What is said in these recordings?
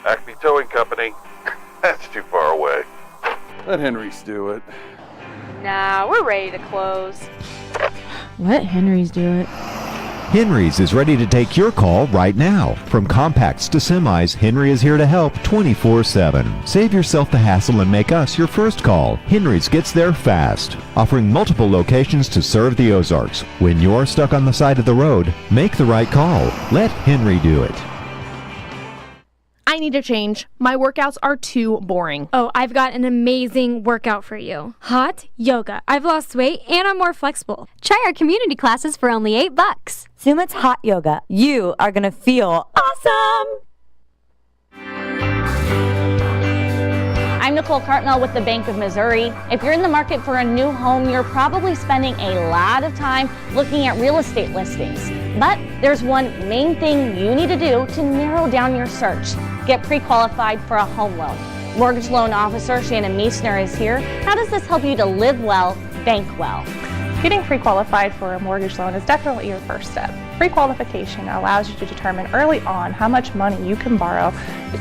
Acme Towing Company. That's too far away. Let Henry's do it. Nah, we're ready to close. Let Henry's do it. Henry's is ready to take your call right now. From compacts to semis, Henry is here to help 24/7. Save yourself the hassle and make us your first call. Henry's gets there fast, offering multiple locations to serve the Ozarks. When you're stuck on the side of the road, make the right call. Let Henry do it. I need a change. My workouts are too boring. Oh, I've got an amazing workout for you. Hot yoga. I've lost weight and I'm more flexible. Try our community classes for only $8. Sumit's Hot Yoga. You are going to feel awesome. I'm Nicole Cartmel with the Bank of Missouri. If you're in the market for a new home, you're probably spending a lot of time looking at real estate listings. But there's one main thing you need to do to narrow down your search. Get pre-qualified for a home loan. Mortgage loan officer Shannon Meissner is here. How does this help you to live well, bank well? Getting pre-qualified for a mortgage loan is definitely your first step. Pre-qualification allows you to determine early on how much money you can borrow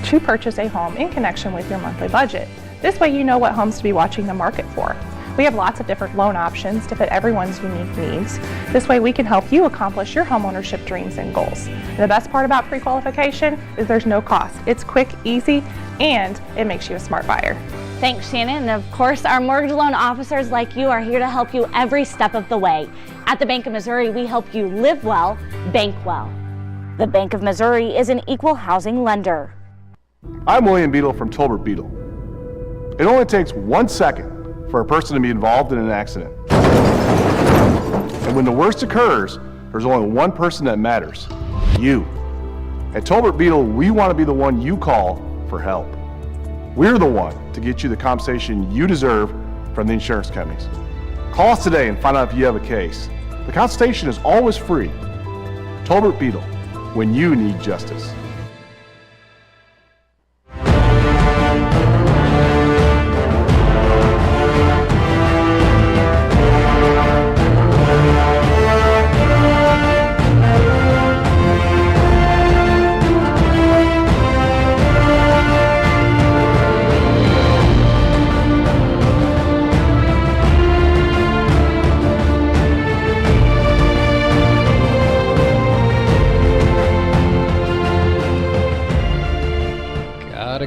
to purchase a home in connection with your monthly budget. This way you know what homes to be watching the market for. We have lots of different loan options to fit everyone's unique needs. This way we can help you accomplish your homeownership dreams and goals. And the best part about pre-qualification is there's no cost. It's quick, easy, and it makes you a smart buyer. Thanks, Shannon. And of course, our mortgage loan officers like you are here to help you every step of the way. At the Bank of Missouri, we help you live well, bank well. The Bank of Missouri is an equal housing lender. I'm William Beadle from Tolbert Beadle. It only takes 1 second for a person to be involved in an accident. And when the worst occurs, there's only one person that matters, you. At Tolbert Beadle, we want to be the one you call for help. We're the one to get you the compensation you deserve from the insurance companies. Call us today and find out if you have a case. The consultation is always free. Tolbert Beadle, when you need justice.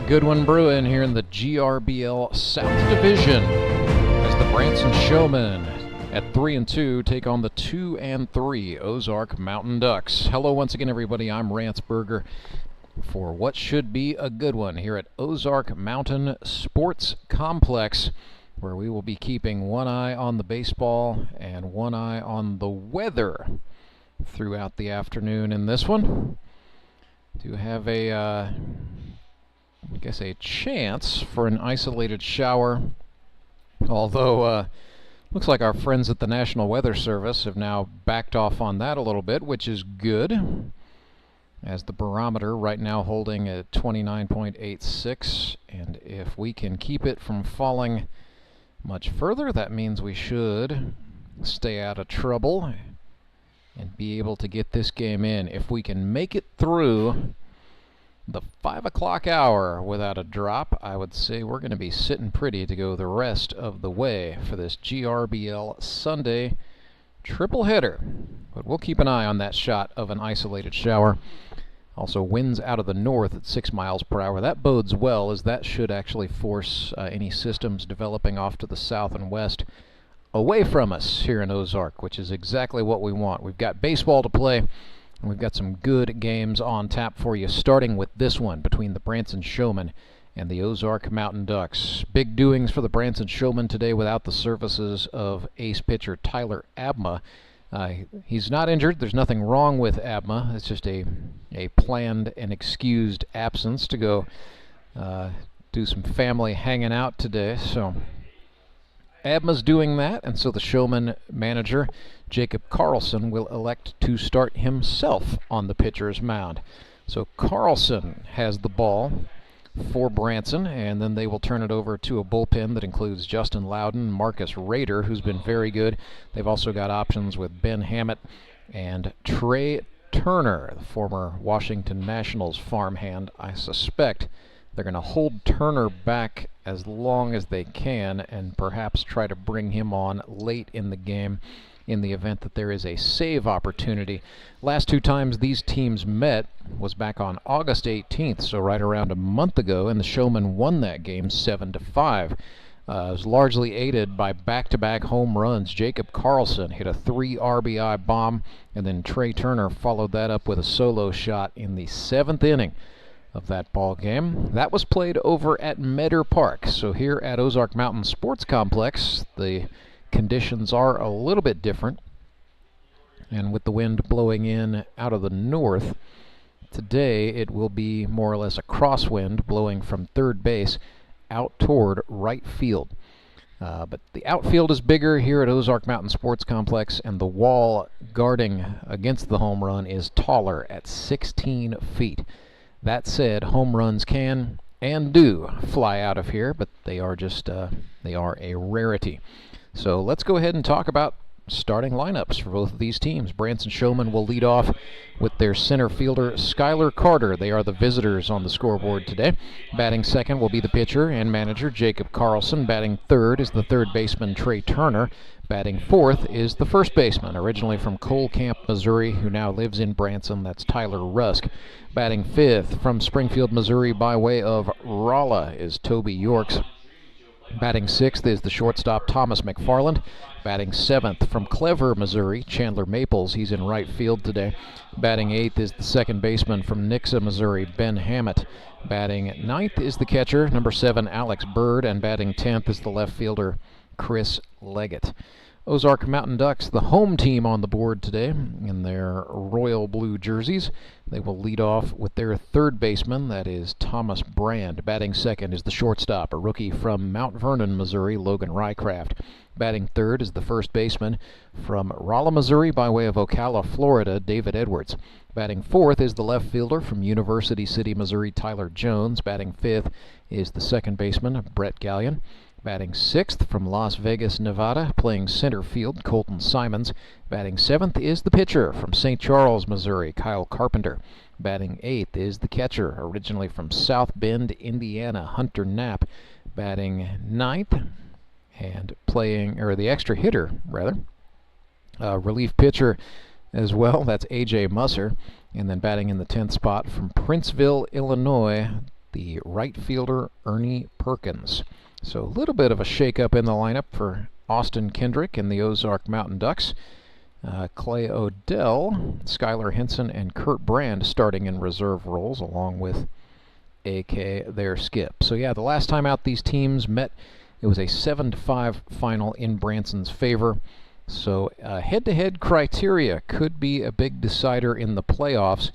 Good one brewing here in the GRBL South Division as the Branson Showmen at 3-2 take on the 2-3 Ozark Mountain Ducks. Hello once again, everybody. I'm Rance for what should be a good one here at Ozark Mountain Sports Complex, where we will be keeping one eye on the baseball and one eye on the weather throughout the afternoon in this one. To have a chance for an isolated shower, although looks like our friends at the National Weather Service have now backed off on that a little bit, which is good, as the barometer right now holding at 29.86, and if we can keep it from falling much further, that means we should stay out of trouble and be able to get this game in. If we can make it through the 5 o'clock hour without a drop, I would say we're going to be sitting pretty to go the rest of the way for this GRBL Sunday triple header. But we'll keep an eye on that shot of an isolated shower. Also, winds out of the north at 6 miles per hour. That bodes well, as that should actually force any systems developing off to the south and west away from us here in Ozark, which is exactly what we want. We've got baseball to play, and we've got some good games on tap for you, starting with this one between the Branson Showmen and the Ozark Mountain Ducks. Big doings for the Branson Showmen today without the services of ace pitcher Tyler Abma. He's not injured. There's nothing wrong with Abma. It's just a planned and excused absence to go do some family hanging out today. So Abma's doing that, and so the Showman manager, Jacob Karlson, will elect to start himself on the pitcher's mound. So Karlson has the ball for Branson, and then they will turn it over to a bullpen that includes Justin Loudon, Marcus Rader, who's been very good. They've also got options with Ben Hammett and Trey Turner, the former Washington Nationals farmhand. I suspect they're going to hold Turner back as long as they can and perhaps try to bring him on late in the game in the event that there is a save opportunity. Last two times these teams met was back on August 18th, so right around a month ago, and the Showman won that game 7-5. It was largely aided by back-to-back home runs. Jacob Karlson hit a 3 RBI bomb, and then Trey Turner followed that up with a solo shot in the 7th inning of that ball game. That was played over at Meader Park. So here at Ozark Mountain Sports Complex, the conditions are a little bit different, and with the wind blowing in out of the north, today it will be more or less a crosswind blowing from third base out toward right field. But the outfield is bigger here at Ozark Mountain Sports Complex, and the wall guarding against the home run is taller at 16 feet. That said, home runs can and do fly out of here, but they are a rarity. So let's go ahead and talk about starting lineups for both of these teams. Branson Showmen will lead off with their center fielder, Skylar Carter. They are the visitors on the scoreboard today. Batting second will be the pitcher and manager, Jacob Karlson. Batting third is the third baseman, Trey Turner. Batting fourth is the first baseman, originally from Cole Camp, Missouri, who now lives in Branson. That's Tyler Rusk. Batting fifth from Springfield, Missouri, by way of Rolla, is Toby Yorks. Batting sixth is the shortstop, Thomas McFarland. Batting seventh from Clever, Missouri, Chandler Maples. He's in right field today. Batting eighth is the second baseman from Nixa, Missouri, Ben Hammett. Batting ninth is the catcher, number 7, Alex Bird. And batting 10th is the left fielder, Chris Leggett. Ozark Mountain Ducks, the home team on the board today in their royal blue jerseys. They will lead off with their third baseman, that is Thomas Brand. Batting second is the shortstop, a rookie from Mount Vernon, Missouri, Logan Rycraft. Batting third is the first baseman from Rolla, Missouri, by way of Ocala, Florida, David Edwards. Batting fourth is the left fielder from University City, Missouri, Tyler Jones. Batting fifth is the second baseman, Brett Gallion. Batting sixth from Las Vegas, Nevada, playing center field, Colton Simons. Batting seventh is the pitcher from St. Charles, Missouri, Kyle Carpenter. Batting eighth is the catcher, originally from South Bend, Indiana, Hunter Knapp. Batting ninth and the extra hitter, rather, relief pitcher as well, that's A.J. Musser. And then batting in the 10th spot from Princeville, Illinois, the right fielder, Ernie Perkins. So a little bit of a shake-up in the lineup for Austin Kendrick and the Ozark Mountain Ducks. Clay Odell, Skylar Henson, and Kurt Brand starting in reserve roles, along with A.K. their skip. So yeah, the last time out these teams met, it was a 7-5 final in Branson's favor. So head-to-head criteria could be a big decider in the playoffs.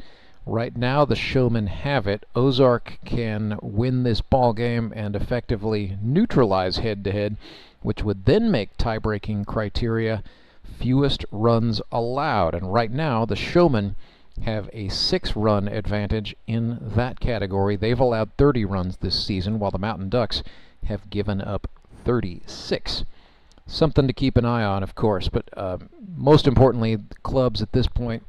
Right now, the Showmen have it. Ozark can win this ball game and effectively neutralize head-to-head, which would then make tie-breaking criteria fewest runs allowed. And right now, the Showmen have a 6-run advantage in that category. They've allowed 30 runs this season, while the Mountain Ducks have given up 36. Something to keep an eye on, of course, but most importantly, the clubs at this point,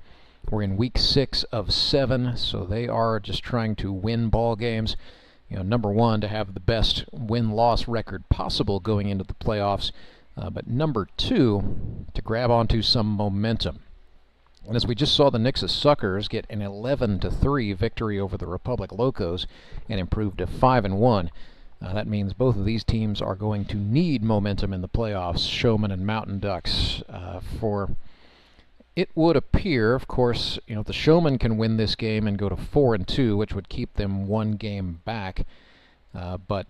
we're in week 6 of 7, so they are just trying to win ball games. You know, number one, to have the best win-loss record possible going into the playoffs, but number two, to grab onto some momentum. And as we just saw, the Nixa Suckers get an 11-3 victory over the Republic Locos and improve to 5-1. That means both of these teams are going to need momentum in the playoffs, Showman and Mountain Ducks, for it would appear, of course, you know, the Showman can win this game and go to 4-2, which would keep them one game back. But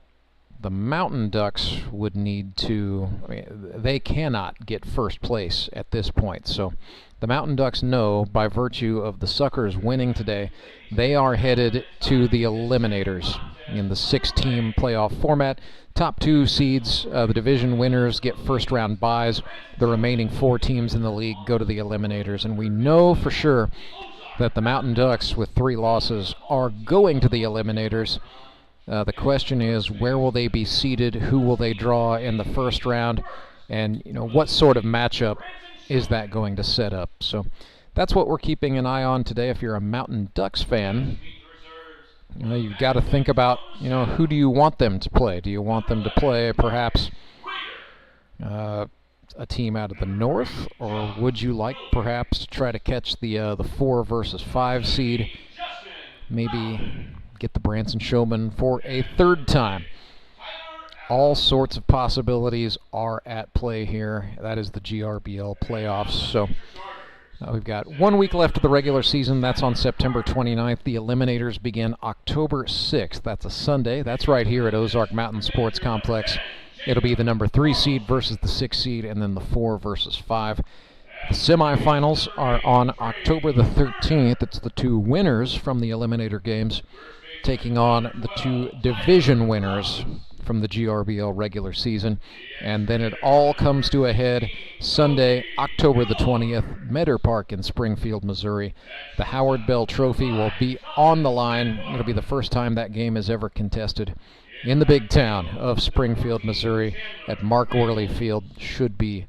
the Mountain Ducks would need to, they cannot get first place at this point. So the Mountain Ducks know, by virtue of the Suckers winning today, they are headed to the Eliminators in the 6-team playoff format. Top 2 seeds, the division winners, get first-round byes. The remaining 4 teams in the league go to the Eliminators. And we know for sure that the Mountain Ducks, with 3 losses, are going to the Eliminators. The question is, where will they be seated? Who will they draw in the first round? And, you know, what sort of matchup is that going to set up? So that's what we're keeping an eye on today. If you're a Mountain Ducks fan, you've got to think about, who do you want them to play? Do you want them to play perhaps a team out of the north, or would you like perhaps to try to catch the 4 versus 5 seed? Maybe get the Branson Showmen for a third time. All sorts of possibilities are at play here. That is the GRBL playoffs. So we've got 1 week left of the regular season. That's on September 29th. The Eliminators begin October 6th. That's a Sunday. That's right here at Ozark Mountain Sports Complex. It'll be the number 3 seed versus the 6 seed, and then the 4 versus 5. The semifinals are on October the 13th. It's the 2 winners from the Eliminator games taking on the 2 division winners from the GRBL regular season. And then it all comes to a head Sunday, October the 20th, Meadow Park in Springfield, Missouri. The Howard Bell Trophy will be on the line. It'll be the first time that game is ever contested in the big town of Springfield, Missouri at Mark Worley Field. Should be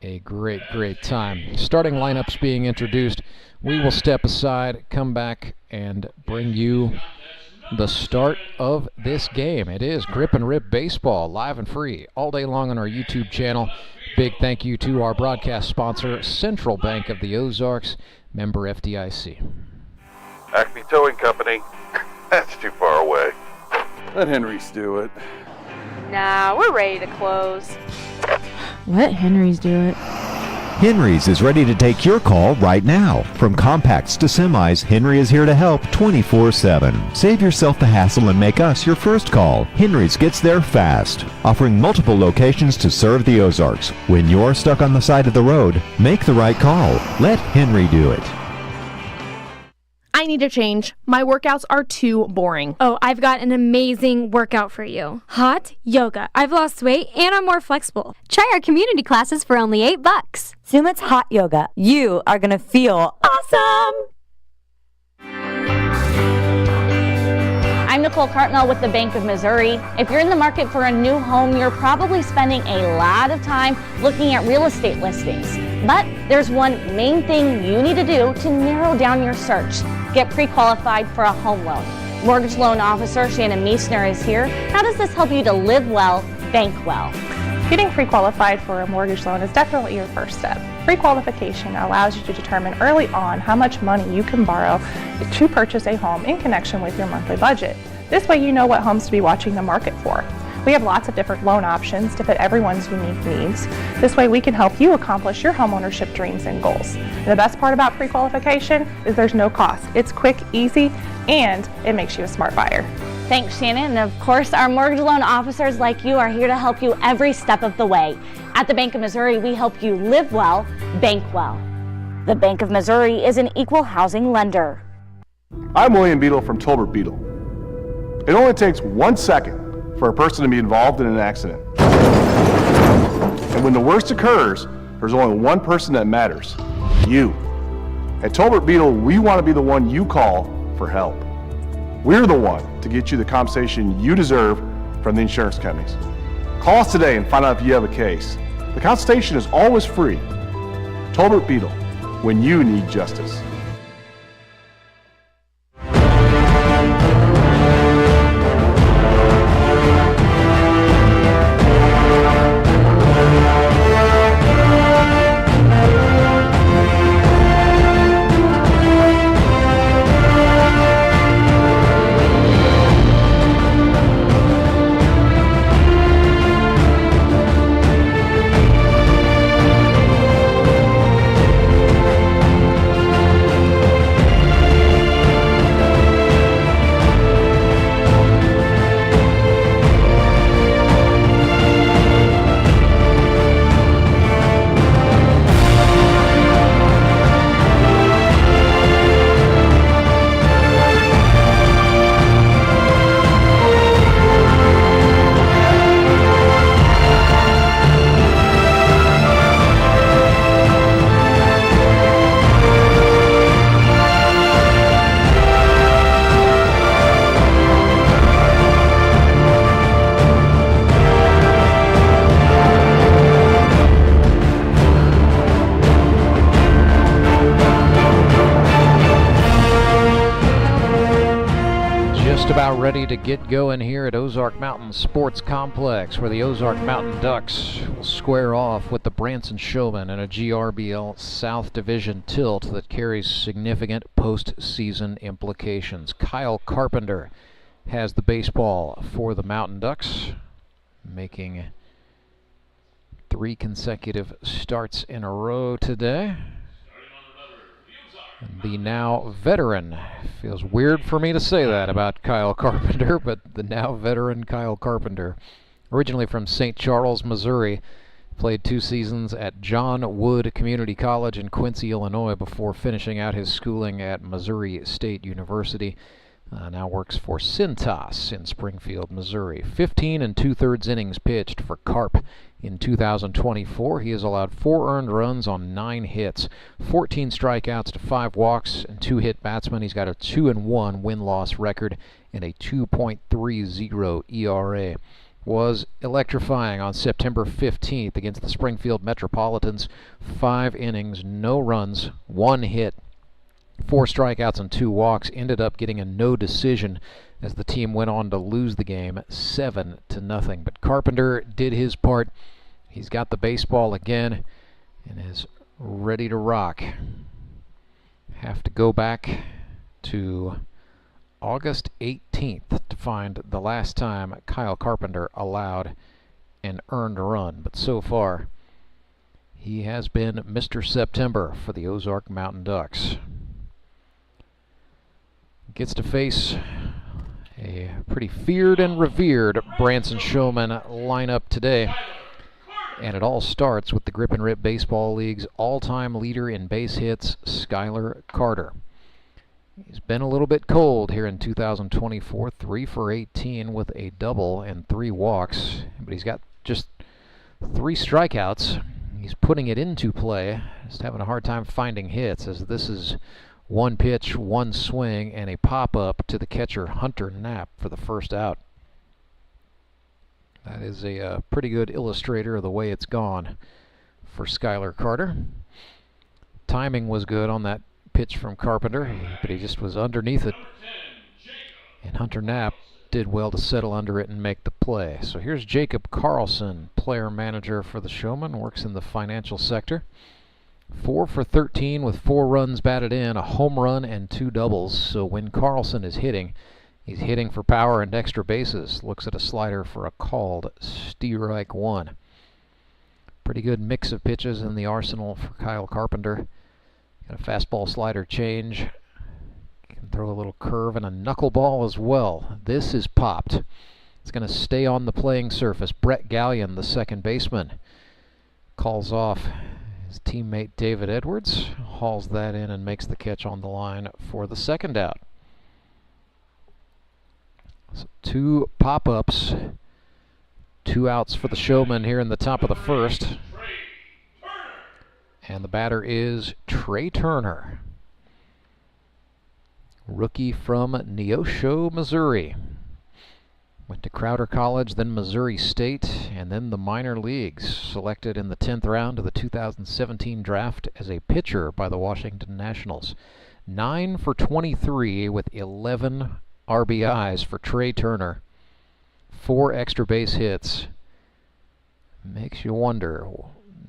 a great, great time. Starting lineups being introduced. We will step aside, come back, and bring you the start of this game. It is Grip and Rip Baseball, live and free all day long on our YouTube channel. Big thank you to our broadcast sponsor, Central Bank of the Ozarks, member FDIC. Acme Towing Company. That's too far away. Let Henry's do it. Nah, we're ready to close. Let Henry's do it. Henry's is ready to take your call right now. From compacts to semis, Henry is here to help 24/7. Save yourself the hassle and make us your first call. Henry's gets there fast, offering multiple locations to serve the Ozarks. When you're stuck on the side of the road, make the right call. Let Henry do it. I need a change. My workouts are too boring. Oh, I've got an amazing workout for you. Hot yoga. I've lost weight and I'm more flexible. Try our community classes for only $8. Sumit's Hot Yoga. You are going to feel awesome. I'm Nicole Cartmell with the Bank of Missouri. If you're in the market for a new home, you're probably spending a lot of time looking at real estate listings. But there's one main thing you need to do to narrow down your search. Get pre-qualified for a home loan. Mortgage loan officer Shannon Meissner is here. How does this help you to live well, bank well? Getting pre-qualified for a mortgage loan is definitely your first step. Pre-qualification allows you to determine early on how much money you can borrow to purchase a home in connection with your monthly budget. This way you know what homes to be watching the market for. We have lots of different loan options to fit everyone's unique needs. This way we can help you accomplish your homeownership dreams and goals. And the best part about pre-qualification is there's no cost. It's quick, easy, and it makes you a smart buyer. Thanks, Shannon. And of course, our mortgage loan officers like you are here to help you every step of the way. At the Bank of Missouri, we help you live well, bank well. The Bank of Missouri is an equal housing lender. I'm William Beadle from Tolbert Beadle. It only takes 1 second for a person to be involved in an accident. And when the worst occurs, there's only one person that matters, you. At Tolbert Beadle, we want to be the one you call for help. We're the one to get you the compensation you deserve from the insurance companies. Call us today and find out if you have a case. The consultation is always free. Tolbert Beadle, when you need justice. about ready to get going here at Ozark Mountain Sports Complex, where the Ozark Mountain Ducks will square off with the Branson Showmen in a GRBL South Division tilt that carries significant postseason implications. Kyle Carpenter has the baseball for the Mountain Ducks, making 3 consecutive starts in a row today. The now veteran, feels weird for me to say that about Kyle Carpenter, but the now veteran Kyle Carpenter, originally from St. Charles, Missouri, played 2 seasons at John Wood Community College in Quincy, Illinois, before finishing out his schooling at Missouri State University. Now works for Cintas in Springfield, Missouri. 15 2/3 innings pitched for Carp in 2024. He has allowed 4 earned runs on 9 hits, 14 strikeouts to 5 walks, and 2 hit batsmen. He's got a 2-1 win-loss record and a 2.30 ERA. Was electrifying on September 15th against the Springfield Metropolitans. 5 innings, no runs, 1 hit, 4 strikeouts and 2 walks. Ended up getting a no decision as the team went on to lose the game 7-0. But Carpenter did his part. He's got the baseball again and is ready to rock. Have to go back to August 18th to find the last time Kyle Carpenter allowed an earned run. But so far, he has been Mr. September for the Ozark Mountain Ducks. Gets to face a pretty feared and revered Branson Showman lineup today. And it all starts with the Grip and Rip Baseball League's all-time leader in base hits, Skylar Carter. He's been a little bit cold here in 2024, 3 for 18 with a double and 3 walks. But he's got just 3 strikeouts. He's putting it into play, just having a hard time finding hits, as this is 1 pitch, 1 swing, and a pop-up to the catcher, Hunter Knapp, for the first out. That is a pretty good illustrator of the way it's gone for Skylar Carter. Timing was good on that pitch from Carpenter, but he just was underneath it. And Hunter Knapp did well to settle under it and make the play. So here's Jacob Karlson, player-manager for the Showman, works in the financial sector. 4 for 13 with 4 runs batted in, a home run and 2 doubles. So when Karlson is hitting, he's hitting for power and extra bases. Looks at a slider for a called strike 1. Pretty good mix of pitches in the arsenal for Kyle Carpenter. Got a fastball slider change. Can throw a little curve and a knuckleball as well. This is popped. It's going to stay on the playing surface. Brett Gallion, the second baseman, calls off his teammate David Edwards, hauls that in and makes the catch on the line for the second out. So 2 pop-ups, 2 outs for the Showman here in the top of the first. And the batter is Trey Turner, rookie from Neosho, Missouri. Went to Crowder College, then Missouri State, and then the minor leagues. Selected in the 10th round of the 2017 draft as a pitcher by the Washington Nationals. 9 for 23 with 11 RBIs for Trey Turner. 4 extra base hits. Makes you wonder.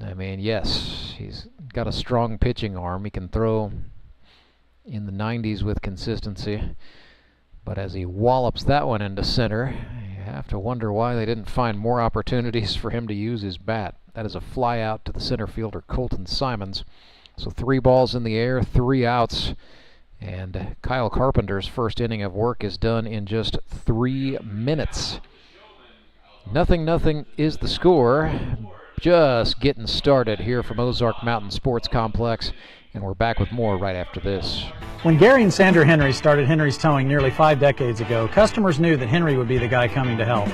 I mean, yes, he's got a strong pitching arm. He can throw in the 90s with consistency. But as he wallops that one into center, you have to wonder why they didn't find more opportunities for him to use his bat. That is a fly out to the center fielder, Colton Simons. So 3 balls in the air, 3 outs. And Kyle Carpenter's first inning of work is done in just 3 minutes. 0-0 is the score. Just getting started here from Ozark Mountain Sports Complex. And we're back with more right after this. When Gary and Sandra Henry started Henry's Towing nearly 5 decades ago, customers knew that Henry would be the guy coming to help.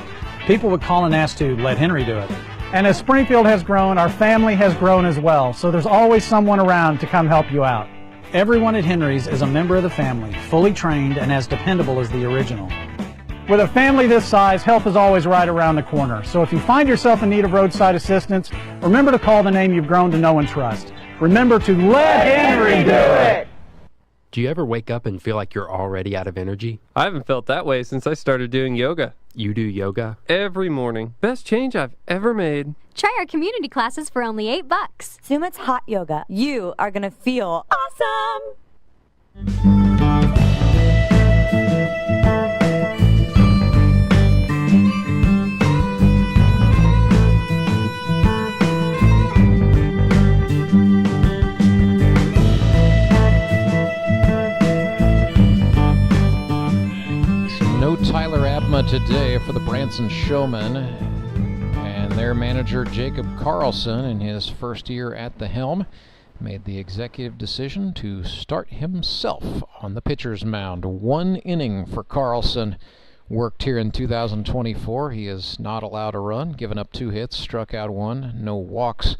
People would call and ask to let Henry do it. And as Springfield has grown, our family has grown as well, so there's always someone around to come help you out. Everyone at Henry's is a member of the family, fully trained and as dependable as the original. With a family this size, help is always right around the corner. So if you find yourself in need of roadside assistance, remember to call the name you've grown to know and trust. Remember to let Henry do it! Do you ever wake up and feel like you're already out of energy? I haven't felt that way since I started doing yoga. You do yoga? Every morning. Best change I've ever made. Try our community classes for only $8. Sumit's hot yoga. You are going to feel awesome. Tyler Abma today for the Branson Showmen, and their manager Jacob Karlson, in his first year at the helm, made the executive decision to start himself on the pitcher's mound. 1 inning for Karlson worked here in 2024. He is not allowed a run, given up 2 hits, struck out 1, no walks.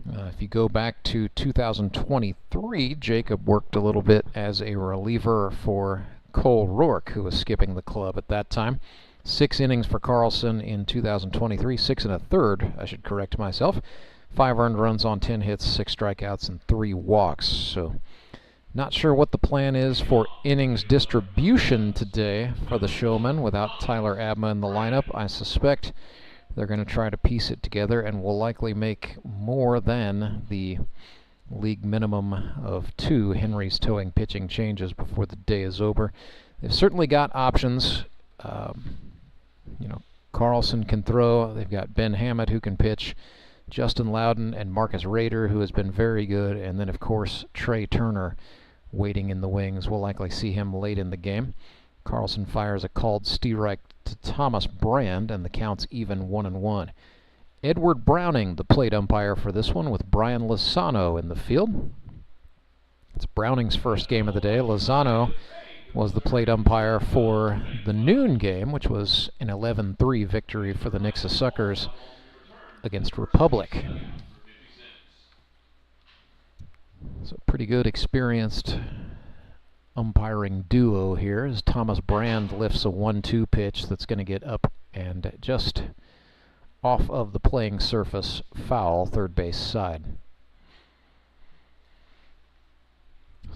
If you go back to 2023, Jacob worked a little bit as a reliever for Cole Rourke, who was skipping the club at that time. 6 innings for Karlson in 2023, 6 1/3, I should correct myself. 5 earned runs on 10 hits, 6 strikeouts, and 3 walks. So, not sure what the plan is for innings distribution today for the Showmen without Tyler Abma in the lineup. I suspect they're going to try to piece it together and will likely make more than the league minimum of 2 Henry's towing pitching changes before the day is over. They've certainly got options. Karlson can throw. They've got Ben Hammett, who can pitch, Justin Loudon, and Marcus Rader, who has been very good, and then of course Trey Turner waiting in the wings. We'll likely see him late in the game. Karlson fires a called strike to Thomas Brand, and the count's even 1-1. Edward Browning, the plate umpire for this one, with Brian Lozano in the field. It's Browning's first game of the day. Lozano was the plate umpire for the noon game, which was an 11-3 victory for the Nixa Suckers against Republic. It's a pretty good, experienced umpiring duo here as Thomas Brand lifts a 1-2 pitch that's going to get up and just off of the playing surface, foul, third base side.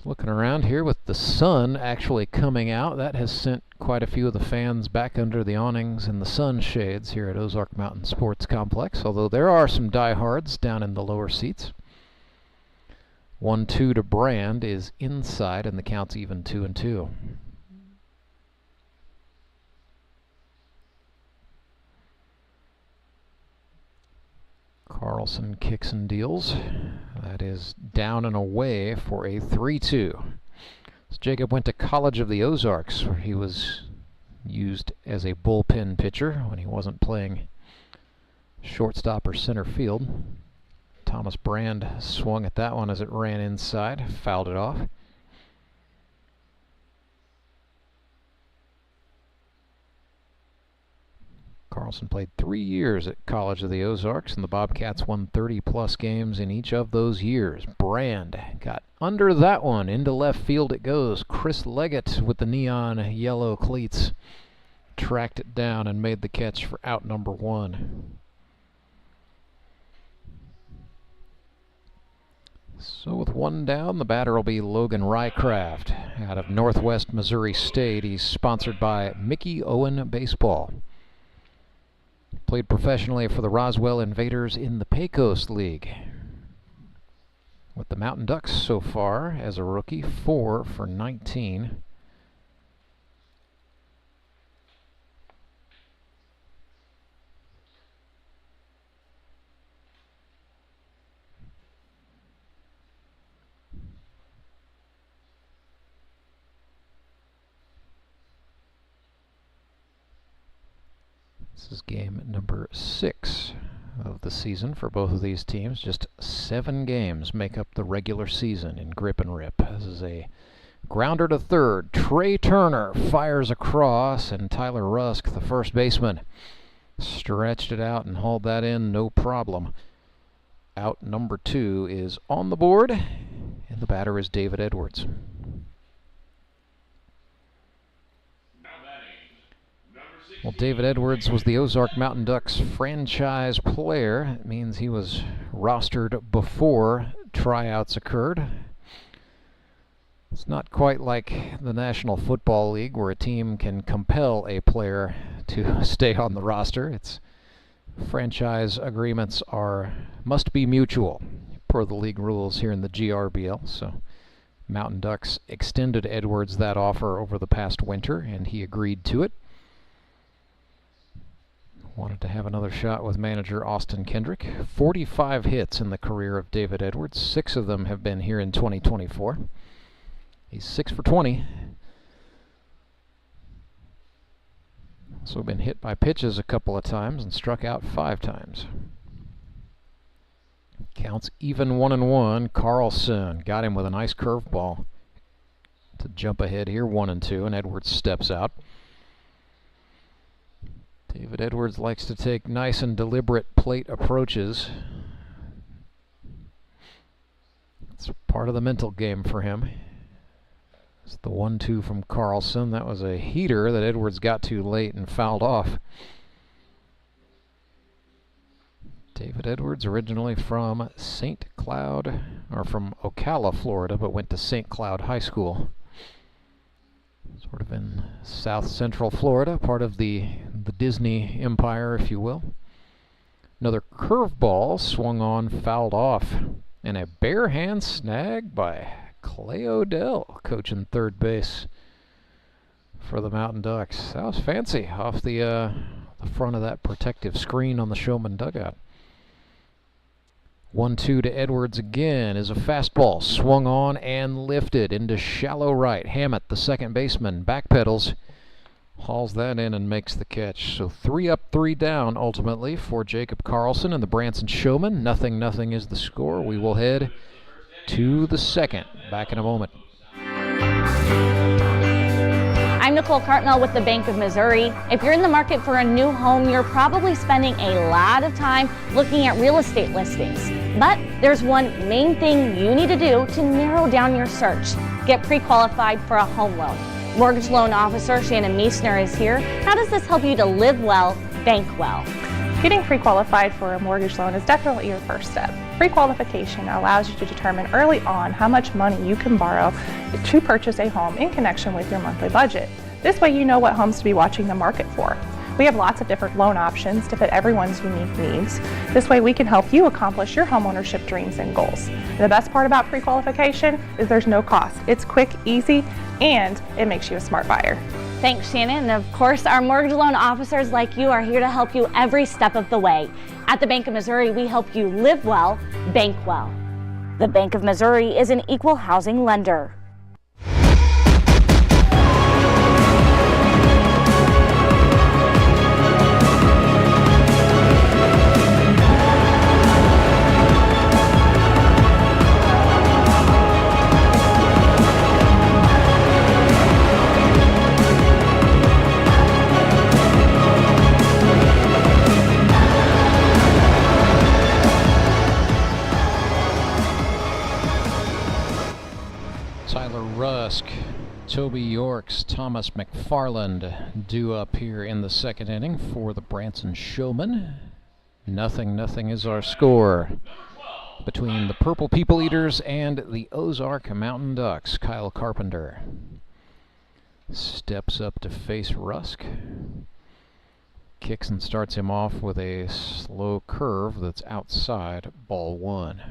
Looking around here with the sun actually coming out, that has sent quite a few of the fans back under the awnings and the sun shades here at Ozark Mountain Sports Complex, although there are some diehards down in the lower seats. 1-2 to Brand is inside, and the count's even 2-2. Karlson kicks and deals. That is down and away for a 3-2. So Jacob went to College of the Ozarks, where he was used as a bullpen pitcher when he wasn't playing shortstop or center field. Thomas Brand swung at that one as it ran inside, fouled it off. Karlson played 3 years at College of the Ozarks, and the Bobcats won 30-plus games in each of those years. Brand got under that one. Into left field it goes. Chris Leggett with the neon yellow cleats tracked it down and made the catch for out number 1. So with 1 down, the batter will be Logan Rycraft out of Northwest Missouri State. He's sponsored by Mickey Owen Baseball. Played professionally for the Roswell Invaders in the Pecos League. With the Mountain Ducks so far as a rookie, 4 for 19. This is game number 6 of the season for both of these teams. Just 7 games make up the regular season in grip and rip. This is a grounder to third. Trey Turner fires across, and Tyler Rusk, the first baseman, stretched it out and hauled that in, no problem. Out number 2 is on the board, and the batter is David Edwards. Well, David Edwards was the Ozark Mountain Ducks franchise player. It means he was rostered before tryouts occurred. It's not quite like the National Football League where a team can compel a player to stay on the roster. It's franchise agreements must be mutual per the league rules here in the GRBL. So Mountain Ducks extended Edwards that offer over the past winter, and he agreed to it. Wanted to have another shot with manager Austin Kendrick. 45 hits in the career of David Edwards. 6 of them have been here in 2024. He's 6 for 20. Also been hit by pitches a couple of times and struck out 5 times. Counts even 1-1. Karlson got him with a nice curveball to jump ahead here, 1-2, and Edwards steps out. David Edwards likes to take nice and deliberate plate approaches. It's part of the mental game for him. It's the 1-2 from Karlson. That was a heater that Edwards got too late and fouled off. David Edwards, originally from St. Cloud, or from Ocala, Florida, but went to St. Cloud High School. Sort of in south central Florida, part of the Disney empire, if you will. Another curveball swung on, fouled off, and a bare hand snag by Clay Odell, coaching third base for the Mountain Ducks. That was fancy off the front of that protective screen on the Showman dugout. 1-2 to Edwards again is a fastball swung on and lifted into shallow right. Hammett, the second baseman, backpedals, hauls that in and makes the catch. So 3 up, 3 down ultimately for Jacob Karlson and the Branson Showmen. 0-0 is the score. We will head to the second. Back in a moment. I'm Nicole Cartmell with the Bank of Missouri. If you're in the market for a new home, you're probably spending a lot of time looking at real estate listings. But there's one main thing you need to do to narrow down your search. Get pre-qualified for a home loan. Mortgage loan officer Shannon Meissner is here. How does this help you to live well, bank well? Getting pre-qualified for a mortgage loan is definitely your first step. Pre-qualification allows you to determine early on how much money you can borrow to purchase a home in connection with your monthly budget. This way you know what homes to be watching the market for. We have lots of different loan options to fit everyone's unique needs. This way we can help you accomplish your homeownership dreams and goals. And the best part about pre-qualification is there's no cost. It's quick, easy, and it makes you a smart buyer. Thanks, Shannon. And of course, our mortgage loan officers like you are here to help you every step of the way. At the Bank of Missouri, we help you live well, bank well. The Bank of Missouri is an equal housing lender. Toby Yorks, Thomas McFarland due up here in the second inning for the Branson Showmen. 0-0 is our score between the Purple People Eaters and the Ozark Mountain Ducks. Kyle Carpenter steps up to face Rusk. Kicks and starts him off with a slow curve that's outside, ball 1.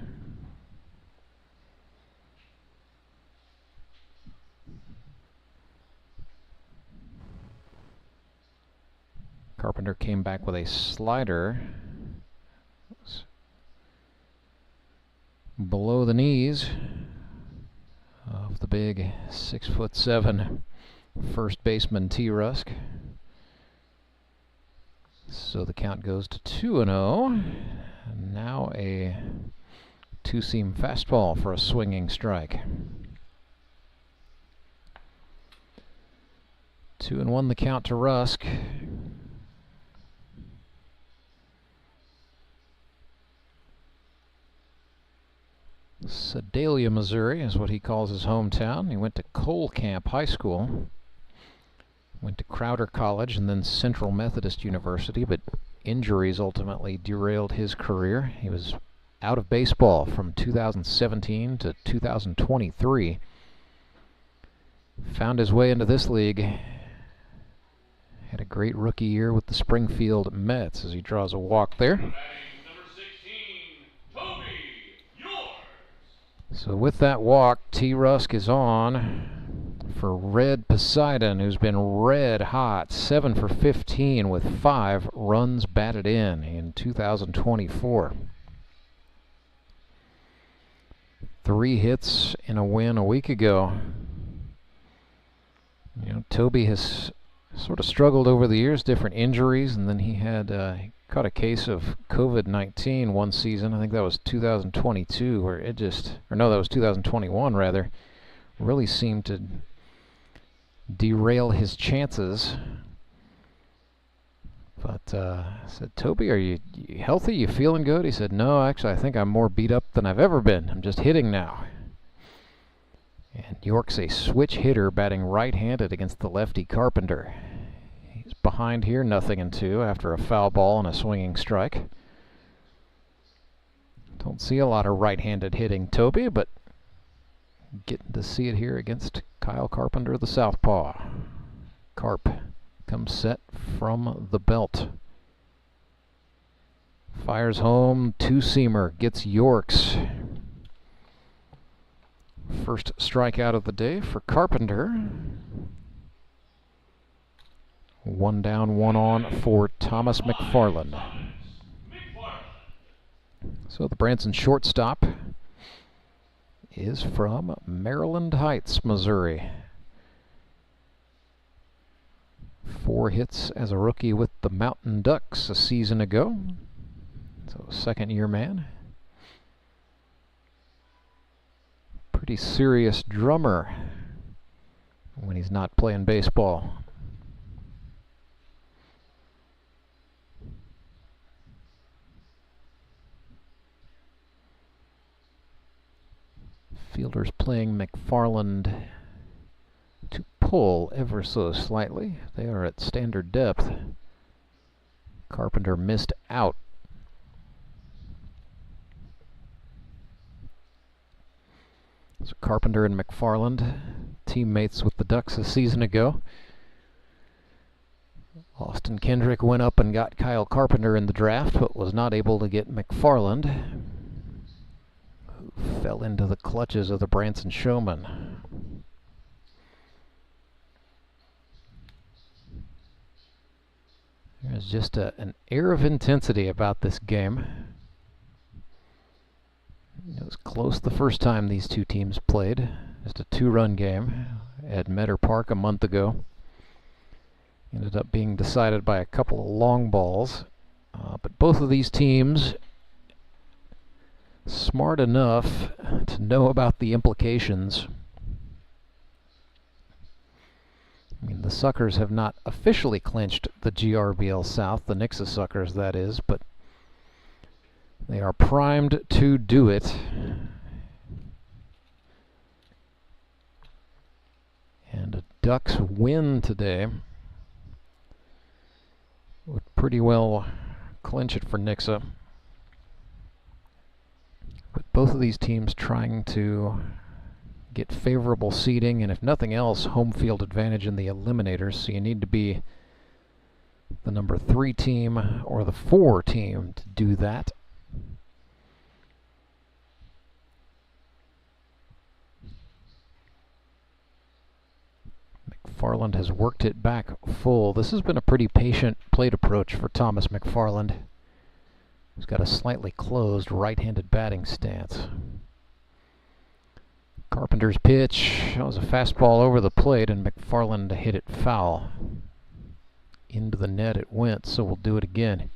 Carpenter came back with a slider below the knees of the big 6'7" first baseman T. Rusk. So the count goes to 2-0. Now a two-seam fastball for a swinging strike. 2-1 the count to Rusk. Sedalia, Missouri is what he calls his hometown. He went to Cole Camp High School, went to Crowder College, and then Central Methodist University, but injuries ultimately derailed his career. He was out of baseball from 2017 to 2023. found his way into this league. Had a great rookie year with the Springfield Mets as he draws a walk there. So with that walk, T-Rusk is on for Red Poseidon, who's been red hot, 7 for 15 with 5 runs batted in 2024. 3 hits in a win a week ago. You know, Toby has sort of struggled over the years, different injuries, and then he had he caught a case of COVID-19 one season. I think that was 2022, where it just, or no, that was 2021 rather, really seemed to derail his chances. But I said, Toby, are you healthy? You feeling good? He said, no, actually, I think I'm more beat up than I've ever been. I'm just hitting now. And York's a switch hitter, batting right-handed against the lefty Carpenter. He's behind here, 0-2 after a foul ball and a swinging strike. Don't see a lot of right-handed hitting, Toby, but getting to see it here against Kyle Carpenter, the southpaw. Carp comes set from the belt. Fires home, two-seamer, gets York's. First strikeout of the day for Carpenter. 1 down, 1 on for Thomas McFarland. So the Branson shortstop is from Maryland Heights, Missouri. 4 hits as a rookie with the Mountain Ducks a season ago. So second-year man. Pretty serious drummer when he's not playing baseball. Fielders playing McFarland to pull ever so slightly. They are at standard depth. Carpenter missed out. So Carpenter and McFarland, teammates with the Ducks a season ago. Austin Kendrick went up and got Kyle Carpenter in the draft, but was not able to get McFarland, who fell into the clutches of the Branson Showmen. There's just an air of intensity about this game. It was close the first time these two teams played. Just a 2-run game at Metter Park a month ago. Ended up being decided by a couple of long balls. But both of these teams smart enough to know about the implications. I mean, the Suckers have not officially clinched the GRBL South, the Nixa Suckers that is, but they are primed to do it. And a Ducks win today would pretty well clinch it for Nixa. But both of these teams trying to get favorable seeding, and if nothing else, home field advantage in the eliminators, so you need to be the number 3 team or the 4 team to do that. McFarland has worked it back full. This has been a pretty patient plate approach for Thomas McFarland. He's got a slightly closed right-handed batting stance. Carpenter's pitch, that was a fastball over the plate, and McFarland hit it foul. Into the net it went, so we'll do it again.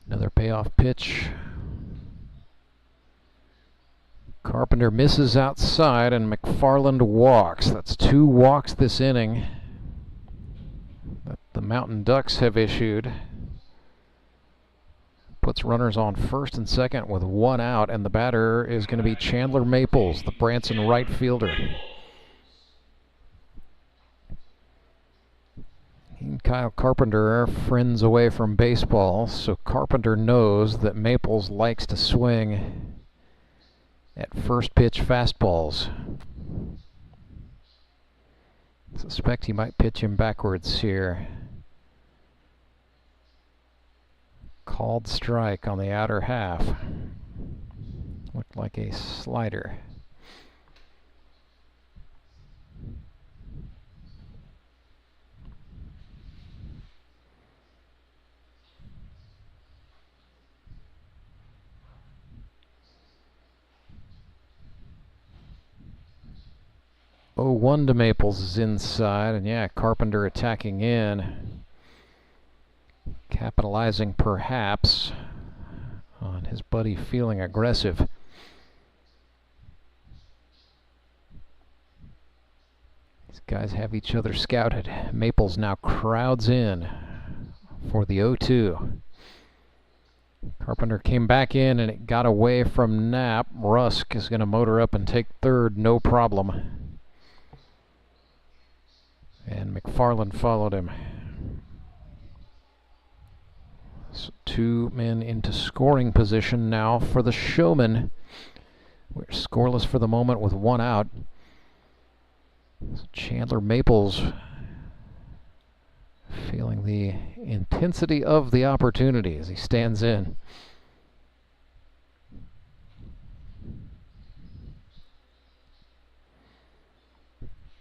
Another payoff pitch. Carpenter misses outside and McFarland walks. That's 2 walks this inning that the Mountain Ducks have issued. puts runners on first and second with one out, and the batter is going to be Chandler Maples, the Branson right fielder. He and Kyle Carpenter are friends away from baseball, so Carpenter knows that Maples likes to swing at first pitch fastballs. I suspect he might pitch him backwards here. Called strike on the outer half. Looked like a slider. Oh, 1 to Maples is inside, and yeah, Carpenter attacking in. Capitalizing perhaps on his buddy feeling aggressive. These guys have each other scouted. Maples now crowds in for the 0-2. Carpenter came back in and it got away from Knapp. Rusk is going to motor up and take third, no problem. And McFarland followed him. So 2 men into scoring position now for the Showman. We're scoreless for the moment with 1 out. So Chandler Maples feeling the intensity of the opportunity as he stands in.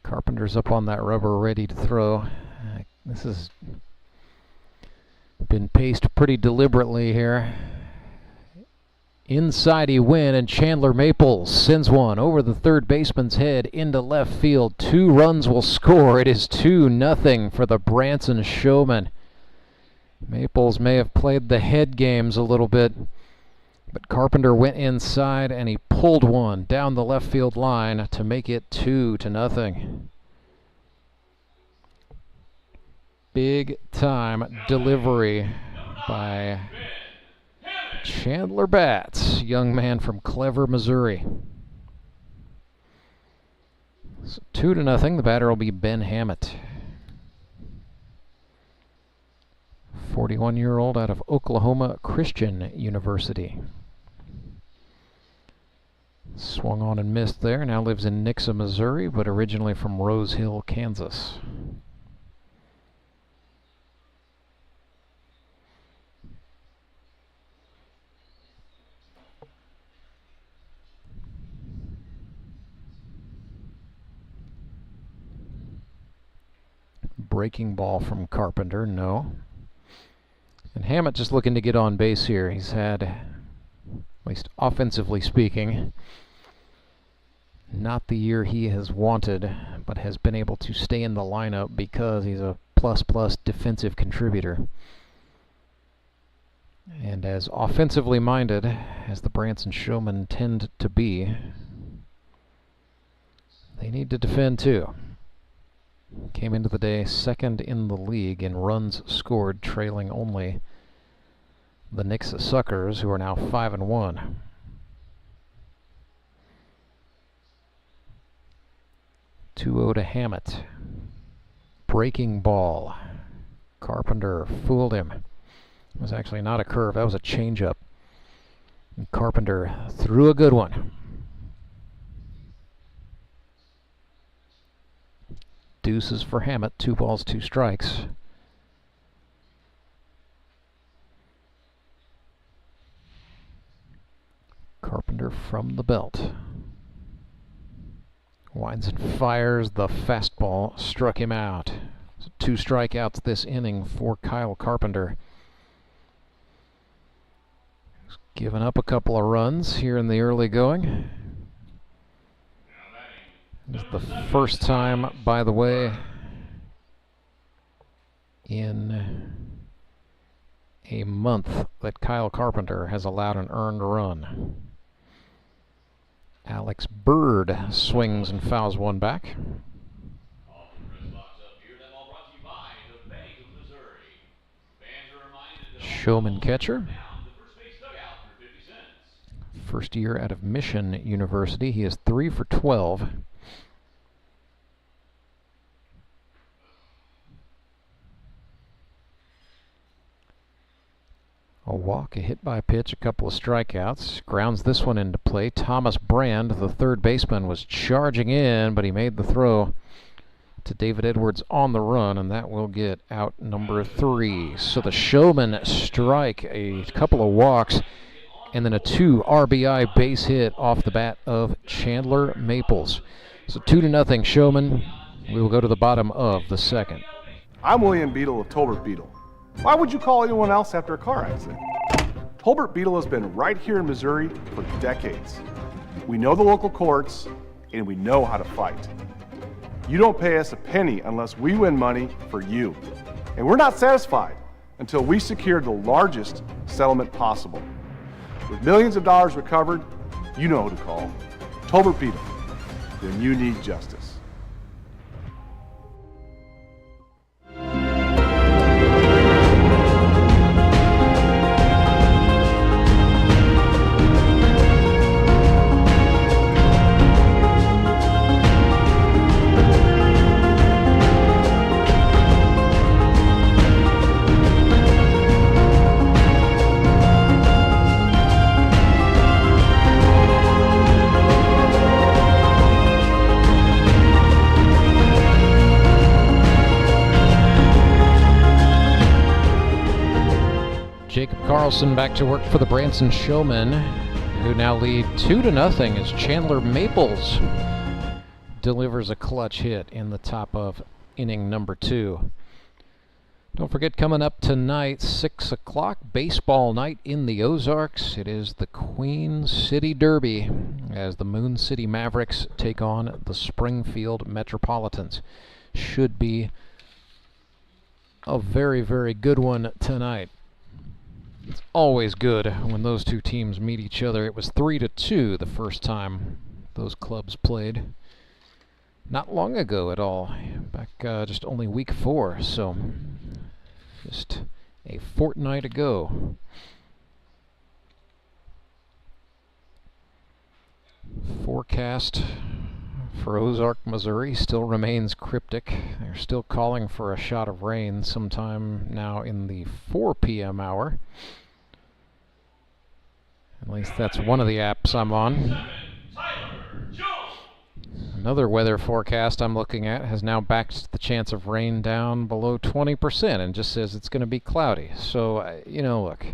Carpenter's up on that rubber ready to throw. This has been paced pretty deliberately here. Inside he went, and Chandler Maples sends one over the third baseman's head into left field. 2 runs will score. It is 2-0 for the Branson Showmen. Maples may have played the head games a little bit, but Carpenter went inside and he pulled one down the left field line to make it 2-0. Big time delivery by Chandler Batts, young man from Clever, Missouri. So 2-0. The batter will be Ben Hammett, 41-year-old out of Oklahoma Christian University. Swung on and missed there. Now lives in Nixa, Missouri, but originally from Rose Hill, Kansas. Breaking ball from Carpenter, no. And Hammett just looking to get on base here. He's had, at least offensively speaking, not the year he has wanted, but has been able to stay in the lineup because he's a plus-plus defensive contributor. And as offensively minded as the Branson Showmen tend to be, they need to defend too. Came into the day second in the league in runs scored, trailing only the Nixa Suckers, who are now 5-1. (2-0 to Hammett. Breaking ball. Carpenter fooled him. It was actually not a curve, that was a changeup. And Carpenter threw a good one. Deuces for Hammett, 2 balls, 2 strikes. Carpenter from the belt. Winds and fires, the fastball struck him out. So 2 strikeouts this inning for Kyle Carpenter. He's given up a couple of runs here in the early going. This is the first time, by the way, in a month that Kyle Carpenter has allowed an earned run. Alex Bird swings and fouls one back. Showman catcher. First year out of Mission University. He is 3 for 12. A walk, a hit by pitch, a couple of strikeouts. Grounds this one into play. Thomas Brand, the third baseman, was charging in, but he made the throw to David Edwards on the run, and that will get out number 3. So the Showmen strike, a couple of walks, and then a 2 RBI base hit off the bat of Chandler Maples. So 2-0 Showman. We will go to the bottom of the second. I'm William Beadle of Tolbert Beadle. Why would you call anyone else after a car accident? Tolbert Beadle has been right here in Missouri for decades. We know the local courts, and we know how to fight. You don't pay us a penny unless we win money for you. And we're not satisfied until we secure the largest settlement possible. With millions of dollars recovered, you know who to call. Tolbert Beadle, when you need justice. Karlson back to work for the Branson Showmen, who now lead 2-0 as Chandler Maples delivers a clutch hit in the top of inning number 2. Don't forget, coming up tonight, 6 o'clock, baseball night in the Ozarks. It is the Queen City Derby as the Moon City Mavericks take on the Springfield Metropolitans. Should be a very, very good one tonight. It's always good when those two teams meet each other. It was 3-2 the first time those clubs played. Not long ago at all. Back just only week 4, so just a fortnight ago. Forecast for Ozark, Missouri still remains cryptic. They're still calling for a shot of rain sometime now in the 4 p.m. hour. At least that's one of the apps I'm on. Another weather forecast I'm looking at has now backed the chance of rain down below 20% and just says it's going to be cloudy. So, you know, look,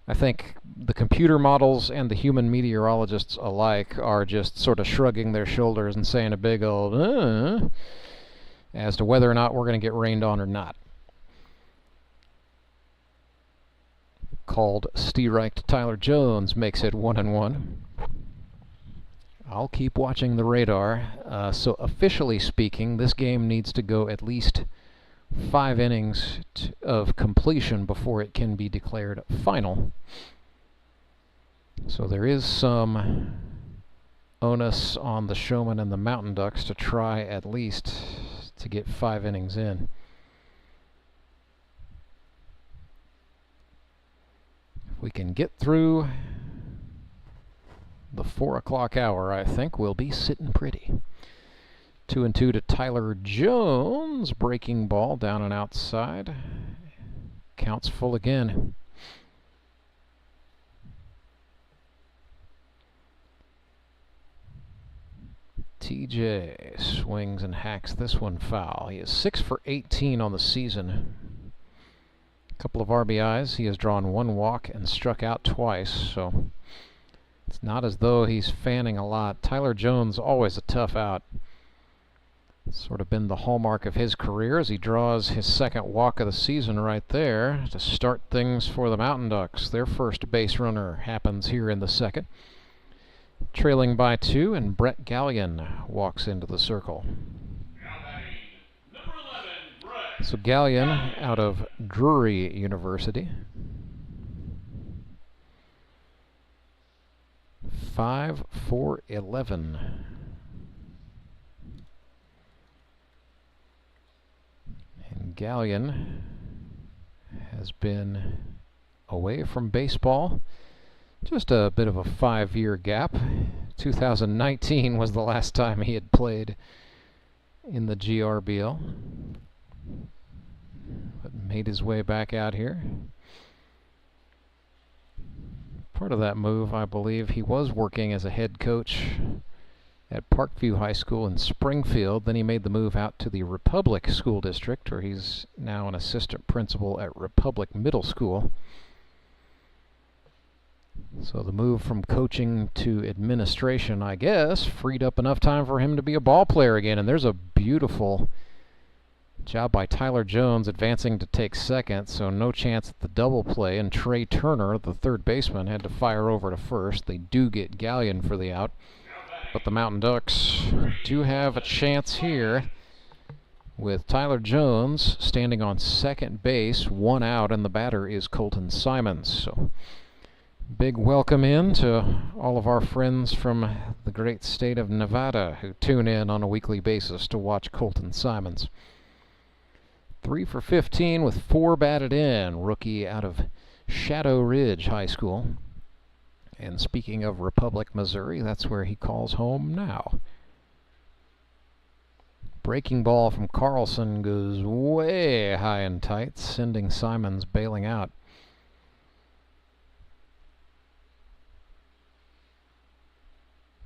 I think the computer models and the human meteorologists alike are just sort of shrugging their shoulders and saying a big old as to whether or not we're going to get rained on or not. Called Steerreicht Tyler Jones makes it 1-1. I'll keep watching the radar. So officially speaking, this game needs to go at least 5 innings of completion before it can be declared final. So there is some onus on the Showman and the Mountain Ducks to try at least to get 5 innings in. If we can get through the 4 o'clock hour, I think we'll be sitting pretty. 2-2 to Tyler Jones. Breaking ball down and outside. Counts full again. TJ swings and hacks this one foul. He is 6 for 18 on the season. A couple of RBIs. He has drawn 1 walk and struck out twice, so it's not as though he's fanning a lot. Tyler Jones, always a tough out. Sort of been the hallmark of his career as he draws his 2nd walk of the season right there to start things for the Mountain Ducks. Their first base runner happens here in the 2nd. Trailing by 2, and Brett Gallion walks into the circle. So Gallion out of Drury University. 5 for 11. And Gallion has been away from baseball Just a bit of a 5-year gap. 2019 was the last time he had played in the GRBL. But made his way back out here. Part of that move, I believe, he was working as a head coach at Parkview High School in Springfield. Then he made the move out to the Republic School District, where he's now an assistant principal at Republic Middle School. So the move from coaching to administration, I guess, freed up enough time for him to be a ball player again. And there's a beautiful job by Tyler Jones advancing to take second, so no chance at the double play. And Trey Turner, the third baseman, had to fire over to first. They do get Gallion for the out. But the Mountain Ducks do have a chance here with Tyler Jones standing on second base, 1 out, and the batter is Colton Simons. So big welcome in to all of our friends from the great state of Nevada who tune in on a weekly basis to watch Colton Simons. 3 for 15 with 4 batted in, rookie out of Shadow Ridge High School. And speaking of Republic, Missouri, that's where he calls home now. Breaking ball from Karlson goes way high and tight, sending Simons bailing out.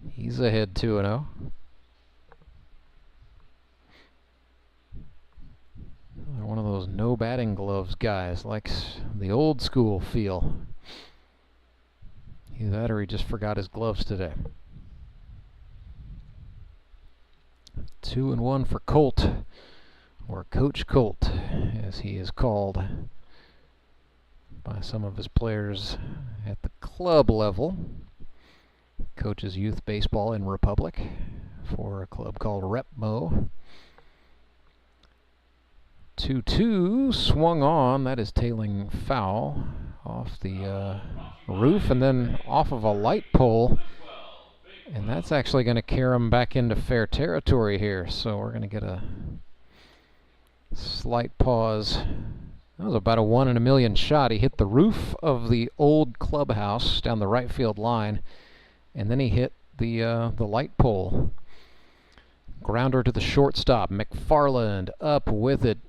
He's ahead 2-0. One of those no batting gloves guys, likes the old school feel. Either that or he just forgot his gloves today. 2-1 for Colt, or Coach Colt, as he is called by some of his players at the club level. Coaches youth baseball in Republic for a club called Repmo. 2-2 swung on. That is tailing foul off the roof and then off of a light pole. And that's actually going to carry him back into fair territory here. So we're going to get a slight pause. That was about a 1 in a million shot. He hit the roof of the old clubhouse down the right field line. And then he hit the light pole. Grounder to the shortstop. McFarland up with it.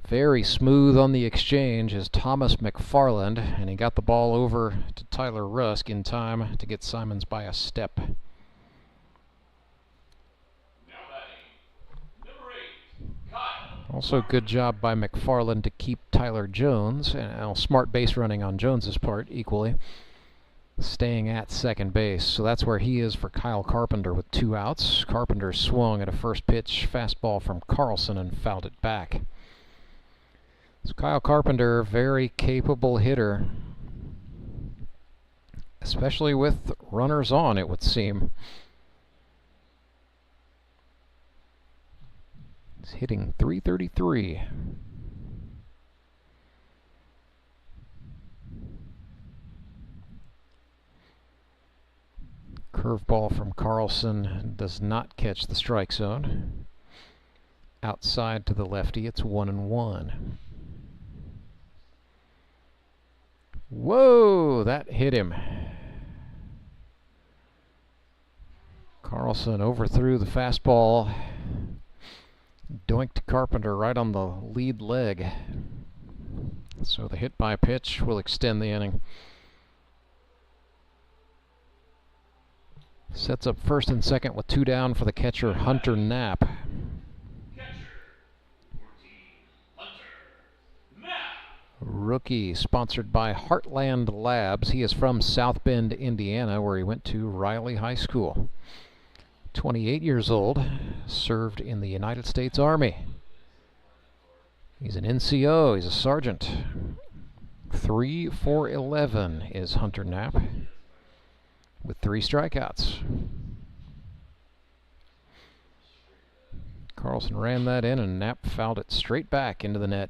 Very smooth on the exchange is Thomas McFarland, and he got the ball over to Tyler Rusk in time to get Simons by a step. Also good job by McFarland to keep Tyler Jones, and smart base running on Jones's part equally, staying at second base. So that's where he is for Kyle Carpenter with 2 outs. Carpenter swung at a first pitch fastball from Karlson and fouled it back. So Kyle Carpenter, very capable hitter, especially with runners on, it would seem. He's hitting .333. Curveball from Karlson does not catch the strike zone. Outside to the lefty, it's 1-1. Whoa, that hit him. Karlson overthrew the fastball. Doinked Carpenter right on the lead leg. So the hit by pitch will extend the inning. Sets up first and second with 2 down for the catcher, Hunter Knapp. Rookie, sponsored by Heartland Labs. He is from South Bend, Indiana, where he went to Riley High School. 28 years old, served in the United States Army. He's an NCO, he's a sergeant. 3 for 11 is Hunter Knapp, with 3 strikeouts. Karlson ran that in, and Knapp fouled it straight back into the net.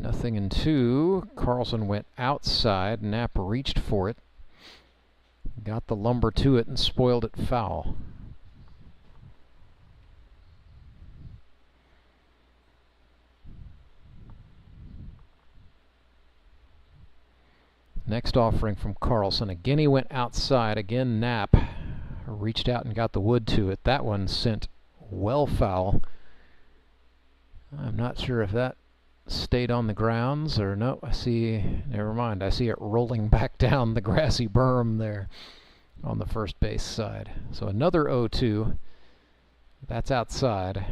Nothing in 2. Karlson went outside. Knapp reached for it. Got the lumber to it and spoiled it foul. Next offering from Karlson. Again, he went outside. Again, Knapp reached out and got the wood to it. That one sent well foul. I'm not sure if that stayed on the grounds or no. I see, never mind. I see it rolling back down the grassy berm there on the first base side. So another 0-2. That's outside.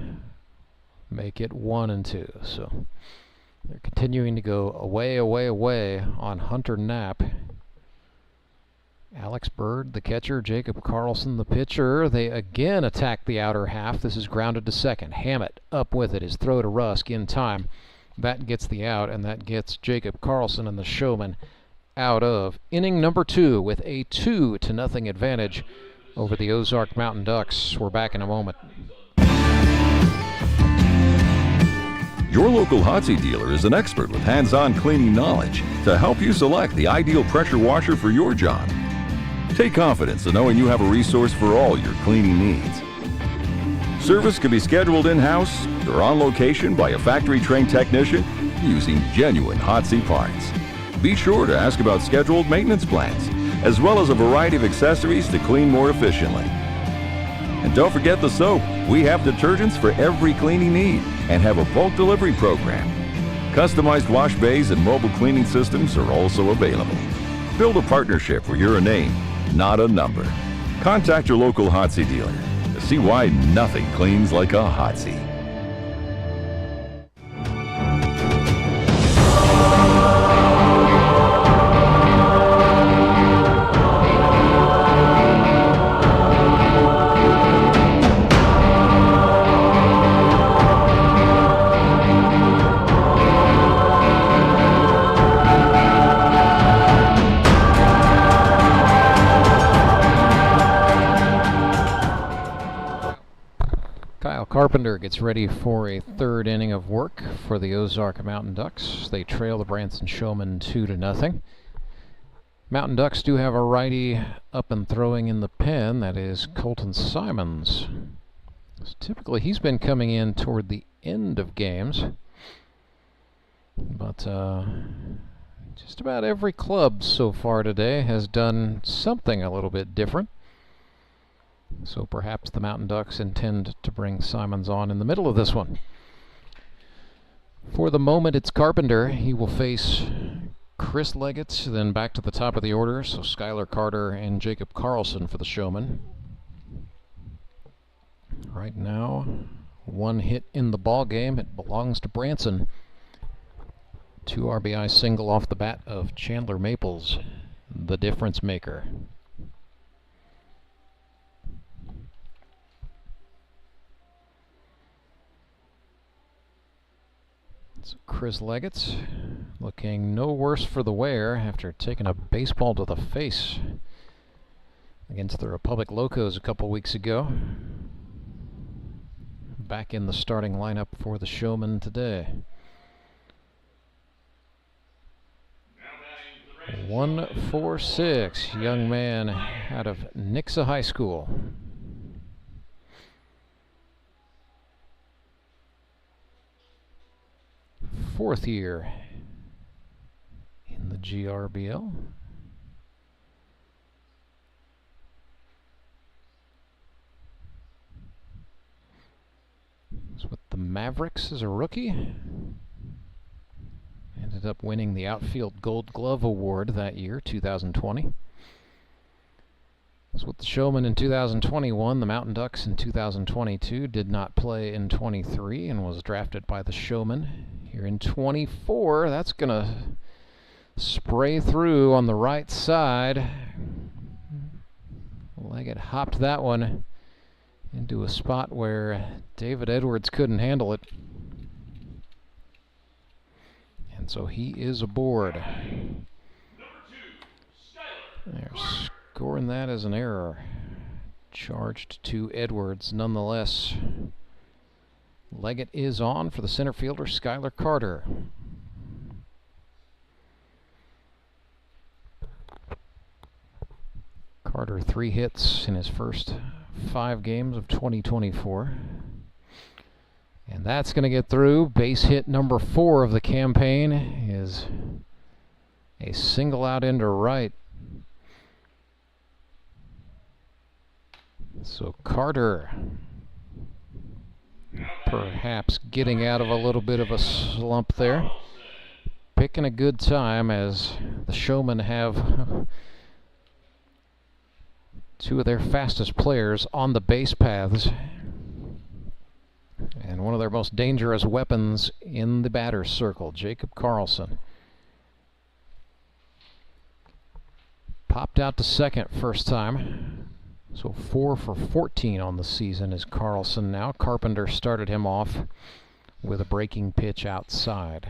Make it 1-2. So they're continuing to go away on Hunter Knapp. Alex Bird, the catcher, Jacob Karlson, the pitcher. They again attack the outer half. This is grounded to second. Hammett up with it. His throw to Rusk in time. That gets the out, and that gets Jacob Karlson and the Showman out of inning number 2 with a 2-0 advantage over the Ozark Mountain Ducks. We're back in a moment. Your local Hotsy dealer is an expert with hands-on cleaning knowledge to help you select the ideal pressure washer for your job. Take confidence in knowing you have a resource for all your cleaning needs. Service can be scheduled in-house or on location by a factory-trained technician using genuine Hotsy parts. Be sure to ask about scheduled maintenance plans, as well as a variety of accessories to clean more efficiently. And don't forget the soap. We have detergents for every cleaning need and have a bulk delivery program. Customized wash bays and mobile cleaning systems are also available. Build a partnership where you're a name, not a number. Contact your local Hotsy dealer to see why nothing cleans like a Hotsy. Kyle Carpenter gets ready for a third inning of work for the Ozark Mountain Ducks. They trail the Branson Showmen 2-0. Mountain Ducks do have a righty up and throwing in the pen. That is Colton Simons. So typically he's been coming in toward the end of games. But just about every club so far today has done something a little bit different. So perhaps the Mountain Ducks intend to bring Simons on in the middle of this one. For the moment, it's Carpenter. He will face Chris Leggett, then back to the top of the order. So Skylar Carter and Jacob Karlson for the Showman. Right now, one hit in the ball game. It belongs to Branson. 2 RBI single off the bat of Chandler Maples, the difference maker. So Chris Leggett looking no worse for the wear after taking a baseball to the face against the Republic Locos a couple weeks ago. Back in the starting lineup for the Showman today. 1-4-6, young man out of Nixa High School. Fourth year in the GRBL. Was with the Mavericks as a rookie. Ended up winning the Outfield Gold Glove Award that year, 2020. Was with the Showman in 2021, the Mountain Ducks in 2022, did not play in 23 and was drafted by the Showman. Here in 24, that's going to spray through on the right side. Leggett hopped that one into a spot where David Edwards couldn't handle it. And so he is aboard. They're scoring that as an error. Charged to Edwards nonetheless. Leggett is on for the center fielder, Skylar Carter. Carter 3 hits in his first 5 games of 2024. And that's going to get through. Base hit number 4 of the campaign is A single out into right. So Carter perhaps getting out of a little bit of a slump there. Picking a good time as the Showmen have two of their fastest players on the base paths and one of their most dangerous weapons in the batter's circle, Jacob Karlson. Popped out to second first time. So 4 for 14 on the season is Karlson now. Carpenter started him off with a breaking pitch outside.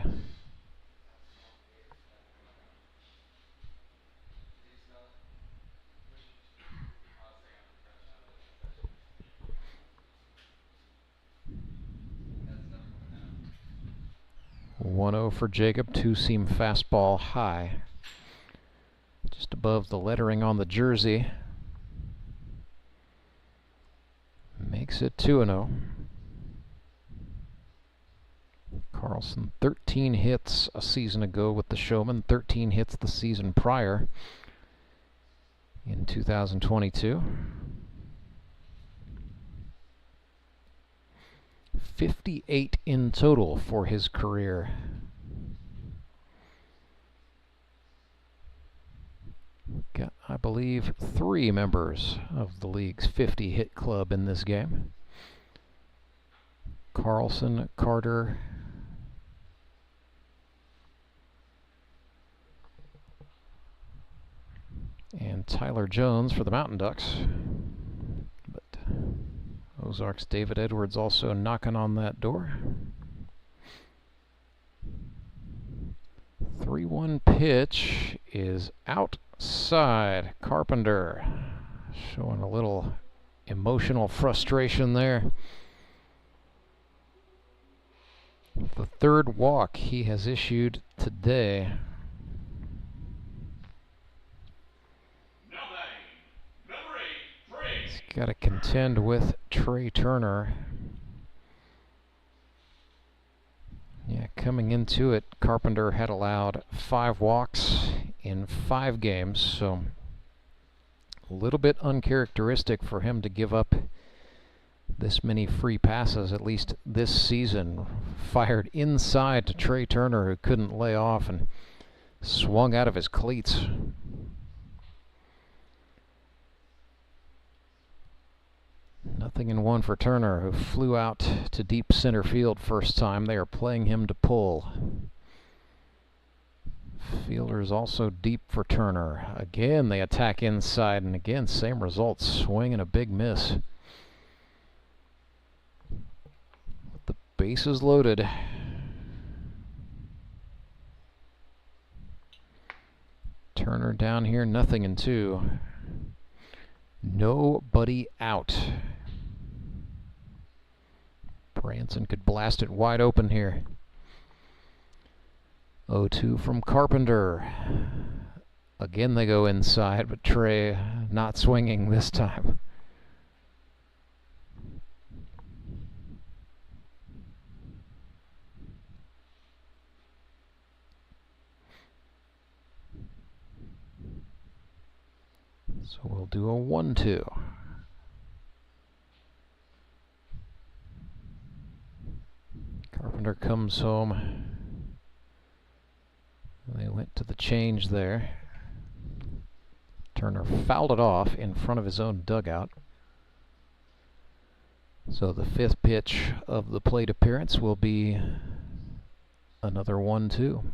.1-0 for Jacob, two-seam fastball high. Just above the lettering on the jersey. Makes it 2-0. Karlson, 13 hits a season ago with the Showman, 13 hits the season prior in 2022. 58 in total for his career. Got, I believe, 3 members of the league's 50 hit club in this game. Karlson, Carter, and Tyler Jones for the Mountain Ducks. But Ozark's David Edwards also knocking on that door. 3-1 pitch is outside. Carpenter showing a little emotional frustration there. The third walk he has issued today. He's got to contend with Trey Turner. Yeah, coming into it, Carpenter had allowed 5 walks in 5 games, so a little bit uncharacteristic for him to give up this many free passes, at least this season. Fired inside to Trey Turner, who couldn't lay off and swung out of his cleats. Nothing in one for Turner, who flew out to deep center field first time. They are playing him to pull. Fielders also deep for Turner. Again, they attack inside, and again, same results. Swing and a big miss. The bases loaded. Turner down here, nothing in 2. Nobody out. Branson could blast it wide open here. 0-2 from Carpenter. Again they go inside, but Trey not swinging this time. So we'll do a 1-2. Carpenter comes home. They went to the change there. Turner fouled it off in front of his own dugout. So the 5th pitch of the plate appearance will be another 1-2.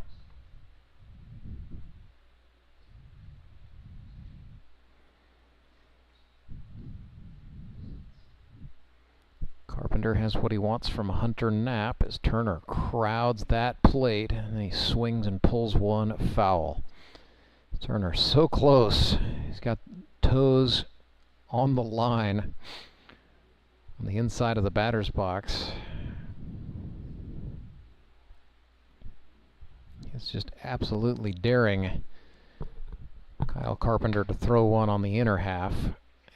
Carpenter has what he wants from Hunter Knapp as Turner crowds that plate, and he swings and pulls one foul. Turner so close. He's got toes on the line on the inside of the batter's box. It's just absolutely daring Kyle Carpenter to throw one on the inner half.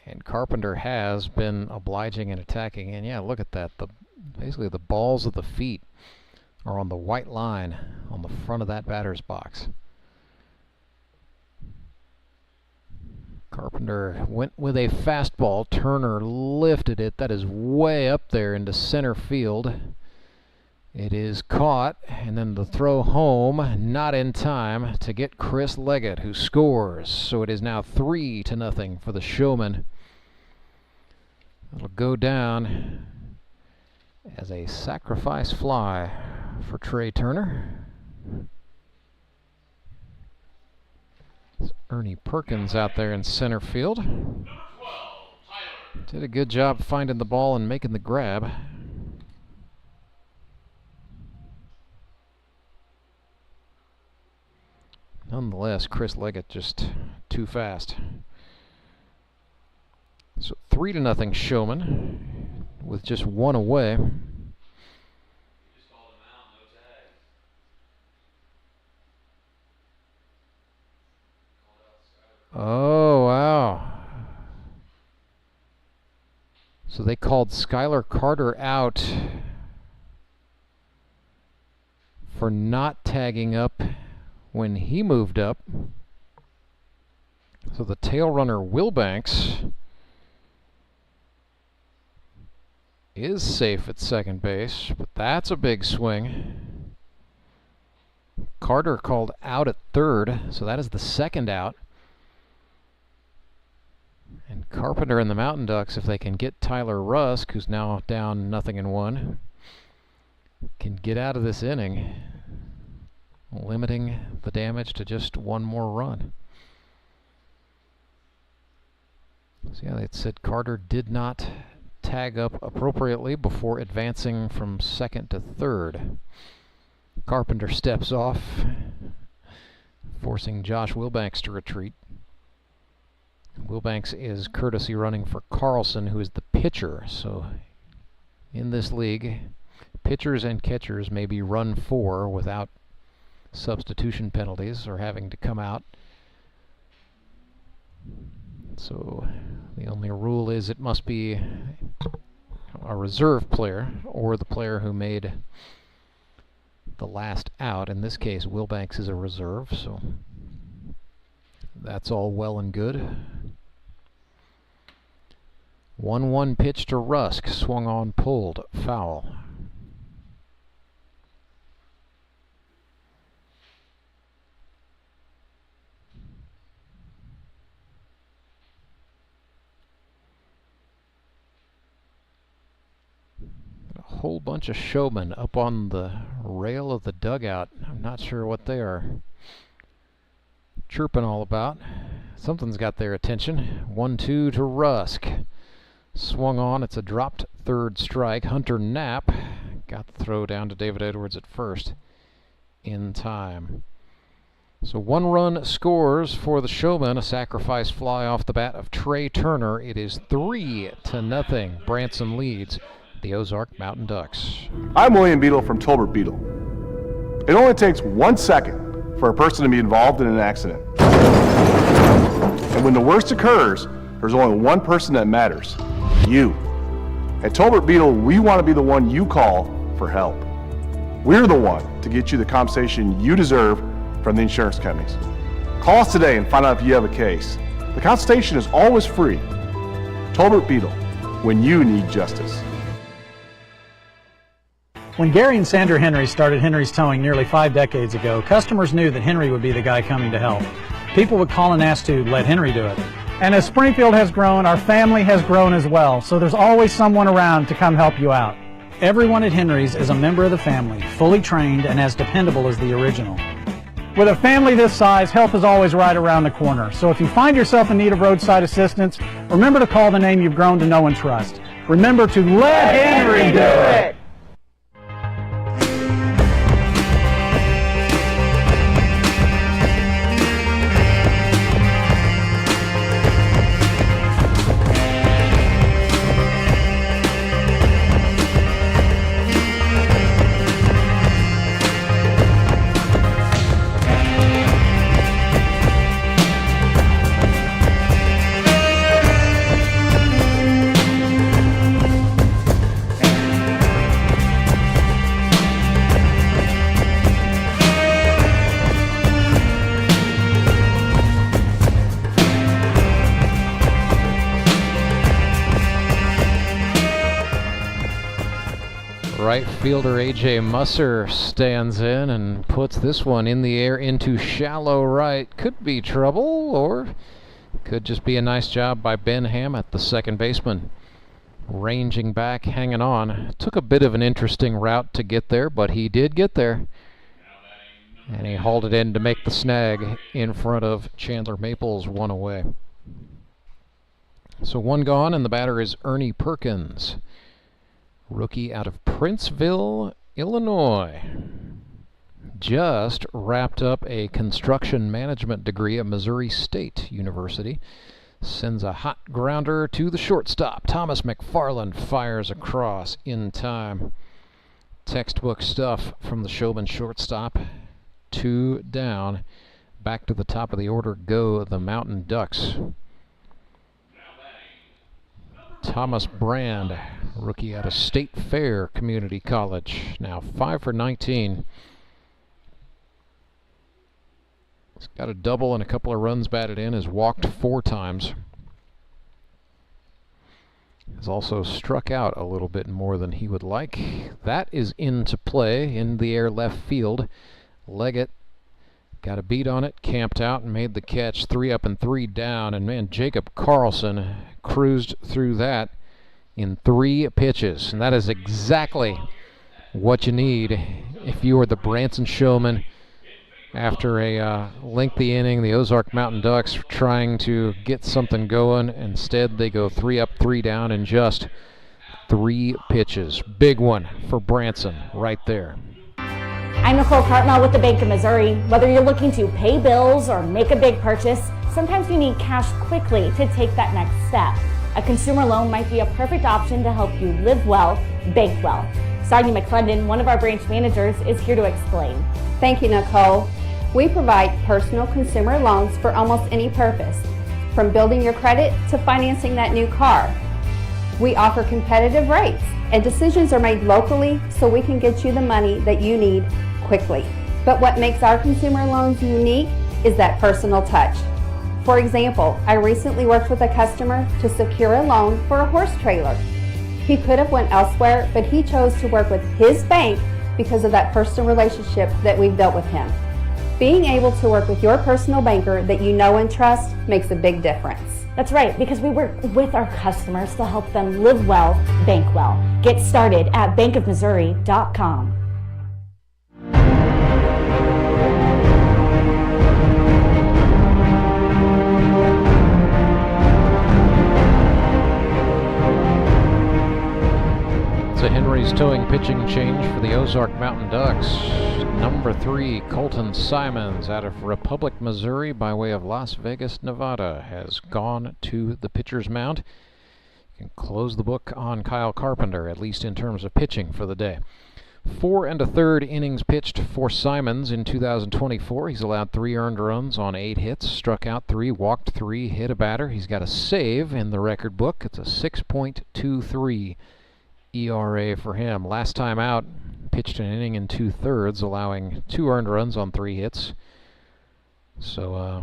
And Carpenter has been obliging and attacking. And yeah, look at that. Basically the balls of the feet are on the white line on the front of that batter's box. Carpenter went with a fastball. Turner lifted it. That is way up there into center field. It is caught, and then the throw home, not in time to get Chris Leggett, who scores. So it is now 3-0 for the Showman. It'll go down as a sacrifice fly for Trey Turner. It's Ernie Perkins out there in center field. Did a good job finding the ball and making the grab. Nonetheless, Chris Leggett just too fast. So 3-0 Showman with just one away. Oh, wow. So they called Skylar Carter out for not tagging up when he moved up. So the tail runner Wilbanks is safe at second base, but that's a big swing. Carter called out at third, so that is the second out. And Carpenter and the Mountain Ducks, if they can get Tyler Rusk, who's now down 0-1, can get out of this inning, limiting the damage to just one more run. So yeah, they said Carter did not tag up appropriately before advancing from second to third. Carpenter steps off, forcing Josh Wilbanks to retreat. Wilbanks is courtesy running for Karlson, who is the pitcher. So in this league, pitchers and catchers may be run for without substitution penalties or having to come out. So the only rule is it must be a reserve player or the player who made the last out. In this case, Wilbanks is a reserve, so that's all well and good. 1-1 pitch to Rusk, swung on, pulled, foul. A whole bunch of showmen up on the rail of the dugout. I'm not sure what they are chirping all about. Something's got their attention. 1-2 to Rusk. Swung on, it's a dropped third strike. Hunter Knapp got the throw down to David Edwards at first in time. So one run scores for the Showman, a sacrifice fly off the bat of Trey Turner. It is 3-0. Branson leads the Ozark Mountain Ducks. I'm William Beadle from Tolbert Beadle. It only takes 1 second for a person to be involved in an accident. And when the worst occurs, there's only one person that matters. You. At Tolbert Beadle, we want to be the one you call for help. We're the one to get you the compensation you deserve from the insurance companies. Call us today and find out if you have a case. The consultation is always free. Tolbert Beadle, when you need justice. When Gary and Sandra Henry started Henry's Towing nearly 5 decades ago, customers knew that Henry would be the guy coming to help. People would call and ask to let Henry do it. And as Springfield has grown, our family has grown as well, so there's always someone around to come help you out. Everyone at Henry's is a member of the family, fully trained and as dependable as the original. With a family this size, help is always right around the corner. So if you find yourself in need of roadside assistance, remember to call the name you've grown to know and trust. Remember to let Henry do it! right fielder A.J. Musser stands in and puts this one in the air into shallow right. Could be trouble, or could just be a nice job by Ben Hammett, the second baseman. Ranging back, hanging on. Took a bit of an interesting route to get there, but he did get there. And he hauled it in to make the snag in front of Chandler Maples, one away. So one gone, and the batter is Ernie Perkins, rookie out of Princeville, Illinois. Just wrapped up a construction management degree at Missouri State University. Sends a hot grounder to the shortstop. Thomas McFarland fires across in time. Textbook stuff from the Showman shortstop. 2 down. Back to the top of the order go the Mountain Ducks. Thomas Brand, rookie out of State Fair Community College. Now 5 for 19. He's got a double and a couple of runs batted in. Has walked 4 times. Has also struck out a little bit more than he would like. That is into play in the air left field. Leggett got a beat on it, camped out, and made the catch. 3 up and 3 down. And man, Jacob Karlson cruised through that in 3 pitches. And that is exactly what you need if you are the Branson Showmen after a lengthy inning. The Ozark Mountain Ducks trying to get something going. Instead, they go 3 up, 3 down in just 3 pitches. Big one for Branson right there. I'm Nicole Cartmel with the Bank of Missouri. Whether you're looking to pay bills or make a big purchase, sometimes you need cash quickly to take that next step. A consumer loan might be a perfect option to help you live well, bank well. Sonia McClendon, one of our branch managers, is here to explain. Thank you, Nicole. We provide personal consumer loans for almost any purpose, from building your credit to financing that new car. We offer competitive rates, and decisions are made locally so we can get you the money that you need quickly. But what makes our consumer loans unique is that personal touch. For example, I recently worked with a customer to secure a loan for a horse trailer. He could have went elsewhere, but he chose to work with his bank because of that personal relationship that we've built with him. Being able to work with your personal banker that you know and trust makes a big difference. That's right, because we work with our customers to help them live well, bank well. Get started at bankofmissouri.com. It's a Henry's towing pitching change for the Ozark Mountain Ducks. Number 3, Colton Simons out of Republic, Missouri by way of Las Vegas, Nevada, has gone to the pitcher's mound. You can close the book on Kyle Carpenter, at least in terms of pitching for the day. 4 1/3 innings pitched for Simons in 2024. He's allowed 3 earned runs on 8 hits, struck out 3, walked 3, hit a batter. He's got a save in the record book. It's a 6.23 ERA for him. Last time out, pitched an inning in 2/3, allowing 2 earned runs on 3 hits. So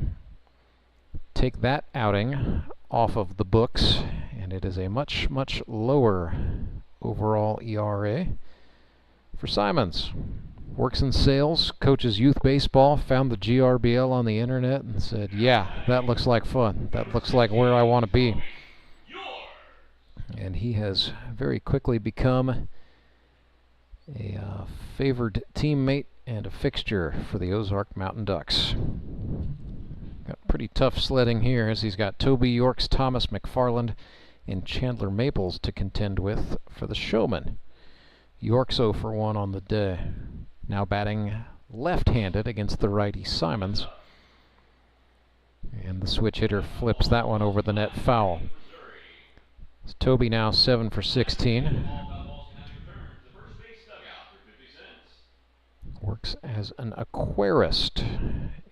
take that outing off of the books, and it is a much, much lower overall ERA for Simons. Works in sales, coaches youth baseball, found the GRBL on the internet and said, yeah, that looks like fun. That looks like where I want to be. And he has very quickly become a favored teammate and a fixture for the Ozark Mountain Ducks. Got pretty tough sledding here as he's got Toby Yorks, Thomas McFarland, and Chandler Maples to contend with for the Showman. Yorks 0 for 1 on the day. Now batting left-handed against the righty Simons. And the switch hitter flips that one over the net foul. Toby now 7 for 16. Works as an aquarist,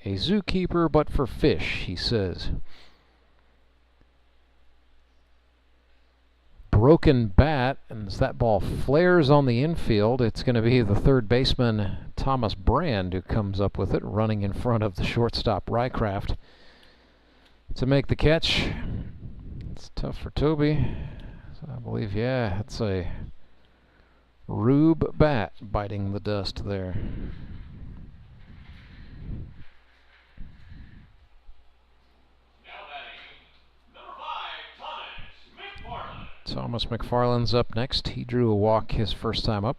a zookeeper, but for fish, he says. Broken bat, and as that ball flares on the infield, it's going to be the third baseman, Thomas Brand, who comes up with it, running in front of the shortstop, Rycraft, to make the catch. It's tough for Toby. So I believe, yeah, it's a Rube bat biting the dust there. Thomas McFarland's up next. He drew a walk his first time up.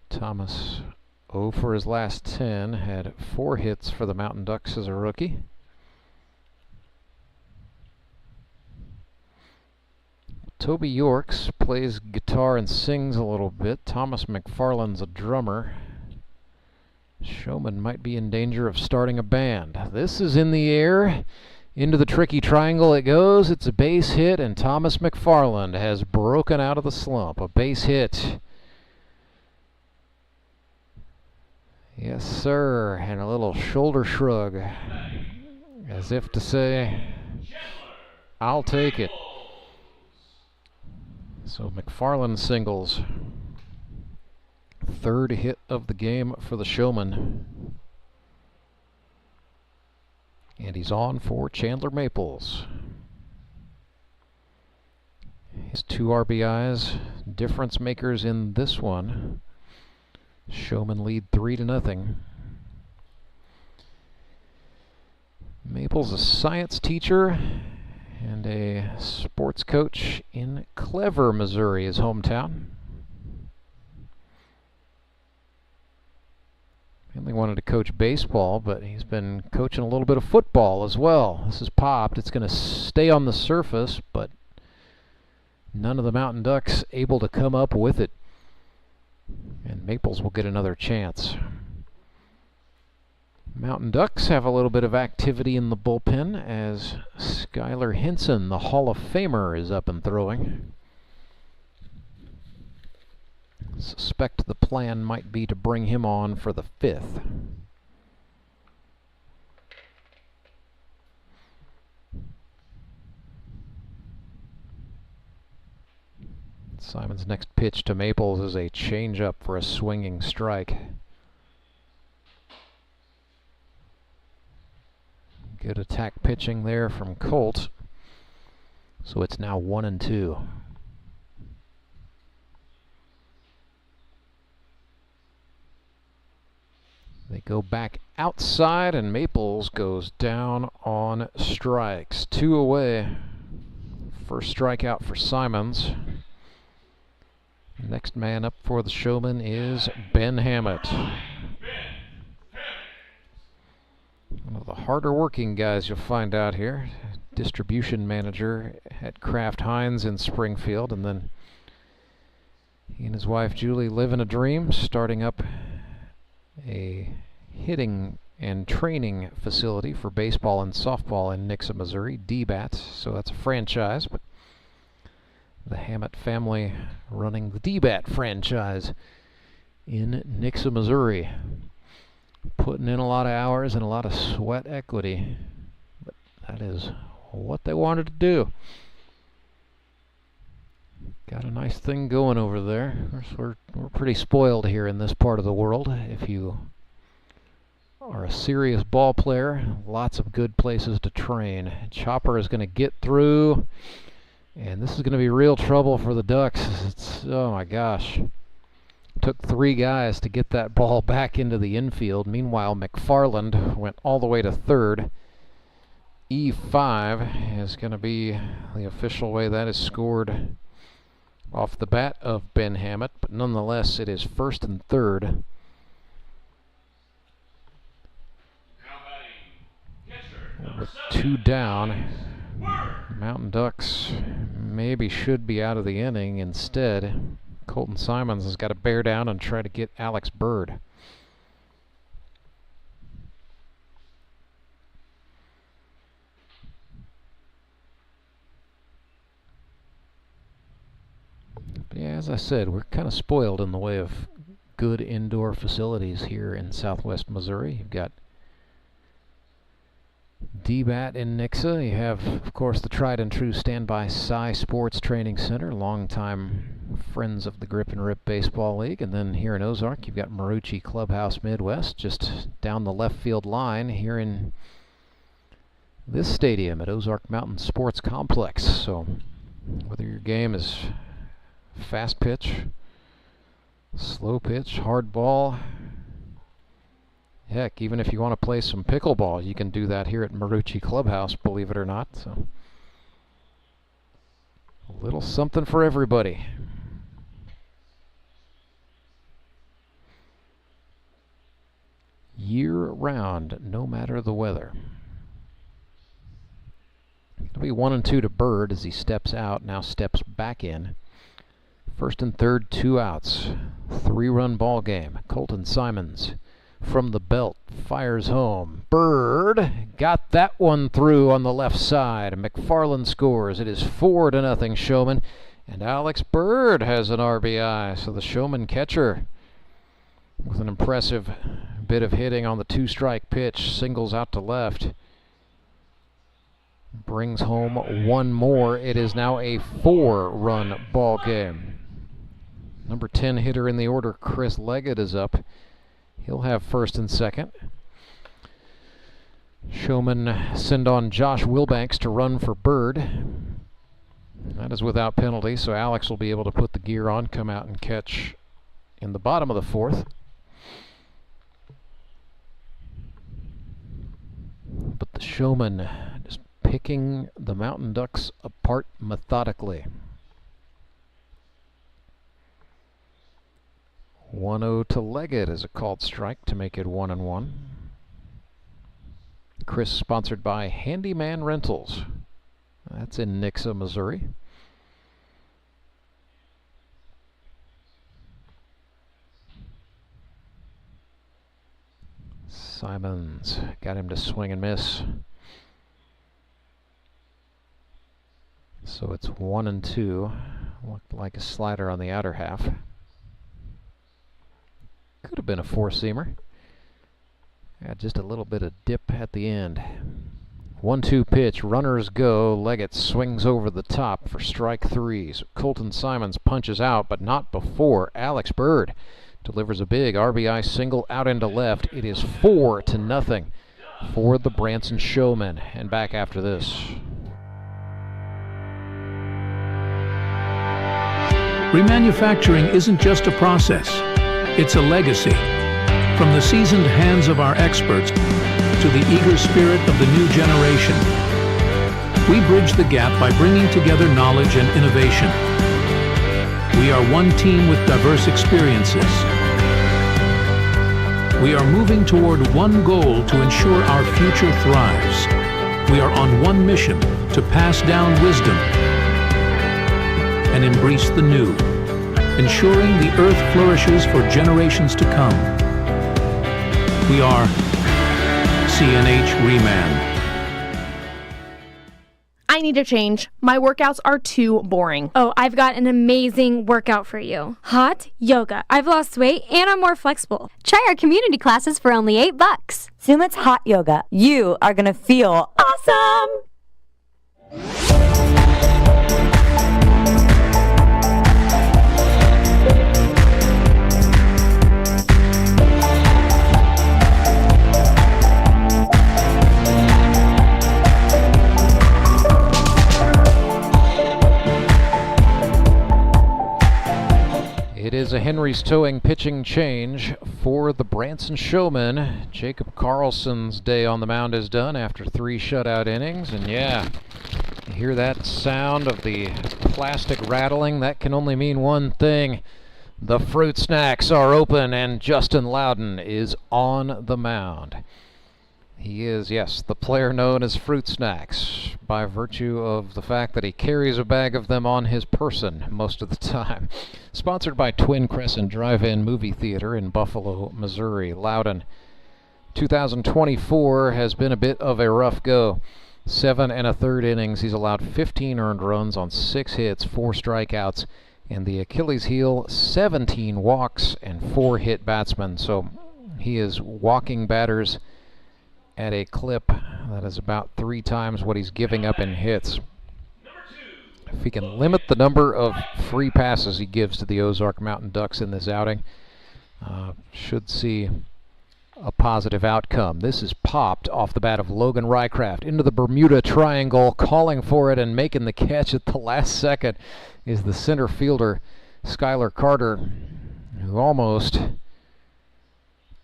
Thomas 0 for his last 10, had 4 hits for the Mountain Ducks as a rookie. Toby Yorks plays guitar and sings a little bit. Thomas McFarland's a drummer. Showman might be in danger of starting a band. This is in the air. Into the tricky triangle it goes. It's a base hit, and Thomas McFarland has broken out of the slump. A base hit. Yes, sir. And a little shoulder shrug, as if to say, I'll take it. So McFarland singles. 3rd hit of the game for the Showman. And he's on for Chandler Maples. His 2 RBIs, difference makers in this one. Showman lead 3-0. Maples a science teacher and a sports coach in Clever, Missouri, his hometown. He only wanted to coach baseball, but he's been coaching a little bit of football as well. This is popped. It's going to stay on the surface, but none of the Mountain Ducks able to come up with it. And Maples will get another chance. Mountain Ducks have a little bit of activity in the bullpen as Skylar Hinson, the Hall of Famer, is up and throwing. Suspect the plan might be to bring him on for the 5th. Simon's next pitch to Maples is a changeup for a swinging strike. Good attack pitching there from Colt. So it's now 1-2. They go back outside, and Maples goes down on strikes. 2 away. First strikeout for Simons. Next man up for the Showman is Ben Hammett. One of the harder working guys you'll find out here. Distribution manager at Kraft Heinz in Springfield, and then he and his wife Julie living a dream, starting up a hitting and training facility for baseball and softball in Nixa, Missouri, D-Bats. So that's a franchise, but the Hammett family running the D-Bat franchise in Nixa, Missouri. Putting in a lot of hours and a lot of sweat equity, but that is what they wanted to do. Got a nice thing going over there. We're pretty spoiled here in this part of the world. If you are a serious ball player, lots of good places to train. Chopper is going to get through, and this is going to be real trouble for the Ducks. Oh my gosh. Took 3 guys to get that ball back into the infield. Meanwhile, McFarland went all the way to 3rd. E5 is going to be the official way that is scored off the bat of Ben Hammett, but nonetheless it is 1st and 3rd. With 2 down, Mountain Ducks maybe should be out of the inning. Instead, Colton Simons has got to bear down and try to get Alex Bird. But yeah, as I said, we're kind of spoiled in the way of good indoor facilities here in southwest Missouri. You've got D-Bat in Nixa. You have, of course, the tried and true Standby Cy Sports Training Center, longtime friends of the Grip and Rip Baseball League. And then here in Ozark, you've got Marucci Clubhouse Midwest, just down the left field line here in this stadium at Ozark Mountain Sports Complex. So whether your game is fast pitch, slow pitch, hard ball, heck, even if you want to play some pickleball, you can do that here at Marucci Clubhouse, believe it or not. So a little something for everybody. Year-round, no matter the weather. It'll be 1-2 to Bird as he steps out, now steps back in. First and third, 2 outs. 3-run ball game. Colton Simons from the belt fires home. Bird got that one through on the left side. McFarland scores. It is 4-0 Showman. And Alex Bird has an RBI. So the Showman catcher with an impressive bit of hitting on the 2-strike pitch. Singles out to left. Brings home one more. It is now a 4-run ball game. Number 10 hitter in the order, Chris Leggett, is up. He'll have first and second. Showman send on Josh Wilbanks to run for Bird. That is without penalty, so Alex will be able to put the gear on, come out and catch in the bottom of the 4th. But the Showman just picking the Mountain Ducks apart methodically. 1-0 to Leggett is a called strike to make it 1-1. Chris sponsored by Handyman Rentals. That's in Nixa, Missouri. Simons got him to swing and miss. So it's 1-2. Looked like a slider on the outer half. Could have been a 4-seamer. Yeah, just a little bit of dip at the end. 1-2 pitch, runners go. Leggett swings over the top for strike 3. So Colton Simons punches out, but not before Alex Bird delivers a big RBI single out into left. It is 4-0 for the Branson Showmen. And back after this. Remanufacturing isn't just a process, it's a legacy. From the seasoned hands of our experts to the eager spirit of the new generation, we bridge the gap by bringing together knowledge and innovation. We are one team with diverse experiences. We are moving toward one goal to ensure our future thrives. We are on one mission to pass down wisdom and embrace the new, ensuring the earth flourishes for generations to come. We are CNH Reman. I need a change. My workouts are too boring. Oh, I've got an amazing workout for you. Hot yoga. I've lost weight and I'm more flexible. Try our community classes for only $8. Sumit's Hot Yoga. You are going to feel awesome. It is a Henry's Towing pitching change for the Branson Showmen. Jacob Karlson's day on the mound is done after 3 shutout innings. And yeah, you hear that sound of the plastic rattling? That can only mean one thing. The fruit snacks are open and Justin Loudon is on the mound. He is, yes, the player known as Fruit Snacks by virtue of the fact that he carries a bag of them on his person most of the time. Sponsored by Twin Crescent Drive-In Movie Theater in Buffalo, Missouri. Loudon, 2024 has been a bit of a rough go. 7 1/3 innings. He's allowed 15 earned runs on 6 hits, 4 strikeouts, and the Achilles heel, 17 walks and 4 hit batsmen. So he is walking batters at a clip that is about 3 times what he's giving up in hits. If he can limit the number of free passes he gives to the Ozark Mountain Ducks in this outing, should see a positive outcome. This is popped off the bat of Logan Rycraft into the Bermuda Triangle, calling for it and making the catch at the last second is the center fielder, Skylar Carter, who almost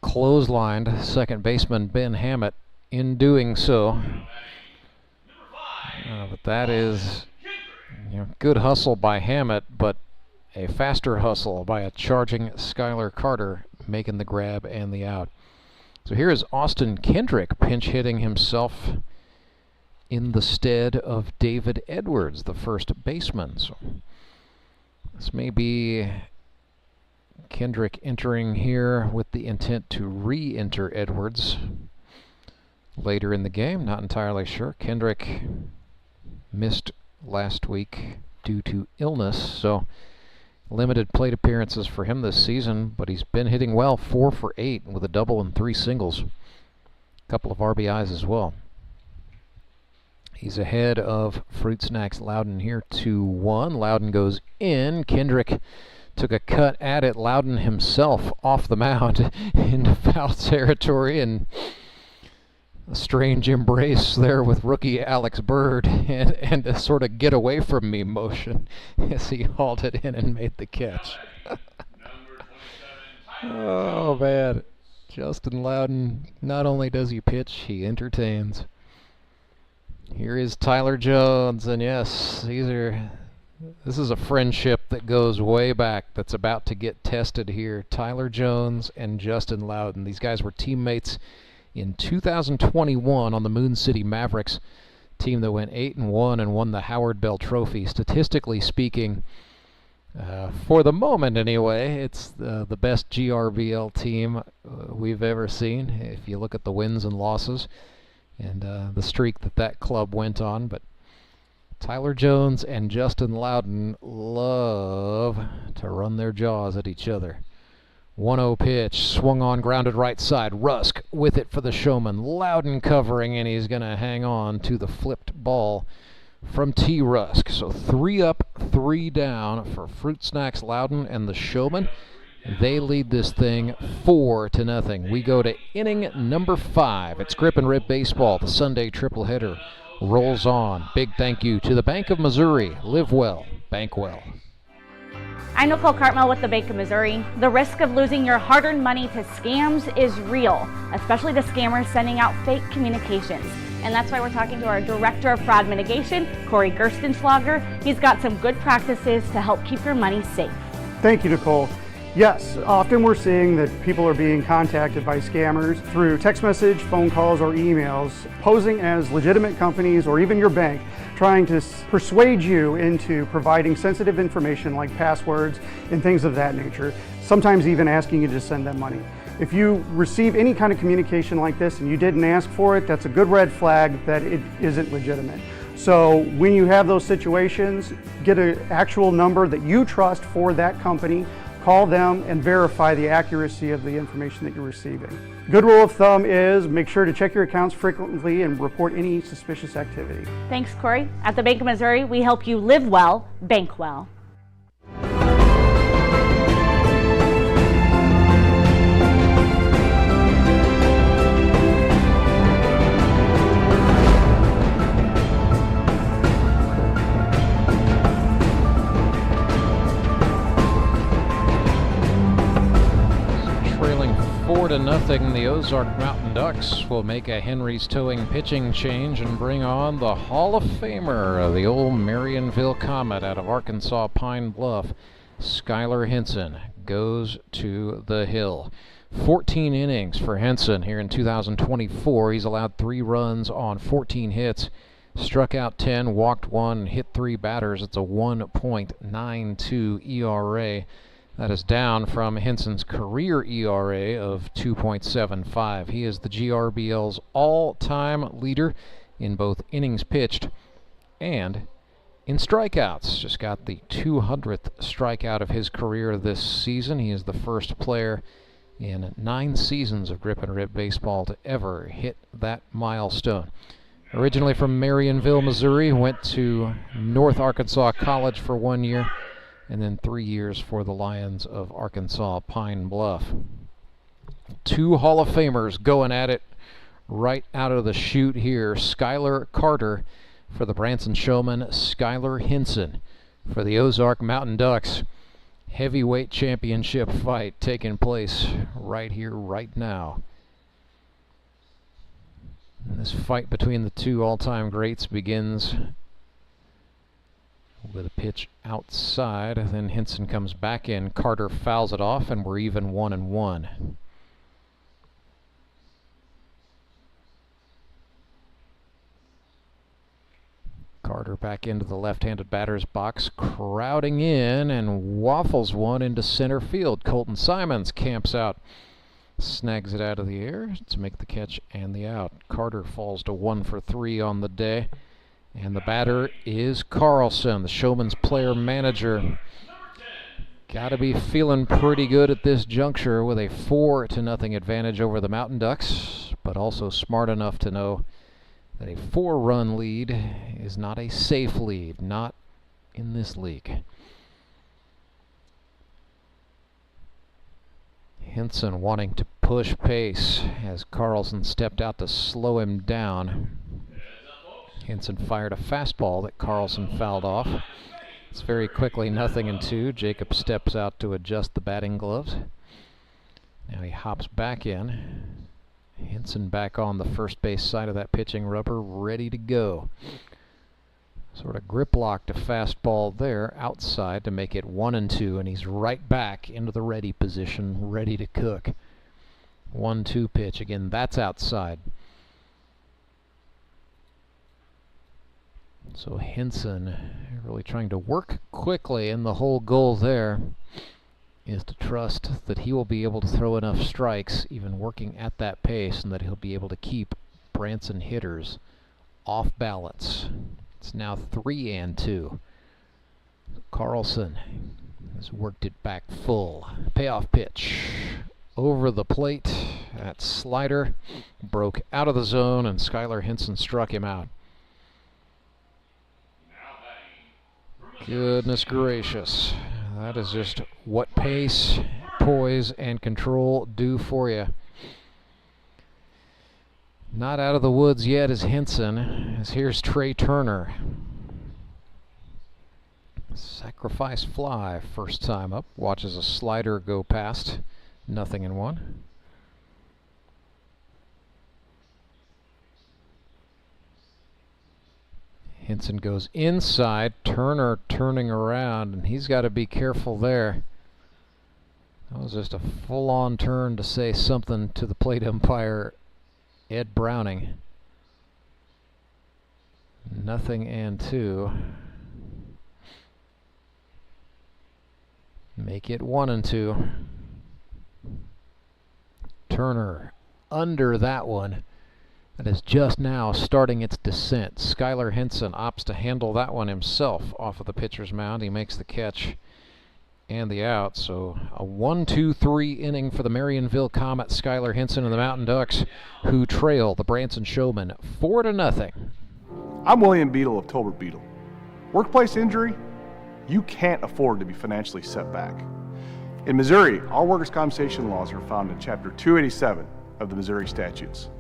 clotheslined second baseman Ben Hammett in doing so. But that is good hustle by Hammett, but a faster hustle by a charging Skylar Carter, making the grab and the out. So here is Austin Kendrick pinch hitting himself in the stead of David Edwards, the first baseman. So this may be Kendrick entering here with the intent to re-enter Edwards later in the game. Not entirely sure. Kendrick missed last week due to illness, so limited plate appearances for him this season, but he's been hitting well, 4 for 8 with a double and 3 singles. A couple of RBIs as well. He's ahead of Fruit Snacks Loudon here, 2-1. Loudon goes in. Kendrick took a cut at it. Loudon himself off the mound into foul territory, and a strange embrace there with rookie Alex Bird and a sort of get away from me motion as he hauled it in and made the catch. Oh man, Justin Loudon, not only does he pitch, he entertains. Here is Tyler Jones, and yes, this is a friendship that goes way back that's about to get tested here. Tyler Jones and Justin Loudon, these guys were teammates in 2021 on the Moon City Mavericks, team that went 8-1 and won the Howard Bell Trophy. Statistically speaking, for the moment anyway, it's the best GRBL team we've ever seen, if you look at the wins and losses and the streak that club went on. But Tyler Jones and Justin Loudon love to run their jaws at each other. 1-0 pitch, swung on, grounded right side. Rusk with it for the Showman. Loudon covering, and he's going to hang on to the flipped ball from T. Rusk. So 3 up, 3 down for Fruit Snacks Loudon and the Showman. They lead this thing 4-0. We go to inning number 5. It's Grip and Rip Baseball. The Sunday triple-header rolls on. Big thank you to the Bank of Missouri. Live well, bank well. I'm Nicole Cartmel with the Bank of Missouri. The risk of losing your hard-earned money to scams is real, especially the scammers sending out fake communications. And that's why we're talking to our Director of Fraud Mitigation, Corey Gerstenschlager. He's got some good practices to help keep your money safe. Thank you, Nicole. Yes, often we're seeing that people are being contacted by scammers through text message, phone calls, or emails, posing as legitimate companies or even your bank, trying to persuade you into providing sensitive information like passwords and things of that nature, sometimes even asking you to send them money. If you receive any kind of communication like this and you didn't ask for it, that's a good red flag that it isn't legitimate. So when you have those situations, get an actual number that you trust for that company, call them and verify the accuracy of the information that you're receiving. Good rule of thumb is make sure to check your accounts frequently and report any suspicious activity. Thanks, Corey. At the Bank of Missouri, we help you live well, bank well. Trailing 4-0, the Ozark Mountain Ducks will make a Henry's Towing pitching change and bring on the Hall of Famer, the old Marionville Comet out of Arkansas Pine Bluff. Skylar Henson goes to the hill. 14 innings for Henson here in 2024. He's allowed 3 runs on 14 hits, struck out 10, walked 1, hit 3 batters. It's a 1.92 ERA. That is down from Henson's career ERA of 2.75. He is the GRBL's all-time leader in both innings pitched and in strikeouts. Just got the 200th strikeout of his career this season. He is the first player in 9 seasons of Grip and Rip Baseball to ever hit that milestone. Originally from Marionville, Missouri, went to North Arkansas College for 1 year, and then 3 years for the Lions of Arkansas Pine Bluff. Two Hall of Famers going at it right out of the chute here. Skylar Carter for the Branson Showmen, Skylar Hinson for the Ozark Mountain Ducks. Heavyweight championship fight taking place right here, right now. And this fight between the two all-time greats begins with a pitch outside, then Hinson comes back in. Carter fouls it off, and we're even 1-1. Carter back into the left-handed batter's box, crowding in, and waffles one into center field. Colton Simons camps out, snags it out of the air to make the catch and the out. Carter falls to 1 for 3 on the day, and the batter is Karlson, the Showman's player manager. Got to be feeling pretty good at this juncture with a 4-0 advantage over the Mountain Ducks, but also smart enough to know that a 4-run lead is not a safe lead, not in this league. Hinson wanting to push pace as Karlson stepped out to slow him down. Hinson fired a fastball that Karlson fouled off. It's very quickly 0-2. Jacob steps out to adjust the batting gloves. Now he hops back in. Hinson back on the first base side of that pitching rubber, ready to go. Sort of grip locked a fastball there outside to make it 1-2, and he's right back into the ready position, ready to cook. 1-2 pitch. Again, that's outside. So Hinson really trying to work quickly, and the whole goal there is to trust that he will be able to throw enough strikes, even working at that pace, and that he'll be able to keep Branson hitters off balance. It's now 3-2. Karlson has worked it back full. Payoff pitch over the plate. That slider broke out of the zone, and Skylar Hinson struck him out. Goodness gracious. That is just what pace, poise, and control do for you. Not out of the woods yet is Hinson, as here's Trey Turner. Sacrifice fly, first time up. Watches a slider go past. 0-1. Hinson goes inside, Turner turning around, and he's got to be careful there. That was just a full-on turn to say something to the plate umpire, Ed Browning. 0-2. Make it 1-2. Turner under that one. That is just now starting its descent. Skylar Hinson opts to handle that one himself off of the pitcher's mound. He makes the catch and the out. So a 1-2-3 inning for the Marionville Comet, Skylar Hinson and the Mountain Ducks, who trail the Branson Showmen 4-0. I'm William Beadle of Tolbert Beadle. Workplace injury? You can't afford to be financially set back. In Missouri, our workers' compensation laws are found in Chapter 287 of the Missouri statutes.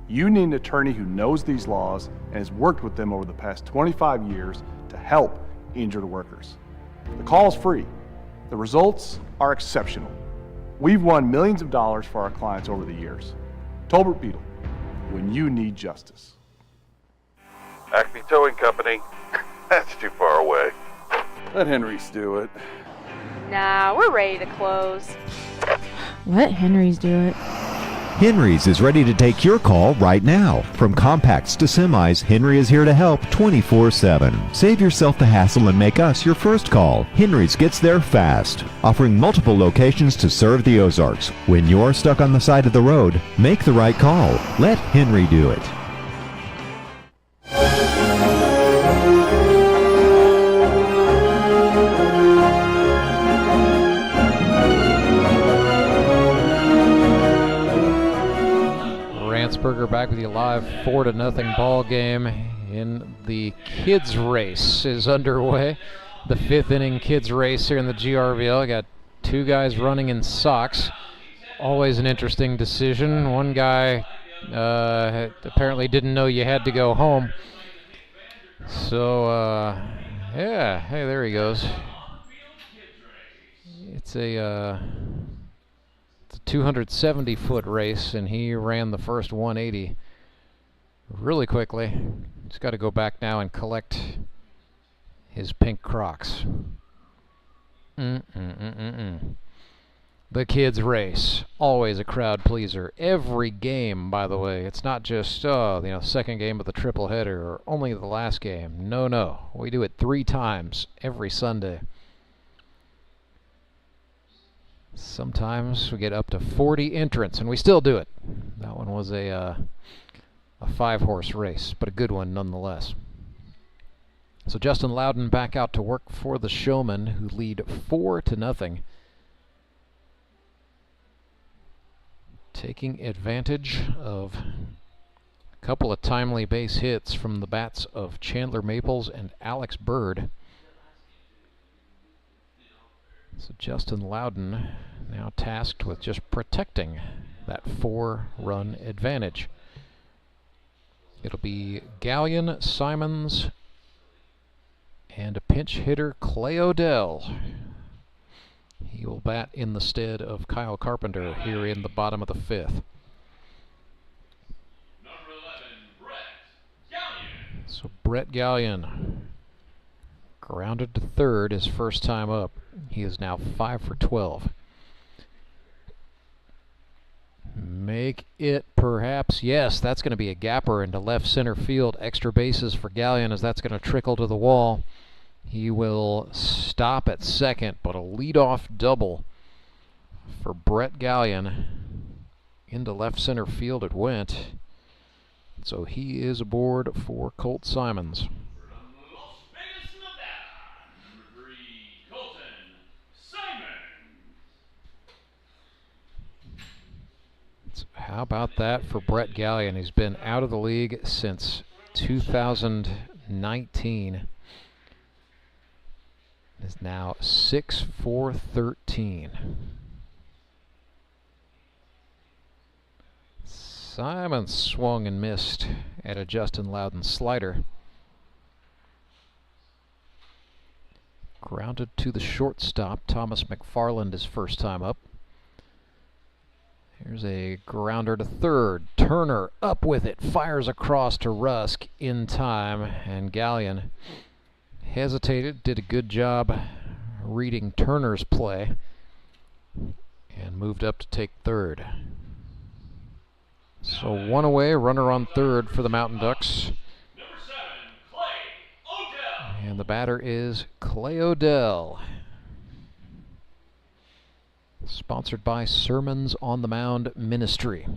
You need an attorney who knows these laws and has worked with them over the past 25 years to help injured workers. The call is free. The results are exceptional. We've won millions of dollars for our clients over the years. Tolbert Beadle, when you need justice. Acme Towing Company. That's too far away. Let Henry's do it. Nah, we're ready to close. Let Henry's do it. Henry's is ready to take your call right now. From compacts to semis, Henry is here to help 24/7. Save yourself the hassle and make us your first call. Henry's gets there fast, offering multiple locations to serve the Ozarks. When you're stuck on the side of the road, make the right call. Let Henry do it. Back with you live. 4-0 ball game in the kids race is underway. The 5th inning kids race here in the GRBL. Got two guys running in socks. Always an interesting decision. One guy apparently didn't know you had to go home. So, yeah, hey, there he goes. It's a 270-foot race, and he ran the first 180 really quickly. He's got to go back now and collect his pink Crocs. The kids race, always a crowd pleaser. Every game, by the way, it's not just second game of the triple header or only the last game. No, we do it 3 times every Sunday. Sometimes we get up to 40 entrants, and we still do it. That one was a 5-horse race, but a good one nonetheless. So Justin Loudon back out to work for the Showmen, who lead 4-0. Taking advantage of a couple of timely base hits from the bats of Chandler Maples and Alex Bird. So Justin Loudon now tasked with just protecting that 4-run advantage. It'll be Gallion, Simons, and a pinch hitter, Clay Odell. He will bat in the stead of Kyle Carpenter here in the bottom of the 5th. So Brett Gallion grounded to third his first time up. He is now 5 for 12. Make it perhaps, yes, that's going to be a gapper into left center field. Extra bases for Gallion as that's going to trickle to the wall. He will stop at second, but a leadoff double for Brett Gallion. Into left center field it went. So he is aboard for Colt Simons. How about that for Brett Gallion? He's been out of the league since 2019. Is now 6 for 13. Simon swung and missed at a Justin Loudon slider. Grounded to the shortstop. Thomas McFarland his first time up. Here's a grounder to third. Turner up with it. Fires across to Rusk in time. And Gallion hesitated. Did a good job reading Turner's play. And moved up to take third. So one away. Runner on third for the Mountain Ducks. And the batter is Clay Odell. Sponsored by Sermons on the Mound Ministry.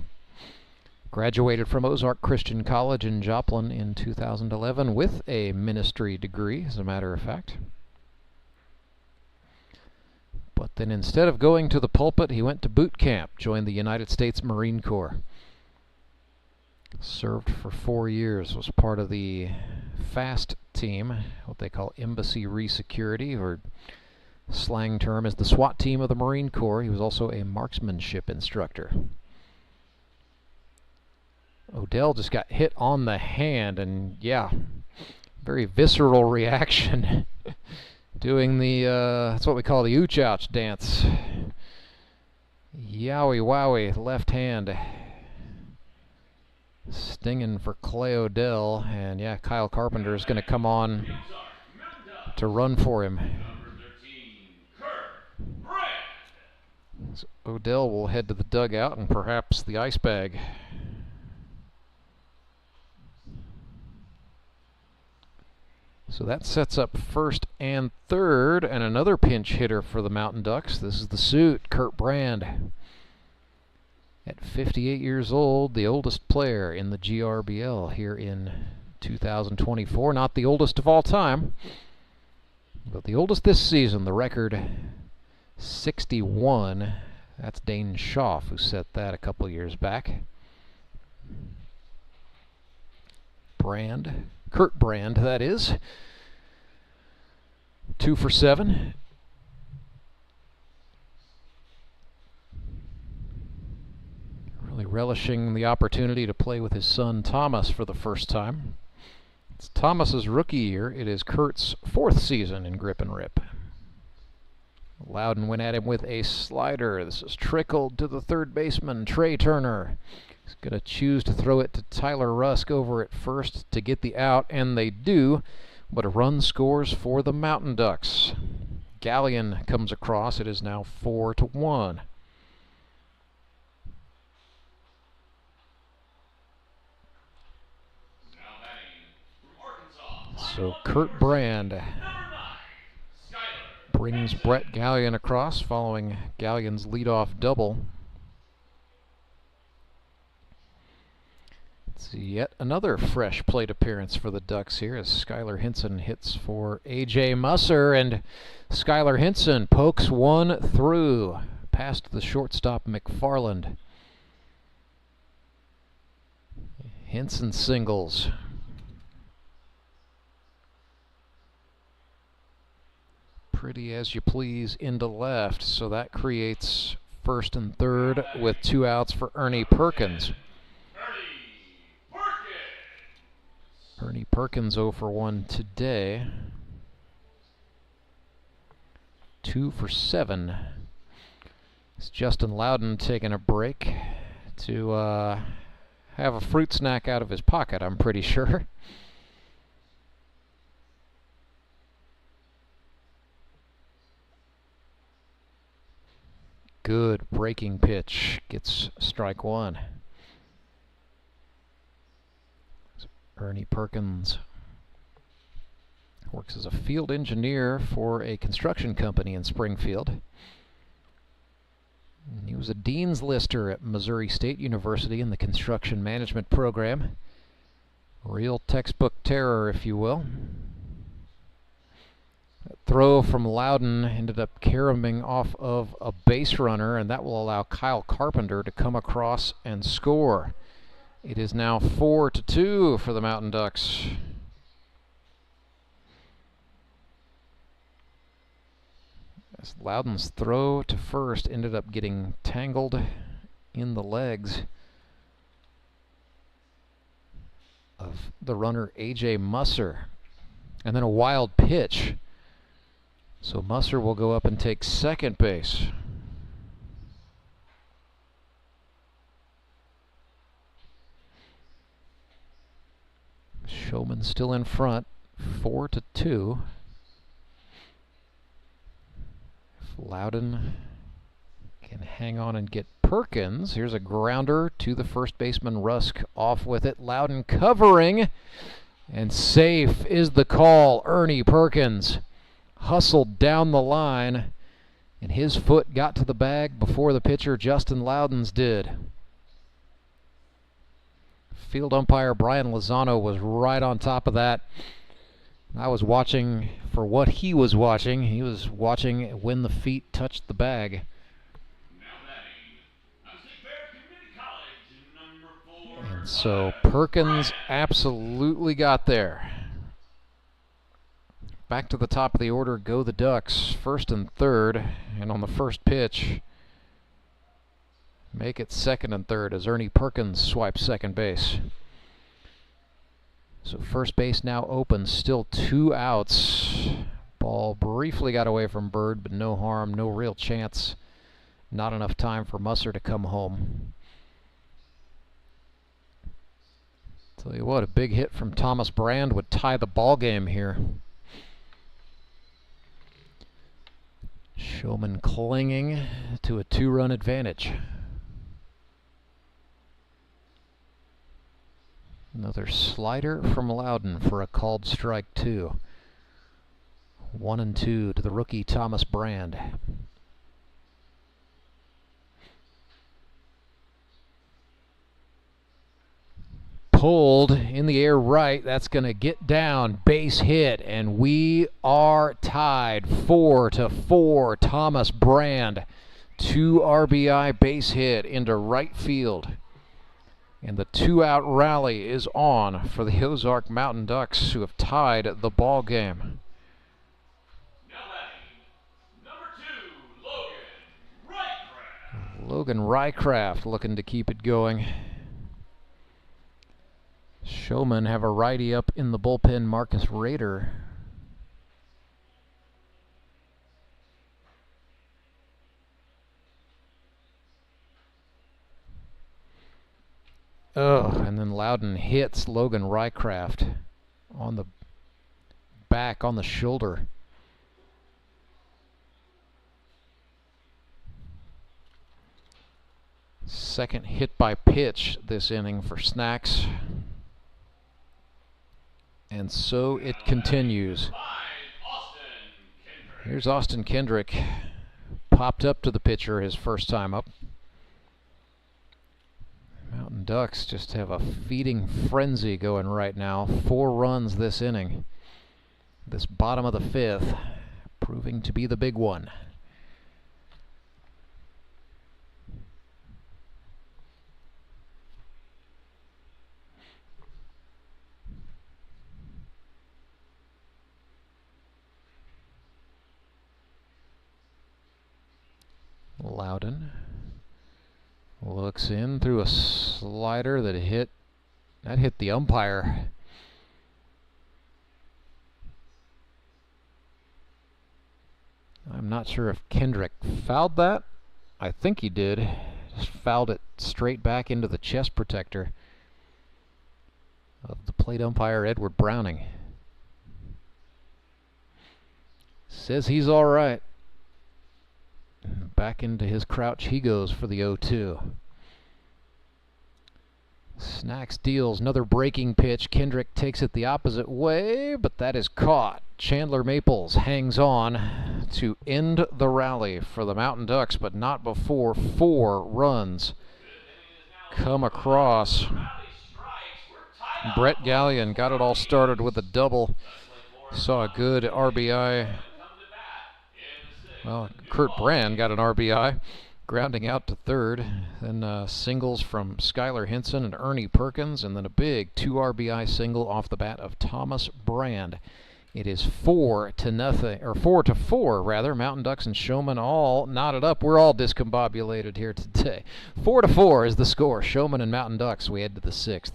Graduated from Ozark Christian College in Joplin in 2011 with a ministry degree, as a matter of fact. But then instead of going to the pulpit, he went to boot camp, joined the United States Marine Corps. Served for 4 years, was part of the FAST team, what they call Embassy Resecurity, or slang term is the SWAT team of the Marine Corps. He was also a marksmanship instructor. Odell just got hit on the hand, and yeah, very visceral reaction. Doing the, that's what we call the ooch ouch dance. Yowie wowie, left hand. Stinging for Clay Odell, and yeah, Kyle Carpenter is going to come on to run for him. So Odell will head to the dugout and perhaps the ice bag. So that sets up first and third, and another pinch hitter for the Mountain Ducks. This is the suit, Kurt Brand. At 58 years old, the oldest player in the GRBL here in 2024. Not the oldest of all time, but the oldest this season. The record 61. That's Dane Schaff who set that a couple years back. Brand, Kurt Brand, that is. 2 for 7. relishing the opportunity to play with his son Thomas for the first time. It's Thomas's rookie year. It is Kurt's 4th season in grip and rip. Loudon went at him with a slider. This is trickled to the third baseman, Trey Turner. He's going to choose to throw it to Tyler Rusk over at first to get the out, and they do, but a run scores for the Mountain Ducks. Gallion comes across. It is now 4-1. So Kurt Brand brings Brett Gallion across following Gallion's leadoff double. Let's see, yet another fresh plate appearance for the Ducks here as Skylar Hinson hits for A.J. Musser, and Skylar Hinson pokes one through past the shortstop McFarland. Hinson singles. Pretty as you please into left, so that creates first and third with 2 outs for Ernie Perkins. Ernie Perkins 0 for 1 today. 2 for 7. It's Justin Loudon taking a break to have a fruit snack out of his pocket, I'm pretty sure. Good breaking pitch, gets strike 1. Ernie Perkins works as a field engineer for a construction company in Springfield. And he was a Dean's Lister at Missouri State University in the construction management program. Real textbook terror, if you will. That throw from Loudon ended up caroming off of a base runner, and that will allow Kyle Carpenter to come across and score. It is now 4-2 for the Mountain Ducks. As Loudon's throw to first ended up getting tangled in the legs of the runner A.J. Musser. And then a wild pitch. So Musser will go up and take second base. Showman still in front, 4-2. If Loudon can hang on and get Perkins, here's a grounder to the first baseman Rusk, off with it. Loudon covering, and safe is the call. Ernie Perkins hustled down the line, and his foot got to the bag before the pitcher Justin Loudon's did. Field umpire Brian Lozano was right on top of that. I was watching for what he was watching. He was watching when the feet touched the bag. And so Perkins absolutely got there. Back to the top of the order go the Ducks, first and third, and on the first pitch, make it second and third as Ernie Perkins swipes second base. So first base now open, still 2 outs. Ball briefly got away from Bird, but no harm, no real chance. Not enough time for Musser to come home. Tell you what, a big hit from Thomas Brand would tie the ball game here. Showman clinging to a 2-run advantage. Another slider from Loudon for a called strike 2. 1-2 to the rookie Thomas Brand. Pulled in the air right. That's going to get down. Base hit, and we are tied 4-4. Thomas Brand, 2 RBI base hit into right field. And the 2-out rally is on for the Ozark Mountain Ducks, who have tied the ball game. Logan Logan Rycraft looking to keep it going. Showman have a righty up in the bullpen, Marcus Rader. Oh, and then Loudon hits Logan Rycraft on the back, on the shoulder. Second hit by pitch this inning for Snacks. And so it continues. Here's Austin Kendrick. Popped up to the pitcher his first time up. Mountain Ducks just have a feeding frenzy going right now. 4 runs this inning. This bottom of the 5th proving to be the big one. Loudon looks in through a slider that hit the umpire. I'm not sure if Kendrick fouled that. I think he did. Just fouled it straight back into the chest protector of the plate umpire, Edward Browning. Says he's all right. Back into his crouch he goes for the 0-2. Snacks deals another breaking pitch. Kendrick takes it the opposite way, but that is caught. Chandler Maples hangs on to end the rally for the Mountain Ducks, but not before 4 runs come across. Brett Gallion got it all started with a double. Saw a good RBI. Well, Kurt Brand got an RBI, grounding out to third. Then singles from Skylar Henson and Ernie Perkins, and then a big 2 RBI single off the bat of Thomas Brand. It is 4-4 rather. Mountain Ducks and Showman all knotted up. We're all discombobulated here today. 4-4 is the score. Showman and Mountain Ducks. We head to the 6th.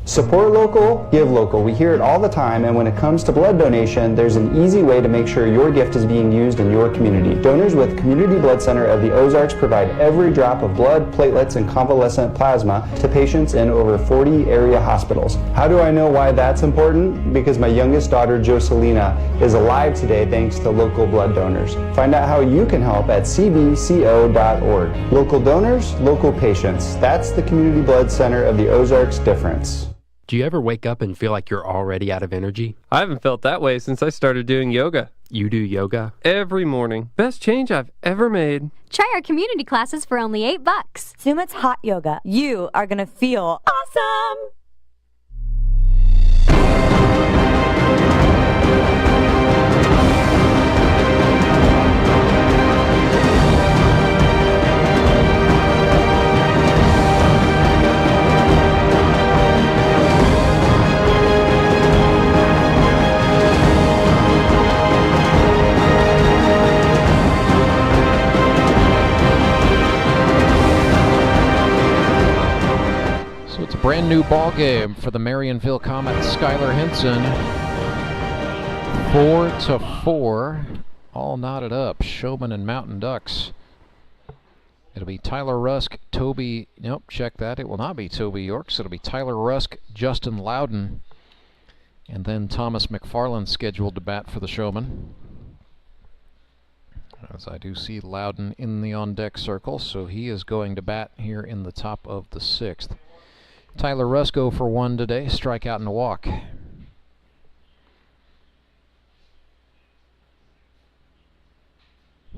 Support local, give local. We hear it all the time, and when it comes to blood donation, there's an easy way to make sure your gift is being used in your community. Donors with Community Blood Center of the Ozarks provide every drop of blood, platelets, and convalescent plasma to patients in over 40 area hospitals. How do I know why that's important? Because my youngest daughter, Joselina, is alive today thanks to local blood donors. Find out how you can help at cbco.org. Local donors, local patients. That's the Community Blood Center of the Ozarks difference. Do you ever wake up and feel like you're already out of energy? I haven't felt that way since I started doing yoga. You do yoga? Every morning. Best change I've ever made. Try our community classes for only $8. Sumit's Hot Yoga. You are going to feel awesome. It's a brand new ball game for the Marionville Comets. Skylar Henson, 4-4, all knotted up. Showman and Mountain Ducks. It'll be Tyler Rusk, Toby. Nope, check that. It will not be Toby Yorks. It'll be Tyler Rusk, Justin Loudon, and then Thomas McFarland scheduled to bat for the Showman. As I do see Loudon in the on-deck circle, so he is going to bat here in the top of the 6th. Tyler Rusk 0 for 1 today, strikeout and a walk.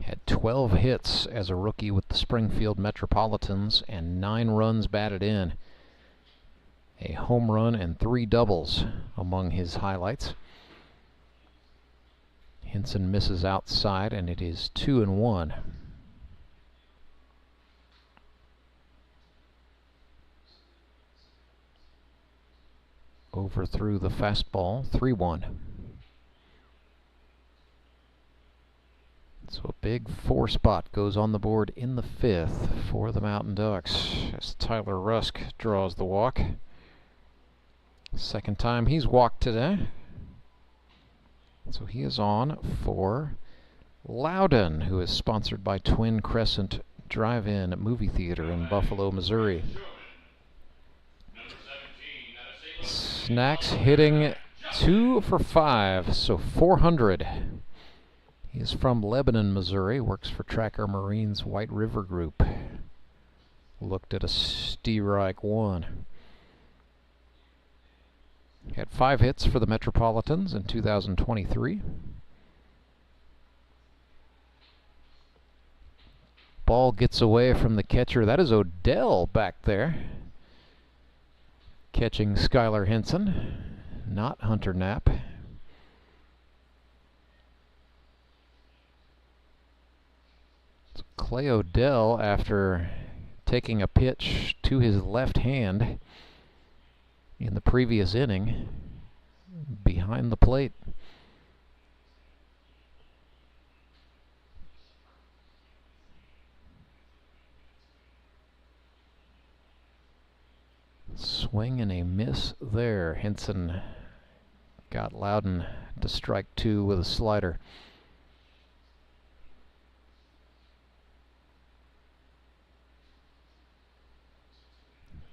Had 12 hits as a rookie with the Springfield Metropolitans and 9 runs batted in. A home run and 3 doubles among his highlights. Henson misses outside, and it is 2-1. Overthrew the fastball, 3-1. So a big 4 spot goes on the board in the 5th for the Mountain Ducks as Tyler Rusk draws the walk. Second time he's walked today. So he is on for Loudon, who is sponsored by Twin Crescent Drive-In Movie Theater in Buffalo, Missouri. Snacks hitting 2 for 5, so 400. He is from Lebanon, Missouri, works for Tracker Marine's White River Group. Looked at a Steerike 1. Had 5 hits for the Metropolitans in 2023. Ball gets away from the catcher. That is Odell back there. Catching Skylar Henson, not Hunter Knapp. Clay Odell, after taking a pitch to his left hand in the previous inning, behind the plate. Swing and a miss there. Henson got Loudon to strike 2 with a slider.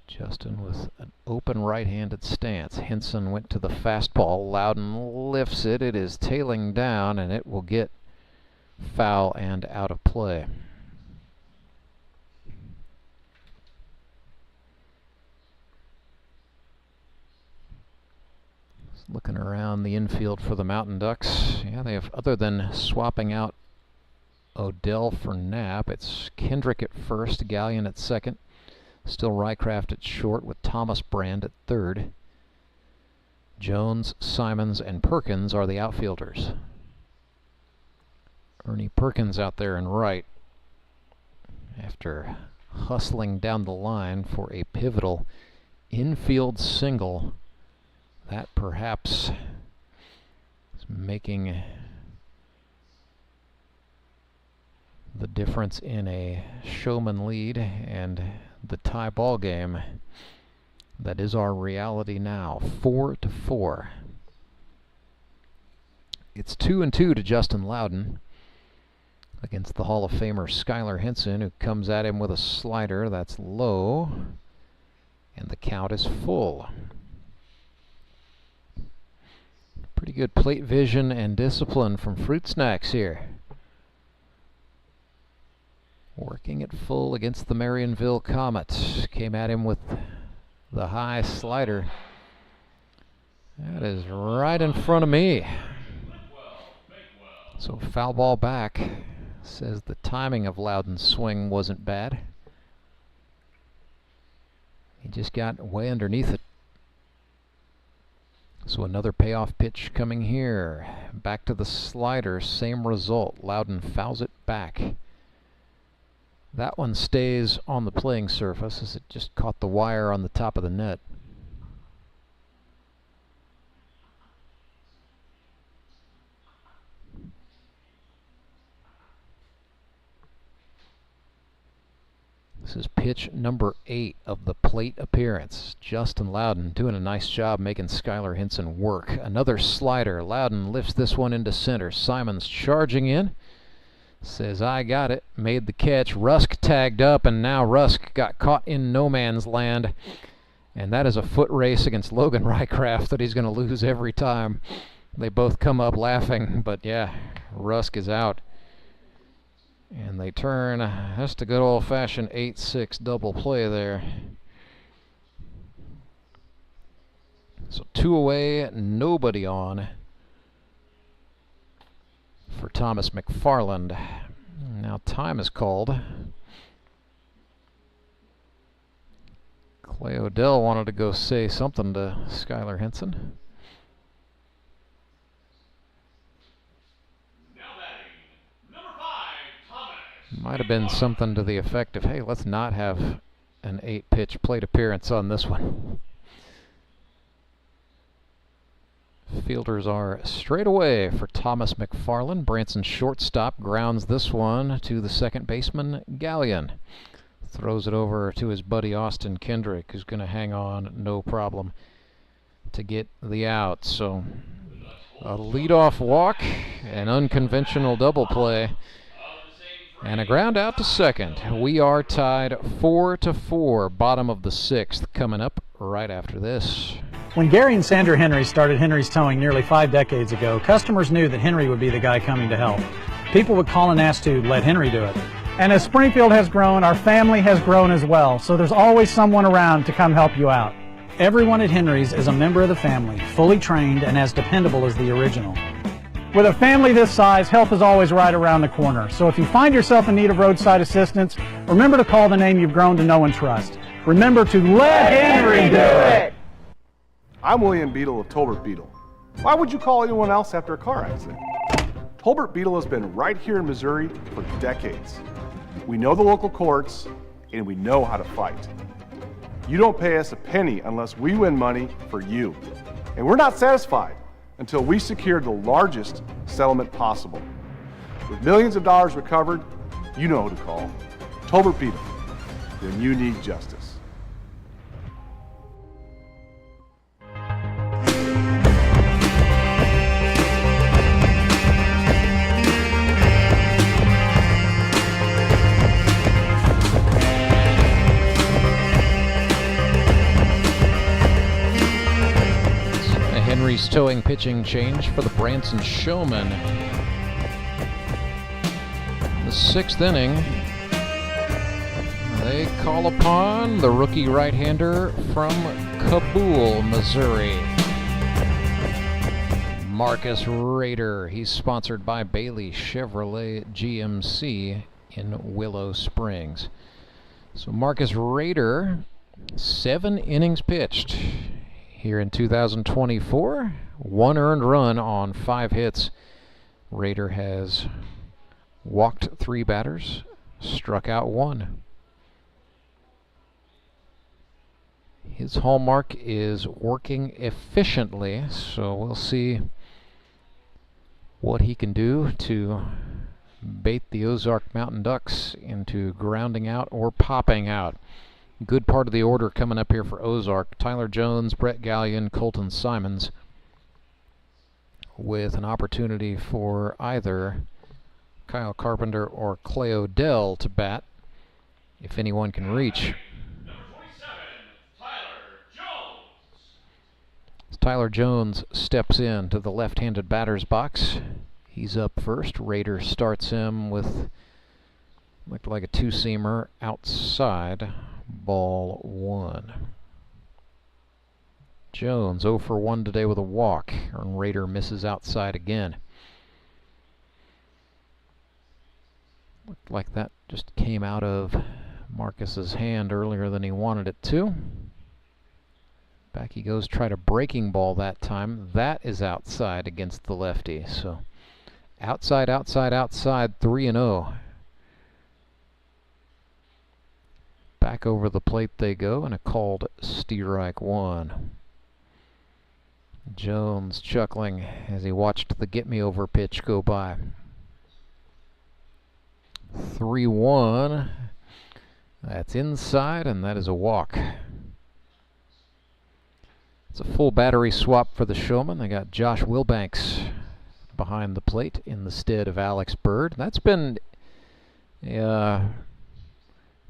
Justin with an open right-handed stance. Henson went to the fastball. Loudon lifts it. It is tailing down, and it will get foul and out of play. Looking around the infield for the Mountain Ducks. Yeah, they have, other than swapping out Odell for Knapp, it's Kendrick at first, Gallion at second. Still Rycraft at short with Thomas Brand at third. Jones, Simons, and Perkins are the outfielders. Ernie Perkins out there in right after hustling down the line for a pivotal infield single that perhaps is making the difference in a Showman lead and the tie ball game. That is our reality now. 4-4. It's 2-2 to Justin Loudon against the Hall of Famer Skylar Henson, who comes at him with a slider that's low, and the count is full. Pretty good plate vision and discipline from Fruit Snacks here. Working it full against the Marionville Comets. Came at him with the high slider. That is right in front of me. So foul ball back. Says the timing of Loudon's swing wasn't bad. He just got way underneath it. So another payoff pitch coming here. Back to the slider, same result. Loudon fouls it back. That one stays on the playing surface as it just caught the wire on the top of the net. This is pitch number 8 of the plate appearance. Justin Loudon doing a nice job making Skylar Henson work. Another slider. Loudon lifts this one into center. Simons charging in. Says, I got it. Made the catch. Rusk tagged up, and now Rusk got caught in no man's land. And that is a foot race against Logan Rycraft that he's going to lose every time. They both come up laughing, but yeah, Rusk is out. And they turn. That's the good old-fashioned 8-6 double play there. So 2 away, nobody on for Thomas McFarland. Now time is called. Clay Odell wanted to go say something to Skylar Henson. Might have been something to the effect of, hey, let's not have an 8-pitch plate appearance on this one. Fielders are straight away for Thomas McFarland. Branson shortstop grounds this one to the second baseman, Gallion. Throws it over to his buddy Austin Kendrick, who's going to hang on no problem to get the out. So a leadoff walk, an unconventional double play, and a ground out to second. We are tied 4-4, bottom of the sixth, coming up right after this. When Gary and Sandra Henry started Henry's Towing nearly 5 decades ago, customers knew that Henry would be the guy coming to help. People would call and ask to let Henry do it. And as Springfield has grown, our family has grown as well, so there's always someone around to come help you out. Everyone at Henry's is a member of the family, fully trained and as dependable as the original. With a family this size, help is always right around the corner. So if you find yourself in need of roadside assistance, remember to call the name you've grown to know and trust. Remember to let Henry do it! I'm William Beadle of Tolbert Beadle. Why would you call anyone else after a car accident? Tolbert Beadle has been right here in Missouri for decades. We know the local courts, and we know how to fight. You don't pay us a penny unless we win money for you. And we're not satisfied until we secure the largest settlement possible. With millions of dollars recovered, you know who to call. Tolbert Beadle, when you need justice. Henry's Towing pitching change for the Branson Showmen. The sixth inning, they call upon the rookie right-hander from Kabul, Missouri, Marcus Rader. He's sponsored by Bailey Chevrolet GMC in Willow Springs. So Marcus Rader, 7 innings pitched here in 2024, 1 earned run on 5 hits. Rader has walked 3 batters, struck out 1. His hallmark is working efficiently, so we'll see what he can do to bait the Ozark Mountain Ducks into grounding out or popping out. Good part of the order coming up here for Ozark. Tyler Jones, Brett Gallion, Colton Simons, with an opportunity for either Kyle Carpenter or Clay Odell to bat, if anyone can reach. Tyler Jones steps into the left-handed batter's box. He's up first. Rader starts him with, looked like a 2-seamer outside. Ball 1. Jones 0 for 1 today with a walk, and Rader misses outside again. Looked like that just came out of Marcus's hand earlier than he wanted it to. Back he goes, try to breaking ball that time. That is outside against the lefty. So outside, outside, outside, 3-0. Back over the plate they go, and a called strike 1. Jones chuckling as he watched the get-me-over pitch go by. 3-1. That's inside, and that is a walk. It's a full battery swap for the Showman. They got Josh Wilbanks behind the plate in the stead of Alex Bird. That's been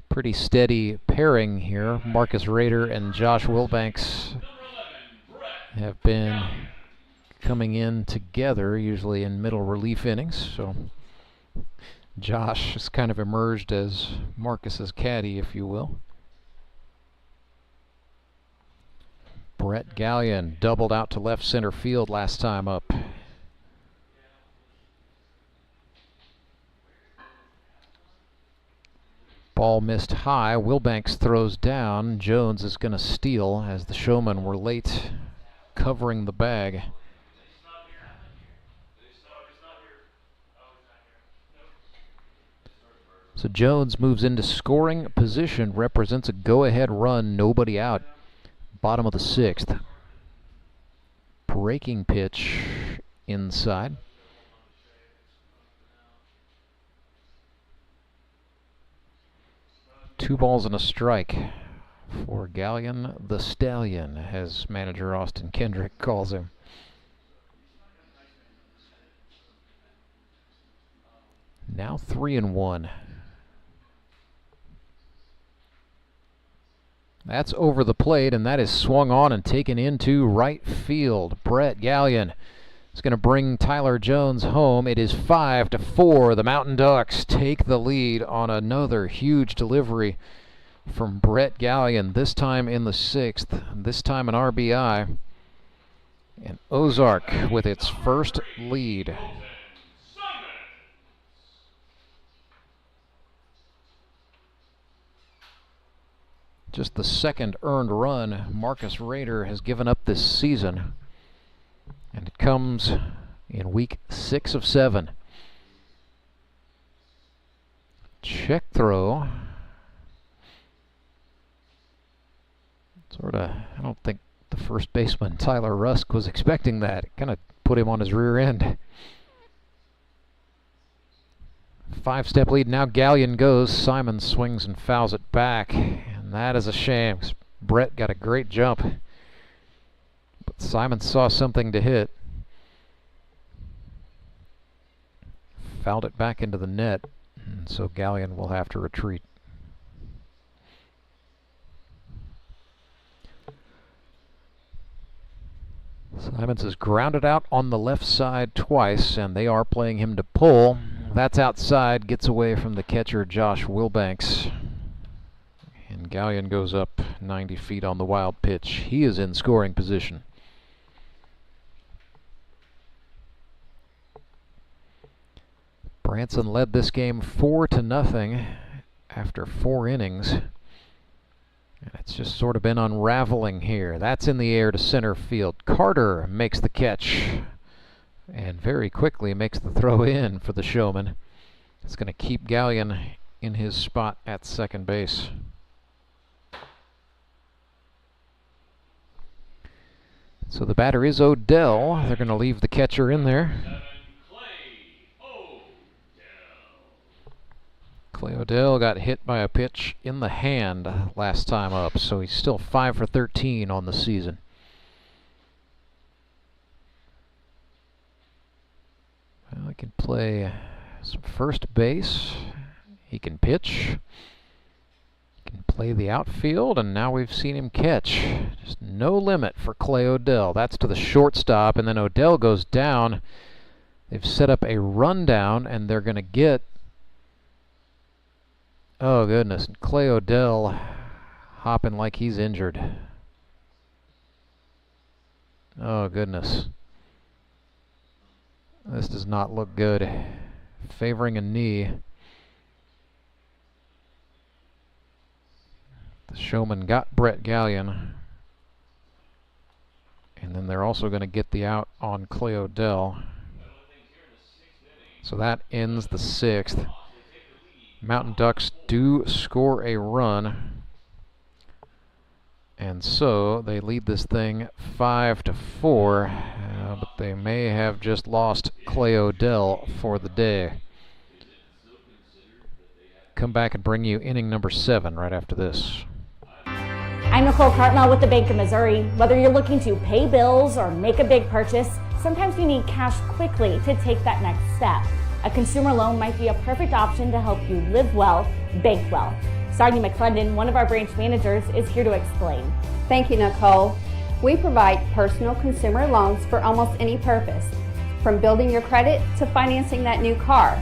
pretty steady pairing here. Marcus Rader and Josh Wilbanks have been coming in together, usually in middle relief innings. So Josh has kind of emerged as Marcus's caddy, if you will. Brett Gallion doubled out to left center field last time up. Ball missed high. Wilbanks throws down. Jones is going to steal as the Showmen were late covering the bag. So Jones moves into scoring position, represents a go-ahead run, nobody out. Bottom of the 6th. breaking pitch inside. Two balls and a strike for Gallion the Stallion, as manager Austin Kendrick calls him. Now 3-1. That's over the plate, and that is swung on and taken into right field. Brett Gallion is going to bring Tyler Jones home. It is 5-4. The Mountain Ducks take the lead on another huge delivery from Brett Gallion, this time in the 6th, this time an RBI. And Ozark with its first lead. Just the second earned run Marcus Rader has given up this season. And it comes in week 6 of 7. Check throw. I don't think the first baseman, Tyler Rusk, was expecting that. It kind of put him on his rear end. 5-step lead. Now Gallion goes. Simon swings and fouls it back. And that is a shame, 'cause Brett got a great jump. But Simon saw something to hit. Fouled it back into the net. And so Gallion will have to retreat. Simons is grounded out on the left side twice, and they are playing him to pull. That's outside, gets away from the catcher, Josh Wilbanks. And Gallion goes up 90 feet on the wild pitch. He is in scoring position. Branson led this game 4-0 after 4 innings. And it's just sort of been unraveling here. That's in the air to center field. Carter makes the catch and very quickly makes the throw in for the Showman. It's going to keep Gallion in his spot at second base. So the batter is Odell. They're going to leave the catcher in there. Clay Odell got hit by a pitch in the hand last time up, so he's still 5 for 13 on the season. Well, he can play some first base. He can pitch. He can play the outfield, and now we've seen him catch. Just no limit for Clay Odell. That's to the shortstop, and then Odell goes down. They've set up a rundown, and they're going to get... Oh, goodness. And Clay Odell hopping like he's injured. Oh, goodness. This does not look good. Favoring a knee. The Showman got Brett Gallion. And then they're also going to get the out on Clay Odell. So that ends the 6th. Mountain Ducks do score a run, and so they lead this thing 5-4, but they may have just lost Clay Odell for the day. Come back and bring you inning number 7 right after this. I'm Nicole Cartmel with the Bank of Missouri. Whether you're looking to pay bills or make a big purchase, sometimes you need cash quickly to take that next step. A consumer loan might be a perfect option to help you live well, bank well. Sardi McClendon, one of our branch managers, is here to explain. Thank you, Nicole. We provide personal consumer loans for almost any purpose, from building your credit to financing that new car.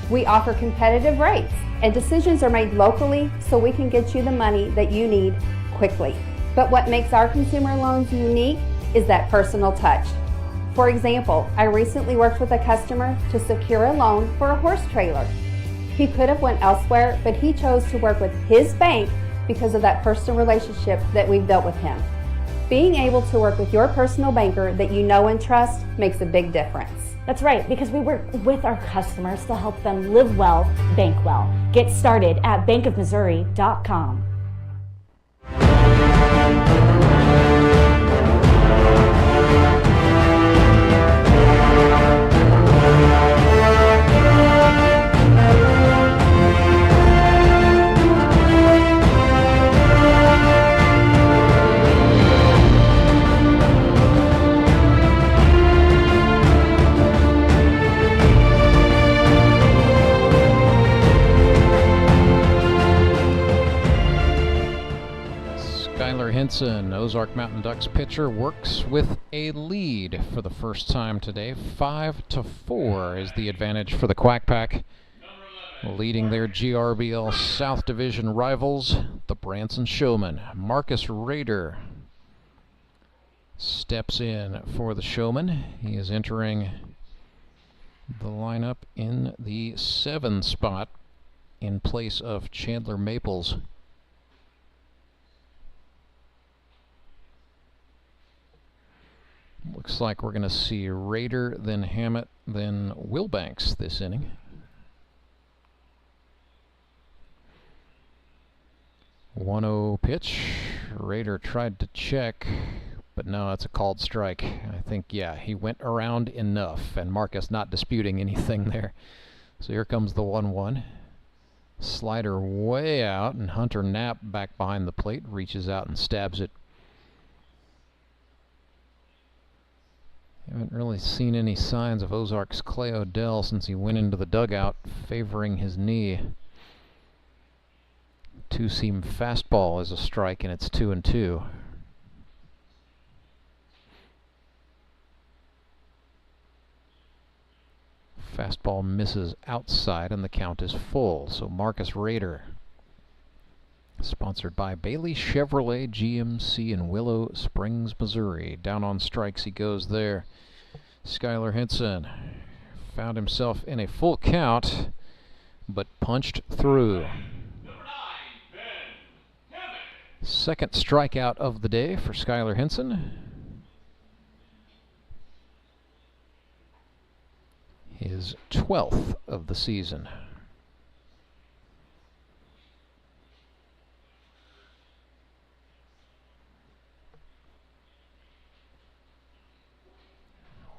We offer competitive rates, and decisions are made locally so we can get you the money that you need quickly. But what makes our consumer loans unique is that personal touch. For example, I recently worked with a customer to secure a loan for a horse trailer. He could have went elsewhere, but he chose to work with his bank because of that personal relationship that we've built with him. Being able to work with your personal banker that you know and trust makes a big difference. That's right, because we work with our customers to help them live well, bank well. Get started at bankofmissouri.com. Henson, Ozark Mountain Ducks pitcher, works with a lead for the first time today. 5-4 is the advantage for the Quack Pack, leading their GRBL South Division rivals, the Branson Showmen. Marcus Rader steps in for the Showman. He is entering the lineup in the 7 spot in place of Chandler Maples. Looks like we're going to see Rader, then Hammett, then Wilbanks this inning. 1-0 pitch. Rader tried to check, but no, it's a called strike. I think, yeah, he went around enough, and Marcus not disputing anything there. So here comes the 1-1. Slider way out, and Hunter Knapp back behind the plate reaches out and stabs it. Haven't really seen any signs of Ozark's Clay Odell since he went into the dugout favoring his knee. Two-seam fastball is a strike, and it's 2-2. Fastball misses outside, and the count is full. So Marcus Rader, sponsored by Bailey Chevrolet GMC in Willow Springs, Missouri. Down on strikes he goes there. Skylar Henson found himself in a full count, but punched through. Second strikeout of the day for Skylar Henson. His 12th of the season.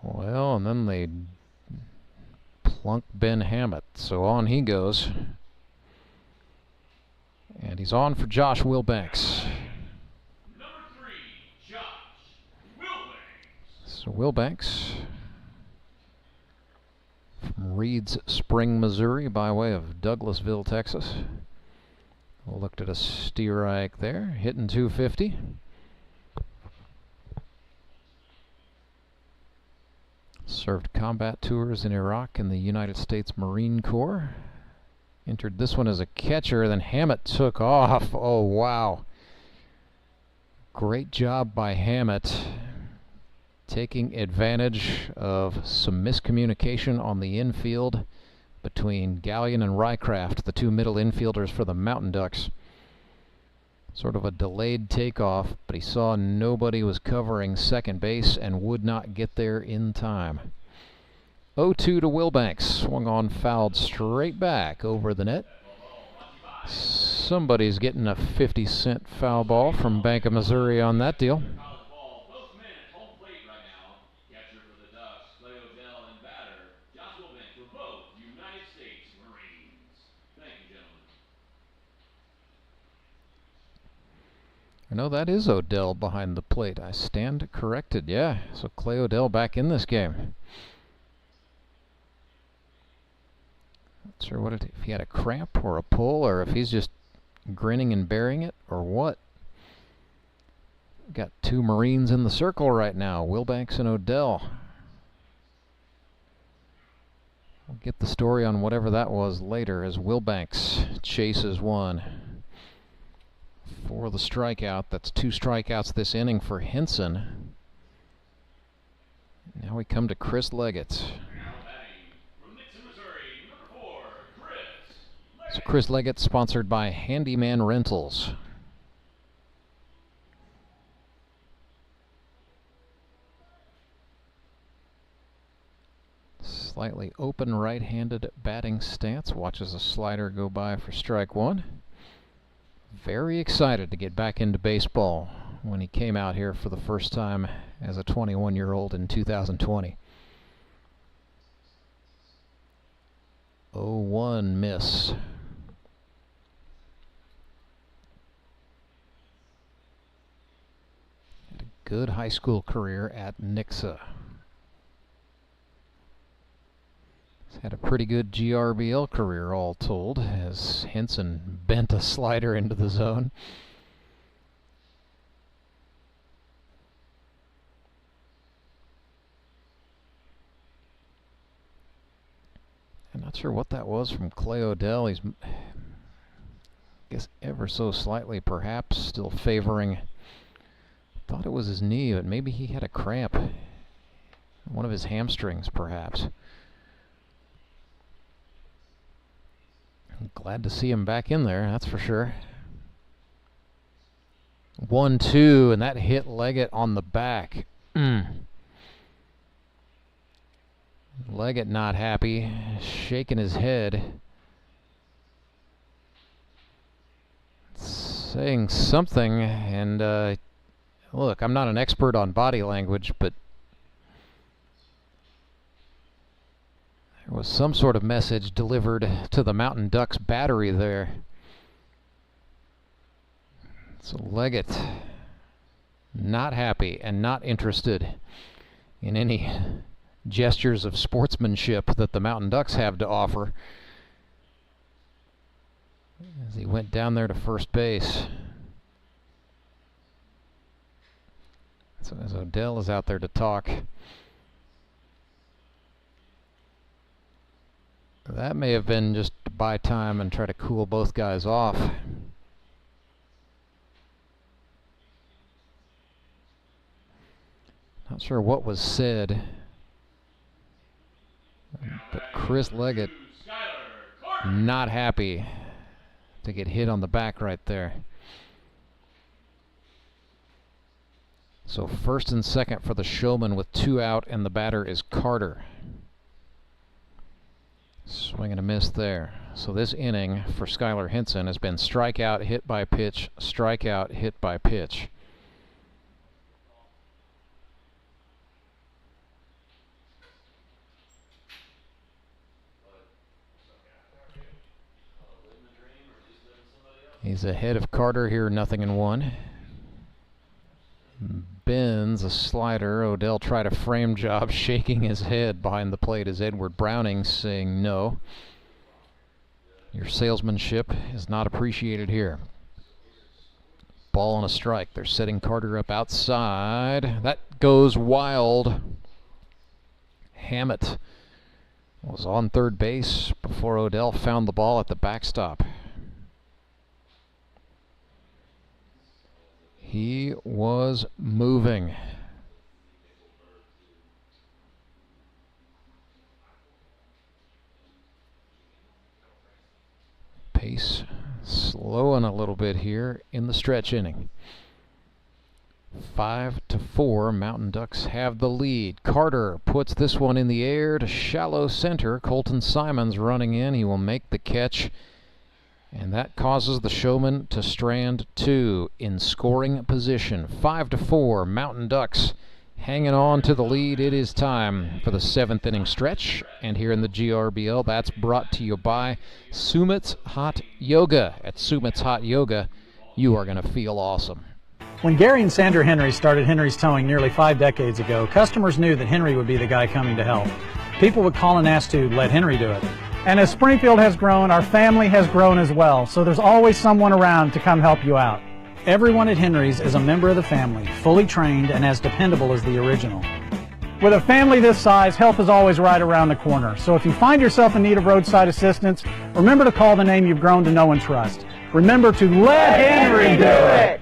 Well, and then they plunk Ben Hammett, so on he goes. And he's on for Josh Wilbanks. Number 3, Josh Wilbanks. So Wilbanks from Reeds Spring, Missouri, by way of Douglasville, Texas. Looked at a strike there, hitting 250. Served combat tours in Iraq and the United States Marine Corps. Entered this one as a catcher, then Hammett took off. Oh, wow. Great job by Hammett, taking advantage of some miscommunication on the infield between Gallion and Rycraft, the two middle infielders for the Mountain Ducks. Sort of a delayed takeoff, but he saw nobody was covering second base and would not get there in time. 0-2 to Wilbanks. Swung on, fouled straight back over the net. Somebody's getting a 50-cent foul ball from Bank of Missouri on that deal. No, that is Odell behind the plate. I stand corrected. Yeah, so Clay Odell back in this game. Not sure what if he had a cramp or a pull, or if he's just grinning and bearing it, or what. Got two Marines in the circle right now, Wilbanks and Odell. We'll get the story on whatever that was later as Wilbanks chases one. For the strikeout. That's 2 strikeouts this inning for Henson. Now we come to Chris Leggett. So Chris Leggett, sponsored by Handyman Rentals. Slightly open right-handed batting stance. Watches a slider go by for strike one. Very excited to get back into baseball when he came out here for the first time as a 21-year-old in 2020. 0-1 miss. Had a good high school career at Nixa. Had a pretty good GRBL career all told, as Henson bent a slider into the zone. I'm not sure what that was from Clay Odell. He's, I guess, ever so slightly, perhaps, still favoring. Thought it was his knee, but maybe he had a cramp. One of his hamstrings, perhaps. I'm glad to see him back in there, that's for sure. 1-2, and that hit Leggett on the back. Leggett not happy, shaking his head. Saying something, and look, I'm not an expert on body language, but there was some sort of message delivered to the Mountain Ducks battery there. So Leggett not happy and not interested in any gestures of sportsmanship that the Mountain Ducks have to offer as he went down there to first base. So as Odell is out there to talk, that may have been just to buy time and try to cool both guys off. Not sure what was said, but Chris Leggett not happy to get hit on the back right there. So first and second for the Showman with 2 out, and the batter is Carter. Swing and a miss there. So this inning for Skylar Henson has been strikeout, hit by pitch, strikeout, hit by pitch. He's ahead of Carter here, 0-1. Bends a slider. Odell tried a frame job, shaking his head behind the plate as Edward Browning saying no. Your salesmanship is not appreciated here. Ball and a strike. They're setting Carter up outside. That goes wild. Hammett was on third base before Odell found the ball at the backstop. He was moving. Pace slowing a little bit here in the stretch inning. 5-4, Mountain Ducks have the lead. Carter puts this one in the air to shallow center. Colton Simons running in. He will make the catch. And that causes the Showman to strand 2 in scoring position. 5-4, Mountain Ducks hanging on to the lead. It is time for the 7th inning stretch. And here in the GRBL, that's brought to you by Sumit's Hot Yoga. At Sumit's Hot Yoga, you are going to feel awesome. When Gary and Sandra Henry started Henry's Towing nearly 5 decades ago, customers knew that Henry would be the guy coming to help. People would call and ask to let Henry do it. And as Springfield has grown, our family has grown as well, so there's always someone around to come help you out. Everyone at Henry's is a member of the family, fully trained and as dependable as the original. With a family this size, help is always right around the corner. So if you find yourself in need of roadside assistance, remember to call the name you've grown to know and trust. Remember to let Henry do it!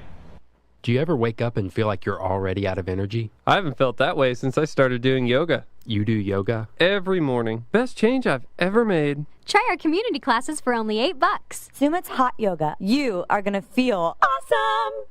Do you ever wake up and feel like you're already out of energy? I haven't felt that way since I started doing yoga. You do yoga? Every morning. Best change I've ever made. Try our community classes for only $8. Sumit's Hot Yoga. You are going to feel awesome!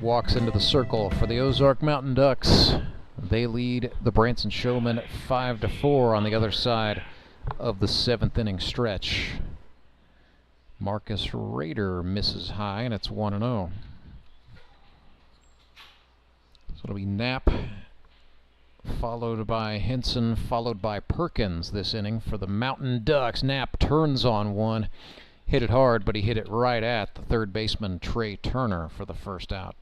Walks into the circle for the Ozark Mountain Ducks. They lead the Branson Showmen 5-4 on the other side of the 7th inning stretch. Marcus Rader misses high, and it's 1-0. So it'll be Knapp, followed by Henson, followed by Perkins this inning for the Mountain Ducks. Knapp turns on one, hit it hard, but he hit it right at the third baseman Trey Turner for the first out.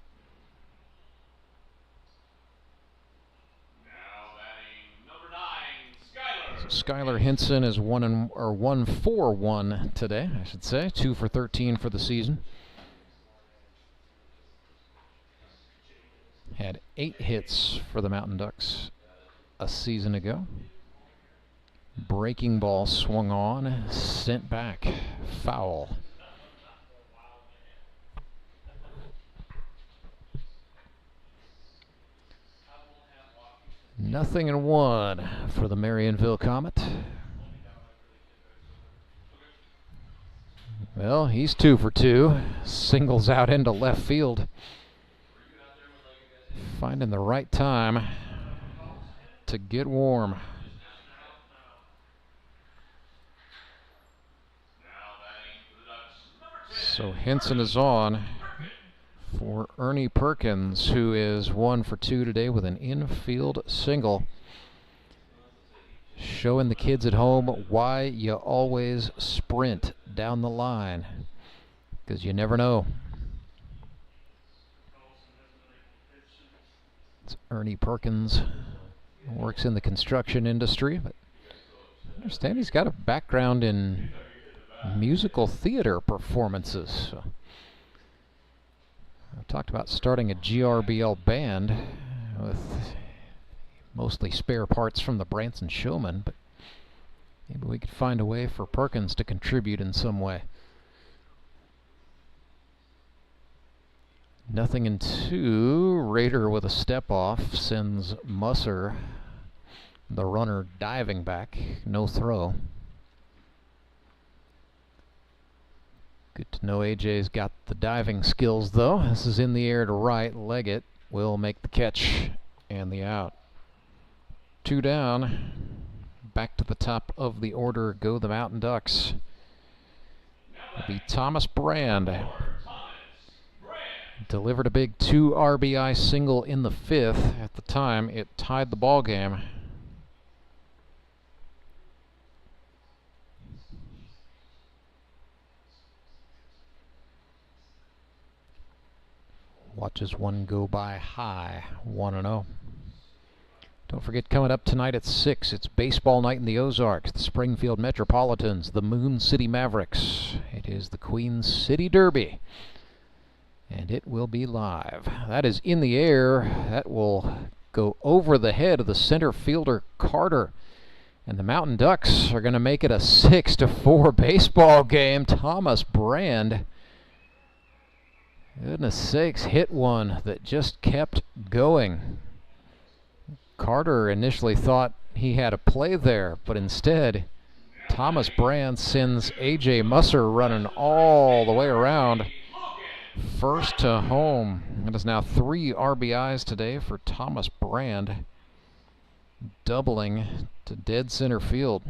Skylar Henson is 1 for 1 today, I should say. 2 for 13 for the season. Had 8 hits for the Mountain Ducks a season ago. Breaking ball swung on, sent back, foul. Nothing in 1 for the Marionville Comet. Well, he's 2 for 2. Singles out into left field. Finding the right time to get warm. So Henson is on for Ernie Perkins, who is 1 for 2 today with an infield single. Showing the kids at home why you always sprint down the line, because you never know. It's Ernie Perkins, works in the construction industry, but I understand he's got a background in musical theater performances. So I've talked about starting a GRBL band with mostly spare parts from the Branson Showmen, but maybe we could find a way for Perkins to contribute in some way. Nothing in 2. Rader with a step off sends Musser, the runner, diving back. No throw. Good to know AJ's got the diving skills, though. This is in the air to right. Leggett will make the catch and the out. 2 down. Back to the top of the order go the Mountain Ducks. It'll be Thomas Brand. Delivered a big 2 RBI single in the 5th. At the time, it tied the ball game. Watches one go by high, 1-0. Don't forget, coming up tonight at 6, it's baseball night in the Ozarks. The Springfield Metropolitans, the Moon City Mavericks. It is the Queen City Derby, and it will be live. That is in the air. That will go over the head of the center fielder Carter. And the Mountain Ducks are going to make it a 6-4 baseball game. Thomas Brand, goodness sakes, hit one that just kept going. Carter initially thought he had a play there, but instead Thomas Brand sends AJ Musser running all the way around first to home. It is now 3 RBIs today for Thomas Brand, doubling to dead center field.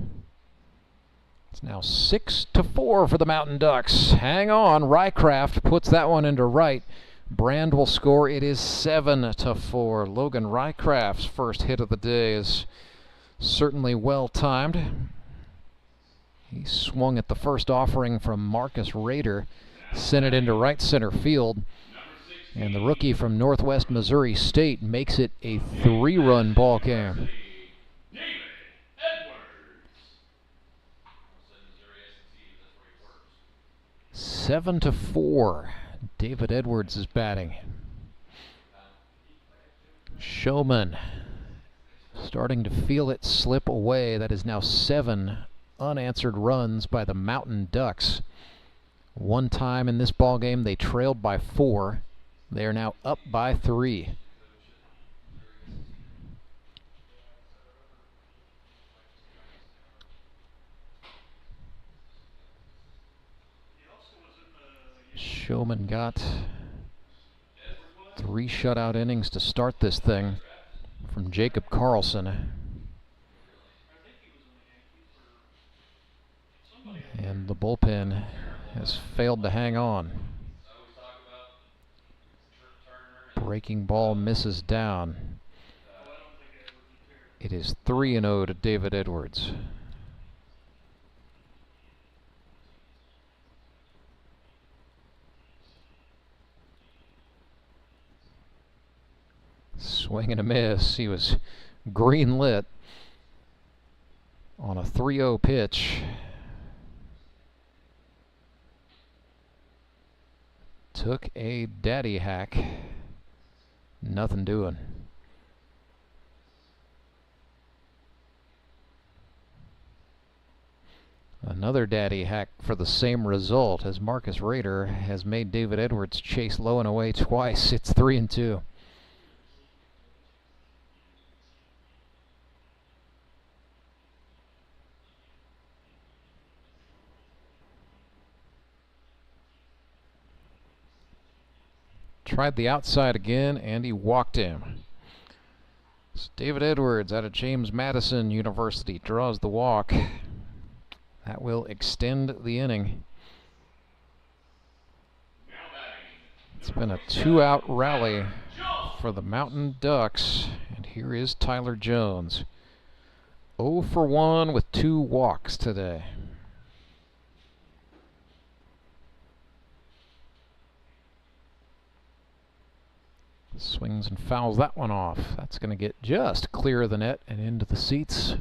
It's now 6-4 for the Mountain Ducks. Hang on, Rycraft puts that one into right. Brand will score. It is 7-4. Logan Rycraft's first hit of the day is certainly well timed. He swung at the first offering from Marcus Rader, sent it into right center field, and the rookie from Northwest Missouri State makes it a 3-run ball game. 7-4. David Edwards is batting. Showman starting to feel it slip away. That is now 7 unanswered runs by the Mountain Ducks. One time in this ball game they trailed by 4. They are now up by 3. Showman got 3 shutout innings to start this thing from Jacob Karlson. And the bullpen has failed to hang on. Breaking ball misses down. It is 3-0 to David Edwards. Swing and a miss. He was green lit on a 3-0 pitch. Took a daddy hack. Nothing doing. Another daddy hack for the same result, as Marcus Rader has made David Edwards chase low and away twice. It's 3-2. Tried the outside again, and he walked him. So David Edwards out of James Madison University draws the walk. That will extend the inning. It's been a 2-out rally for the Mountain Ducks, and here is Tyler Jones. 0 for 1 with 2 walks today. Swings and fouls that one off. That's going to get just clear of the net and into the seats.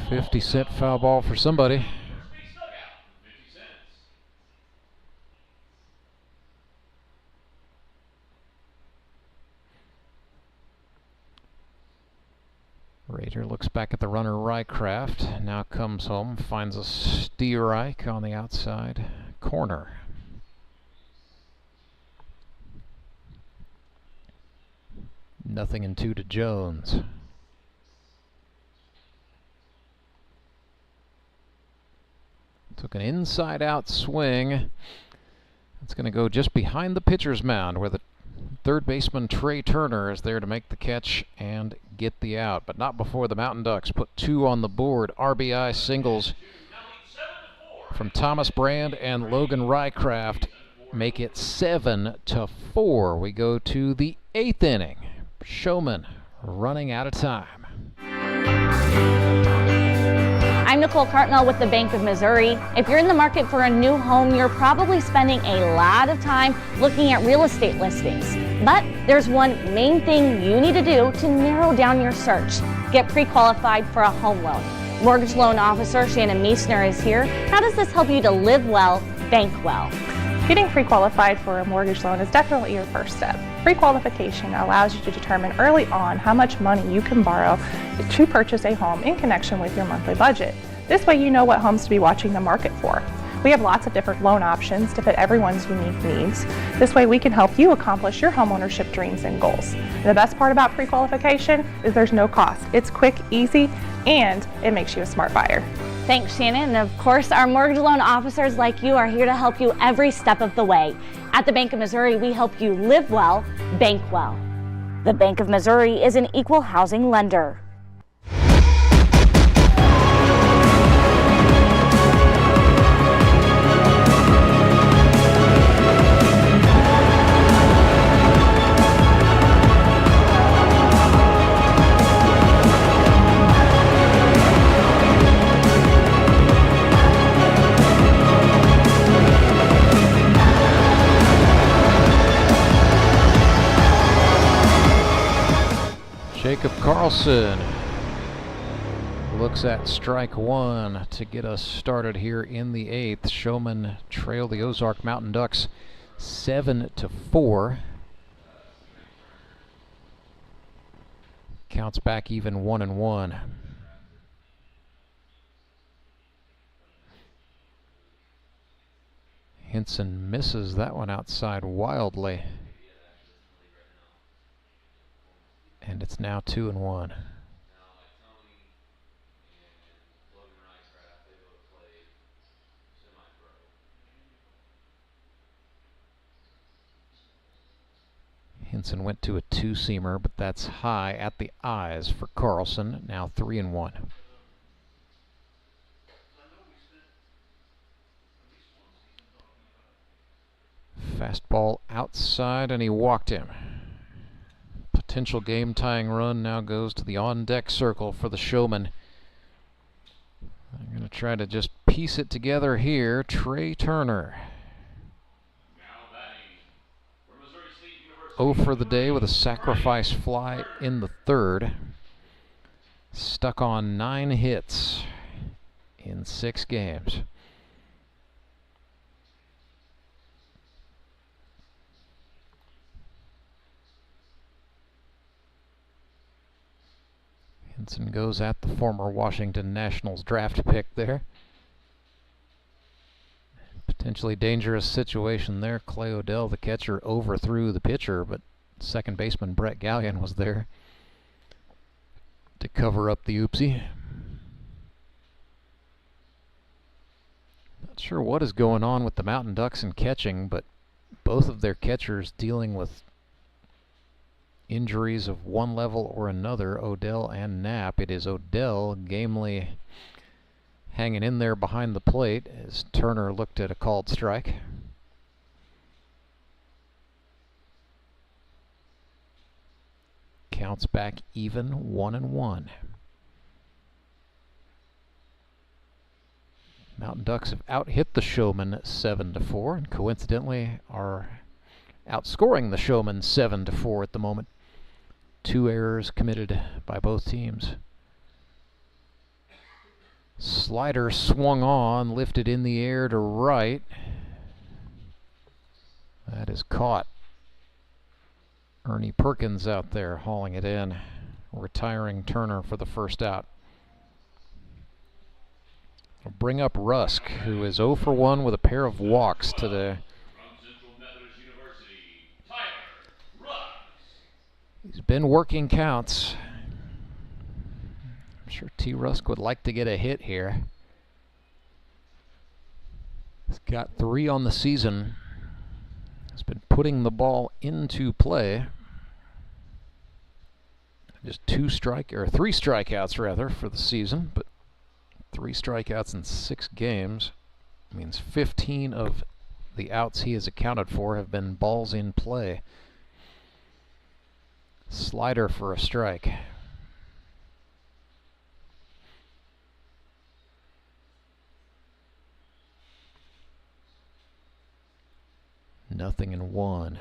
50-cent foul ball for somebody. Rader looks back at the runner Rycraft. Now comes home, finds a Stierreich on the outside corner. Nothing in 2 to Jones. Took an inside-out swing. It's going to go just behind the pitcher's mound, where the third baseman Trey Turner is there to make the catch and get the out, but not before the Mountain Ducks put 2 on the board. RBI singles from Thomas Brand and Logan Rycraft make it 7-4. We go to the 8th inning. Showman running out of time. I'm Nicole Cartnell with the Bank of Missouri. If you're in the market for a new home, you're probably spending a lot of time looking at real estate listings. But there's one main thing you need to do to narrow down your search. Get pre-qualified for a home loan. Mortgage loan officer Shannon Meissner is here. How does this help you to live well, bank well? Getting pre-qualified for a mortgage loan is definitely your first step. Pre-qualification allows you to determine early on how much money you can borrow to purchase a home in connection with your monthly budget. This way you know what homes to be watching the market for. We have lots of different loan options to fit everyone's unique needs. This way we can help you accomplish your homeownership dreams and goals. And the best part about pre-qualification is there's no cost. It's quick, easy, and it makes you a smart buyer. Thanks, Shannon. And of course, our mortgage loan officers like you are here to help you every step of the way. At the Bank of Missouri, we help you live well, bank well. The Bank of Missouri is an equal housing lender. Jacob Karlson looks at strike 1 to get us started here in the 8th. Showman trail the Ozark Mountain Ducks 7-4. Counts back even 1-1. Hinson misses that one outside wildly. And it's now 2-1. Hinson went to a 2-seamer, but that's high at the eyes for Karlson. Now 3-1. Fastball outside, and he walked him. Potential game-tying run now goes to the on-deck circle for the Showman. I'm going to try to just piece it together here. Trey Turner. 0 for the day with a sacrifice fly in the third. Stuck on 9 hits in 6 games. Hinson goes at the former Washington Nationals draft pick there. Potentially dangerous situation there. Clay Odell, the catcher, overthrew the pitcher, but second baseman Brett Gallion was there to cover up the oopsie. Not sure what is going on with the Mountain Ducks in catching, but both of their catchers dealing with injuries of one level or another, Odell and Knapp. It is Odell gamely hanging in there behind the plate as Turner looked at a called strike. Counts back even, 1-1. Mountain Ducks have out-hit the Showman 7-4, and coincidentally are outscoring the Showman 7-4 at the moment. 2 errors committed by both teams. Slider swung on, lifted in the air to right. That is caught. Ernie Perkins out there hauling it in, retiring Turner for the first out. We'll bring up Rusk, who is 0 for 1 with a pair of walks today. He's been working counts. I'm sure T. Rusk would like to get a hit here. He's got 3 on the season. He's been putting the ball into play. Just 3 strikeouts rather for the season, but 3 strikeouts in 6 games means 15 of the outs he has accounted for have been balls in play. Slider for a strike. Nothing in 1.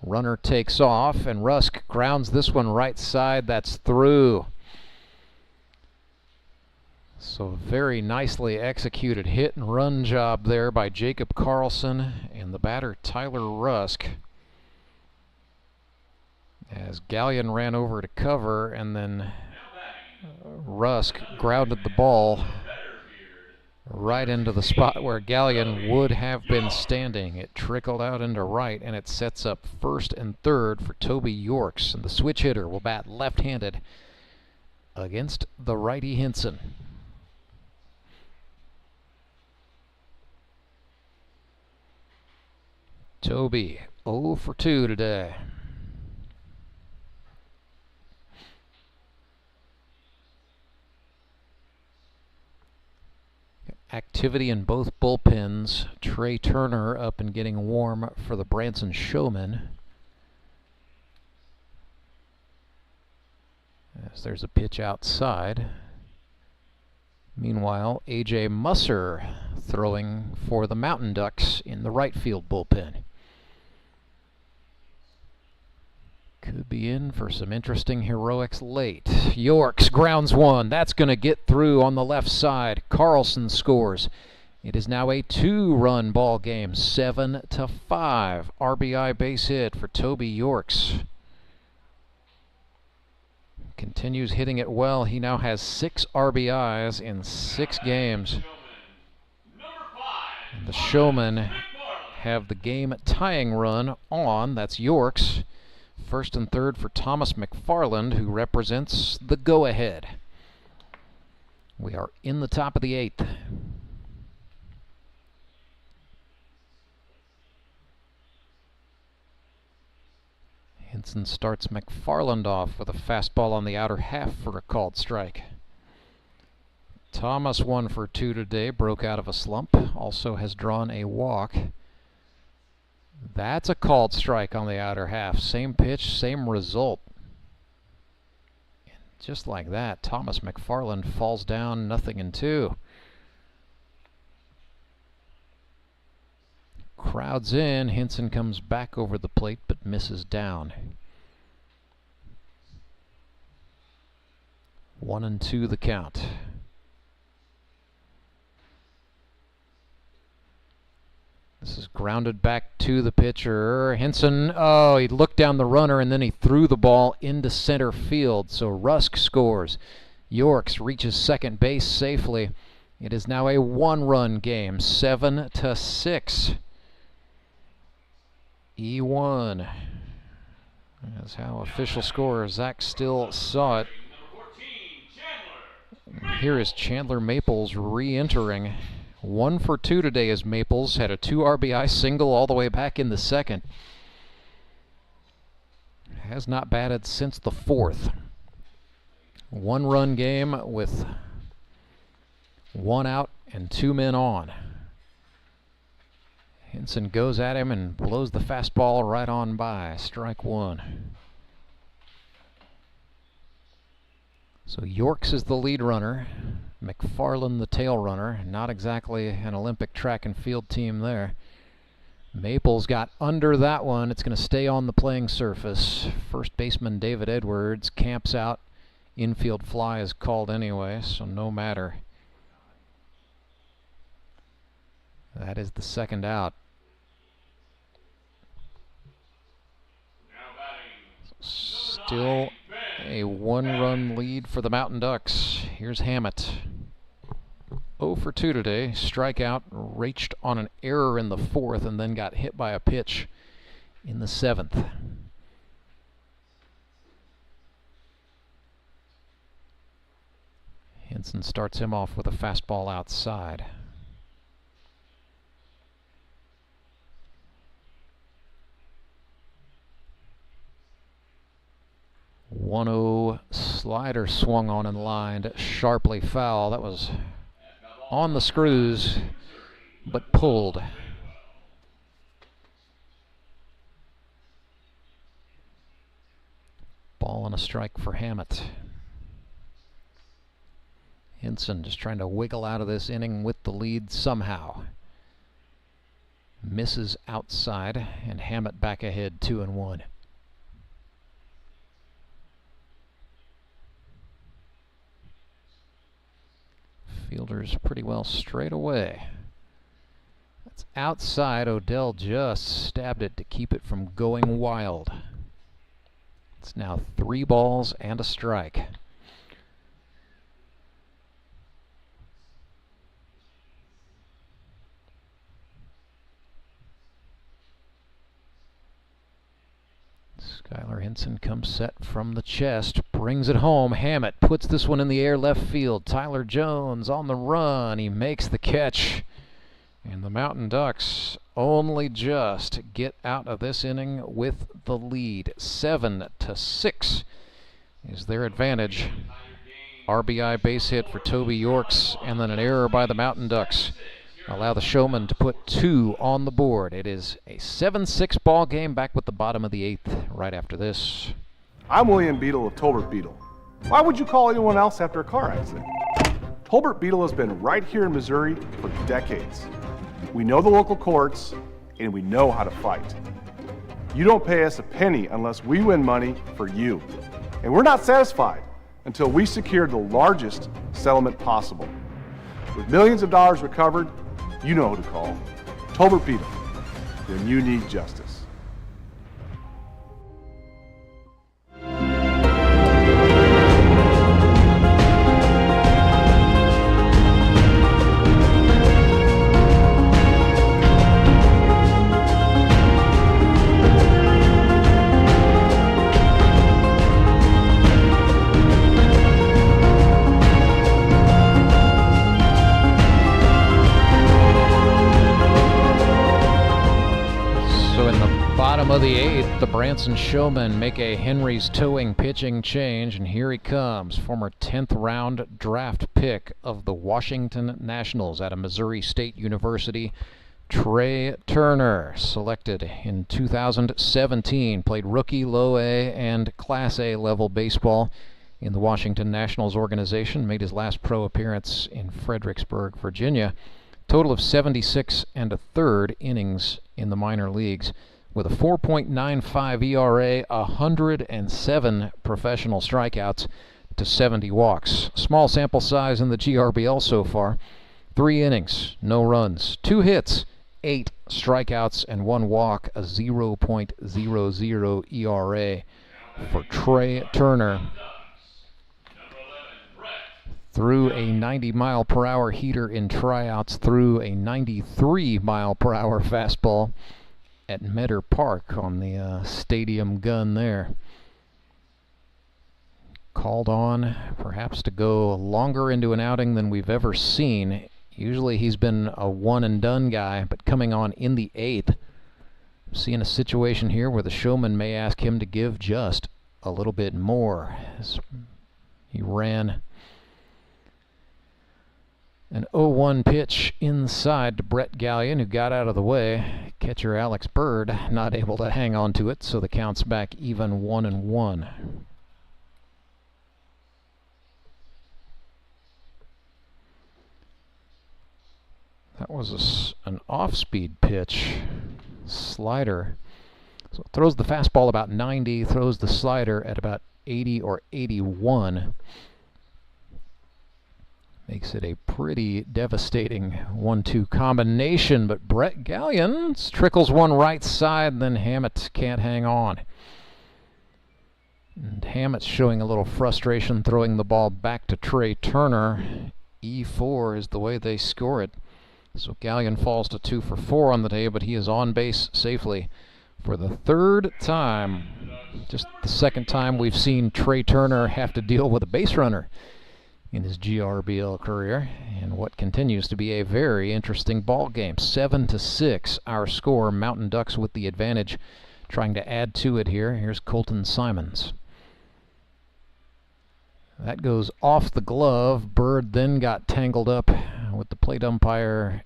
Runner takes off, and Rusk grounds this one right side. That's through. So very nicely executed hit and run job there by Jacob Karlson and the batter Tyler Rusk. As Gallion ran over to cover, and then Rusk grounded the ball right into the spot where Gallion would have been standing. It trickled out into right, and it sets up first and third for Toby Yorks. And the switch hitter will bat left-handed against the righty Hinson. Toby 0 for 2 today. Activity in both bullpens. Trey Turner up and getting warm for the Branson Showmen. As there's a pitch outside. Meanwhile, A.J. Musser throwing for the Mountain Ducks in the right field bullpen. Could be in for some interesting heroics late. Yorks grounds one. That's going to get through on the left side. Karlson scores. It is now a 2-run ball game, 7-5. RBI base hit for Toby Yorks. Continues hitting it well. He now has 6 RBIs in 6 games. And the Showmen have the game-tying run on. That's Yorks. First and third for Thomas McFarland, who represents the go-ahead. We are in the top of the 8th. Hinson starts McFarland off with a fastball on the outer half for a called strike. Thomas 1 for 2 today, broke out of a slump, also has drawn a walk. That's a called strike on the outer half. Same pitch, same result. And just like that, Thomas McFarland falls down 0-2. Crowds in. Hinson comes back over the plate but misses down. 1-2 the count. This is grounded back to the pitcher. Hinson, oh, he looked down the runner and then he threw the ball into center field. So Rusk scores. Yorks reaches second base safely. It is now a one-run game, 7-6. E1. That's how official scorer Zach Still saw it. Here is Chandler Maples re-entering. 1 for 2 today as Maples had a 2 RBI single all the way back in the second. Has not batted since the 4th. One-run game with 1 out and 2 men on. Hinson goes at him and blows the fastball right on by. Strike 1. So Yorks is the lead runner. McFarland the tail runner. Not exactly an Olympic track and field team there. Maples got under that one. It's going to stay on the playing surface. First baseman David Edwards camps out. Infield fly is called anyway, so no matter. That is the second out. Still a 1-run lead for the Mountain Ducks. Here's Hammett. 0 for 2 today. Strikeout, reached on an error in the 4th, and then got hit by a pitch in the 7th. Hinson starts him off with a fastball outside. 1-0 slider swung on and lined, sharply foul. That was on the screws, but pulled. Ball and a strike for Hammett. Hinson just trying to wiggle out of this inning with the lead somehow. Misses outside, and Hammett back ahead 2-1. Fielder's pretty well straight away. That's outside. Odell just stabbed it to keep it from going wild. It's now 3 balls and a strike. Skylar Hinson comes set from the chest, brings it home. Hammett puts this one in the air left field. Tyler Jones on the run. He makes the catch. And the Mountain Ducks only just get out of this inning with the lead. 7-6 is their advantage. RBI base hit for Toby Yorks, and then an error by the Mountain Ducks allow the Showman to put 2 on the board. It is a 7-6 ball game. Back with the bottom of the 8th right after this. I'm William Beadle of Tolbert Beadle. Why would you call anyone else after a car accident? Tolbert Beadle has been right here in Missouri for decades. We know the local courts, and we know how to fight. You don't pay us a penny unless we win money for you. And we're not satisfied until we secure the largest settlement possible. With millions of dollars recovered, you know who to call. Tolbert Beadle, when you need justice. Of the 8th, the Branson Showmen make a Henry's towing pitching change, and here he comes, former 10th round draft pick of the Washington Nationals out of Missouri State University, Trey Turner, selected in 2017, played rookie, low A, and Class A level baseball in the Washington Nationals organization, made his last pro appearance in Fredericksburg, Virginia. Total of 76 1/3 innings in the minor leagues, with a 4.95 ERA, 107 professional strikeouts to 70 walks. Small sample size in the GRBL so far. 3 innings, no runs, 2 hits, 8 strikeouts, and 1 walk, a 0.00 ERA for Trey Turner. Threw a 90-mile-per-hour heater in tryouts, threw a 93-mile-per-hour fastball at Metter Park on the stadium gun there. Called on perhaps to go longer into an outing than we've ever seen. Usually he's been a one-and-done guy, but coming on in the 8th. I'm seeing a situation here where the Showman may ask him to give just a little bit more. As he ran an 0-1 pitch inside to Brett Gallion, who got out of the way. Catcher Alex Bird not able to hang on to it, so the count's back even 1-1. That was an off-speed pitch, slider. So it throws the fastball about 90, throws the slider at about 80 or 81. Makes it a pretty devastating 1-2 combination, but Brett Gallion trickles one right side, and then Hammett can't hang on. And Hammett's showing a little frustration, throwing the ball back to Trey Turner. E4 is the way they score it. So Gallion falls to 2 for 4 on the day, but he is on base safely for the 3rd time. Just the 2nd time we've seen Trey Turner have to deal with a base runner in his GRBL career, and what continues to be a very interesting ball game. 7-6 our score. Mountain Ducks with the advantage, trying to add to it here. Here's Colton Simons. That goes off the glove. Bird then got tangled up with the plate umpire,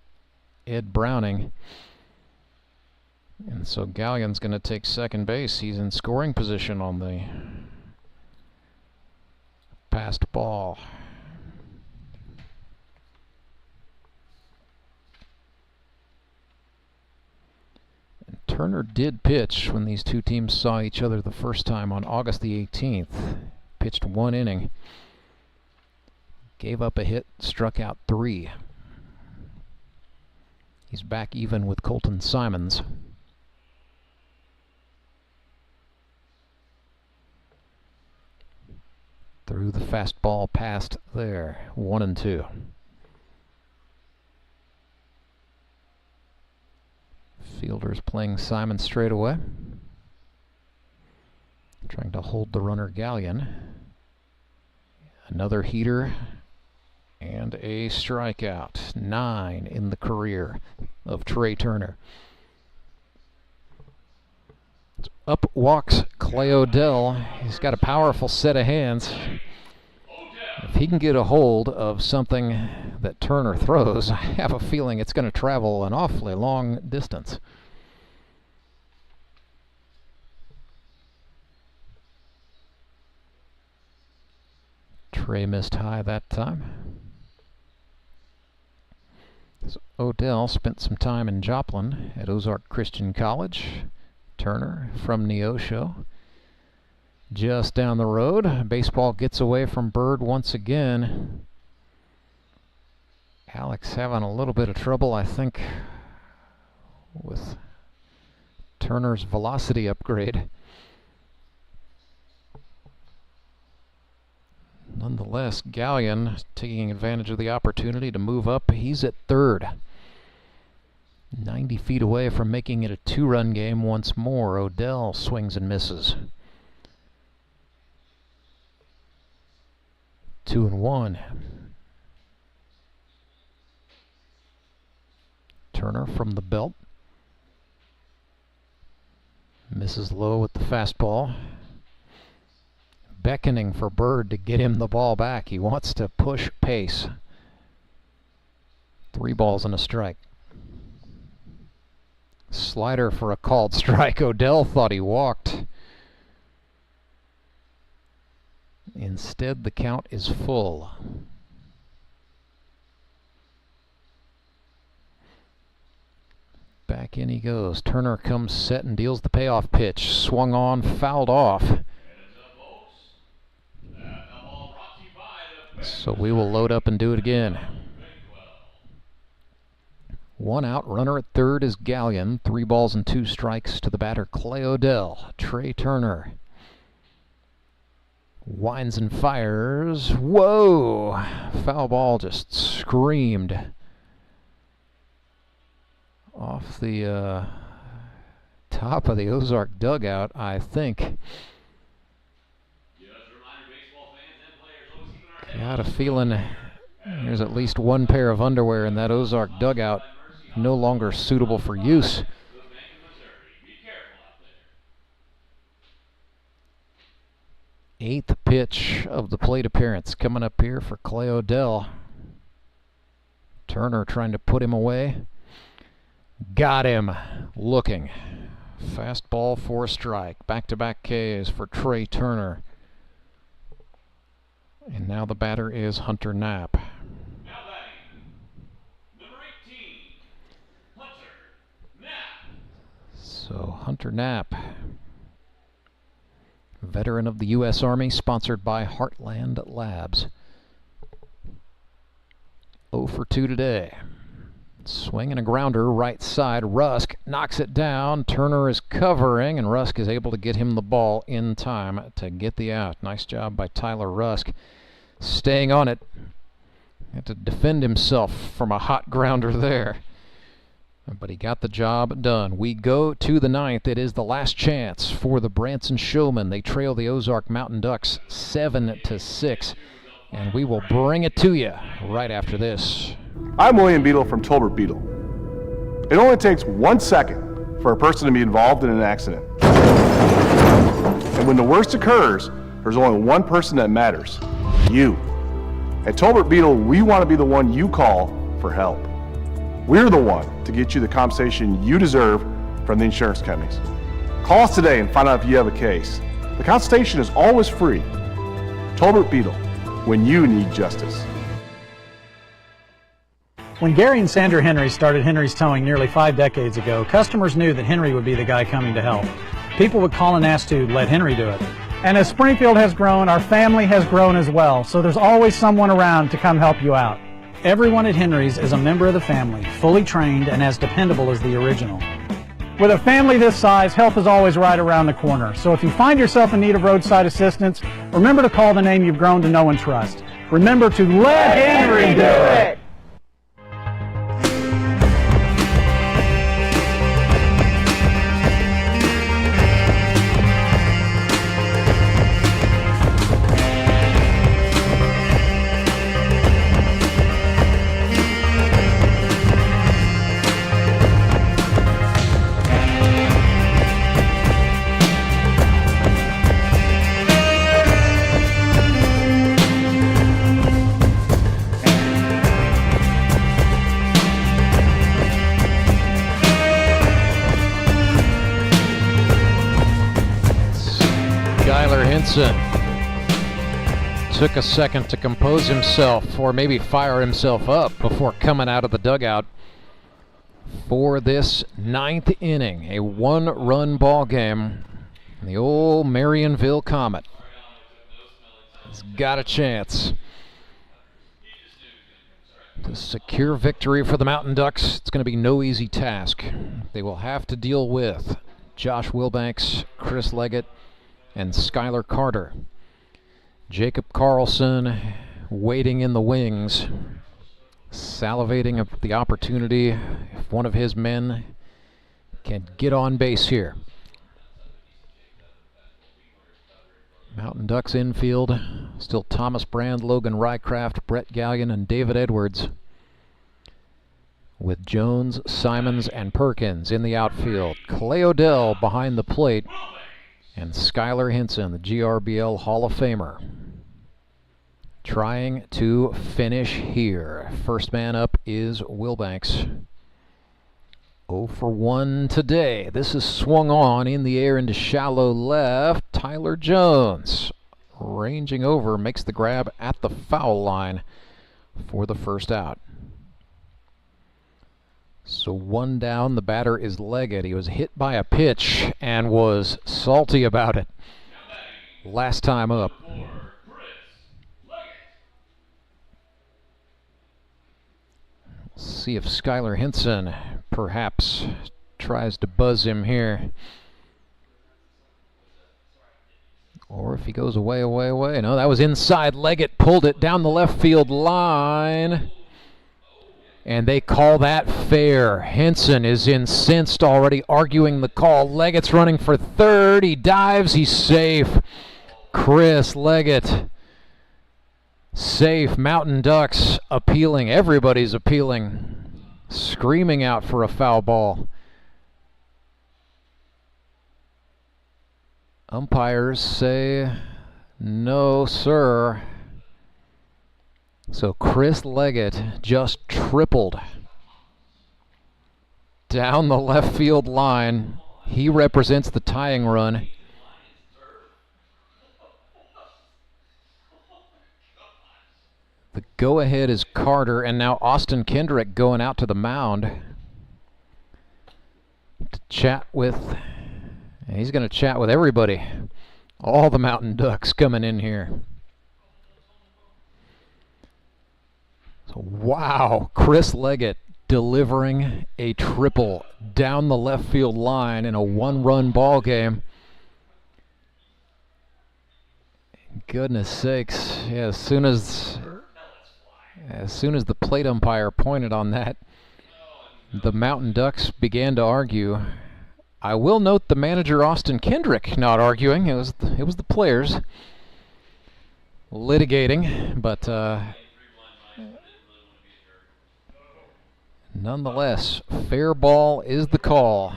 Ed Browning. And so Gallion's going to take second base. He's in scoring position on the passed ball. And Turner did pitch when these two teams saw each other the first time on August the 18th. Pitched 1 inning. Gave up a hit, struck out 3. He's back even with Colton Simons. Threw the fastball past there. 1-2. Fielders playing Simon straight away. Trying to hold the runner Gallion. Another heater and a strikeout. 9 in the career of Trey Turner. Up walks Clay Odell. He's got a powerful set of hands. If he can get a hold of something that Turner throws, I have a feeling it's going to travel an awfully long distance. Trey missed high that time. So Odell spent some time in Joplin at Ozark Christian College. Turner from Neosho, just down the road. Baseball gets away from Bird once again. Alex having a little bit of trouble, I think, with Turner's velocity upgrade. Nonetheless, Gallion taking advantage of the opportunity to move up. He's at third. 90 feet away from making it a 2-run game once more. Odell swings and misses. 2-1. Turner from the belt. Misses low with the fastball. Beckoning for Bird to get him the ball back. He wants to push pace. 3 balls and a strike. Slider for a called strike. Odell thought he walked. Instead, the count is full. Back in he goes. Turner comes set and deals the payoff pitch. Swung on, fouled off. So we will load up and do it again. 1 out, runner at third is Gallion. 3 balls and 2 strikes to the batter, Clay Odell. Trey Turner winds and fires. Whoa! Foul ball just screamed off the top of the Ozark dugout, I think. Got a feeling there's at least one pair of underwear in that Ozark dugout no longer suitable for use. Eighth pitch of the plate appearance coming up here for Clay Odell. Turner trying to put him away. Got him. Looking. Fastball for a strike. Back-to-back Ks for Trey Turner. And now the batter is Hunter Knapp. Now batting, number 18, Hunter Knapp. So Hunter Knapp, veteran of the U.S. Army, sponsored by Heartland Labs. 0 for 2 today. Swing and a grounder, right side. Rusk knocks it down. Turner is covering, and Rusk is able to get him the ball in time to get the out. Nice job by Tyler Rusk. Staying on it. Had to defend himself from a hot grounder there. But he got the job done. We go to the ninth. It is the last chance for the Branson Showmen. They trail the Ozark Mountain Ducks 7-6. And we will bring it to you right after this. I'm William Beadle from Tolbert Beadle. It only takes 1 second for a person to be involved in an accident. And when the worst occurs, there's only one person that matters. You. At Tolbert Beadle, we want to be the one you call for help. We're the one to get you the compensation you deserve from the insurance companies. Call us today and find out if you have a case. The consultation is always free. Tolbert Beadle, when you need justice. When Gary and Sandra Henry started Henry's Towing nearly 5 decades ago, customers knew that Henry would be the guy coming to help. People would call and ask to let Henry do it. And as Springfield has grown, our family has grown as well, so there's always someone around to come help you out. Everyone at Henry's is a member of the family, fully trained and as dependable as the original. With a family this size, help is always right around the corner. So if you find yourself in need of roadside assistance, remember to call the name you've grown to know and trust. Remember to let Henry do it! Took a second to compose himself, or maybe fire himself up, before coming out of the dugout for this 9th inning. A 1-run ball game. The old Marionville Comet has got a chance to secure victory for the Mountain Ducks. It's going to be no easy task. They will have to deal with Josh Wilbanks, Chris Leggett, and Skylar Carter. Jacob Karlson waiting in the wings, salivating at the opportunity if one of his men can get on base here. Mountain Ducks infield, still Thomas Brand, Logan Rycraft, Brett Gallion, and David Edwards, with Jones, Simons, and Perkins in the outfield. Clay Odell behind the plate, and Skylar Hinson, the GRBL Hall of Famer, trying to finish here. First man up is Wilbanks. 0 for 1 today. This is swung on in the air into shallow left. Tyler Jones ranging over, makes the grab at the foul line for the first out. So 1 down, the batter is Leggett. He was hit by a pitch and was salty about it last time up. See if Skylar Henson perhaps tries to buzz him here. Or if he goes away. No, that was inside. Leggett pulled it down the left field line. And they call that fair. Henson is incensed already, arguing the call. Leggett's running for third. He dives. He's safe. Chris Leggett safe. Mountain Ducks appealing. Everybody's appealing. Screaming out for a foul ball. Umpires say, no, sir. So Chris Leggett just tripled down the left field line. He represents the tying run. The go-ahead is Carter, and now Austin Kendrick going out to the mound to chat with... He's going to chat with everybody. All the Mountain Ducks coming in here. So, wow, Chris Leggett delivering a triple down the left field line in a 1-run ball game. Goodness sakes. Yeah, as soon as the plate umpire pointed on that, the Mountain Ducks began to argue. I will note the manager, Austin Kendrick, not arguing. It was the players litigating, but nonetheless, fair ball is the call.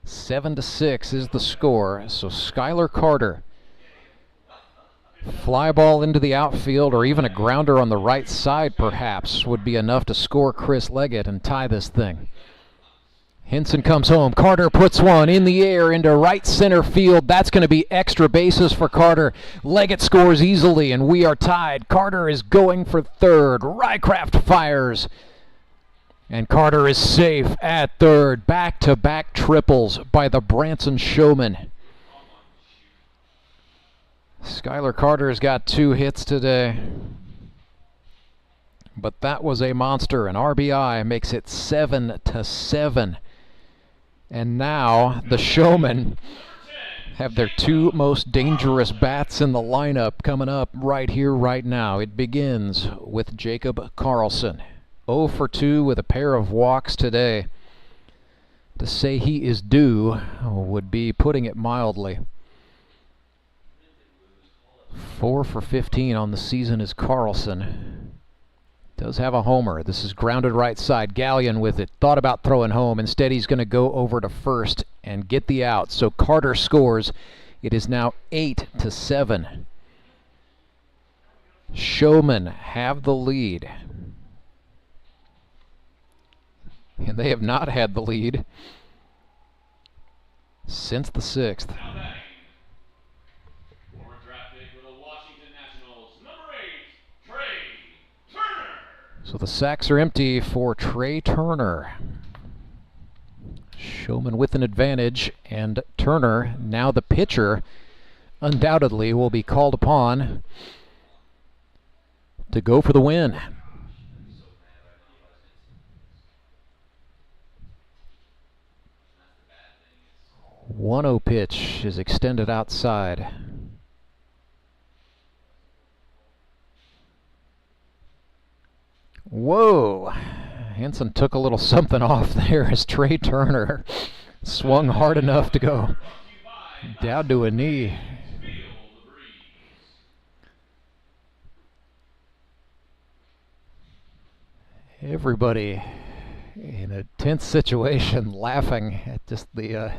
7-6 is the score. So Skylar Carter, fly ball into the outfield, or even a grounder on the right side perhaps, would be enough to score Chris Leggett and tie this thing. Henson comes home. Carter puts one in the air into right center field. That's going to be extra bases for Carter. Leggett scores easily, and we are tied. Carter is going for third. Rycraft fires. And Carter is safe at third. Back-to-back triples by the Branson Showmen. Skylar Carter's got 2 hits today. But that was a monster. An RBI makes it 7-7. And now the Showmen have their 2 most dangerous bats in the lineup coming up right here, right now. It begins with Jacob Karlson. 0 for 2 with a pair of walks today. To say he is due would be putting it mildly. 4 for 15 on the season is Karlson. Does have a homer. This is grounded right side. Gallion with it. Thought about throwing home. Instead, he's going to go over to first and get the out. So Carter scores. It is now 8-7. Showmen have the lead. And they have not had the lead since the 6th. So the sacks are empty for Trey Turner. Showman with an advantage, and Turner, now the pitcher, undoubtedly will be called upon to go for the win. One 1-0 pitch is extended outside. Whoa! Henson took a little something off there as Trey Turner swung hard enough to go down to a knee. Everybody in a tense situation laughing at just the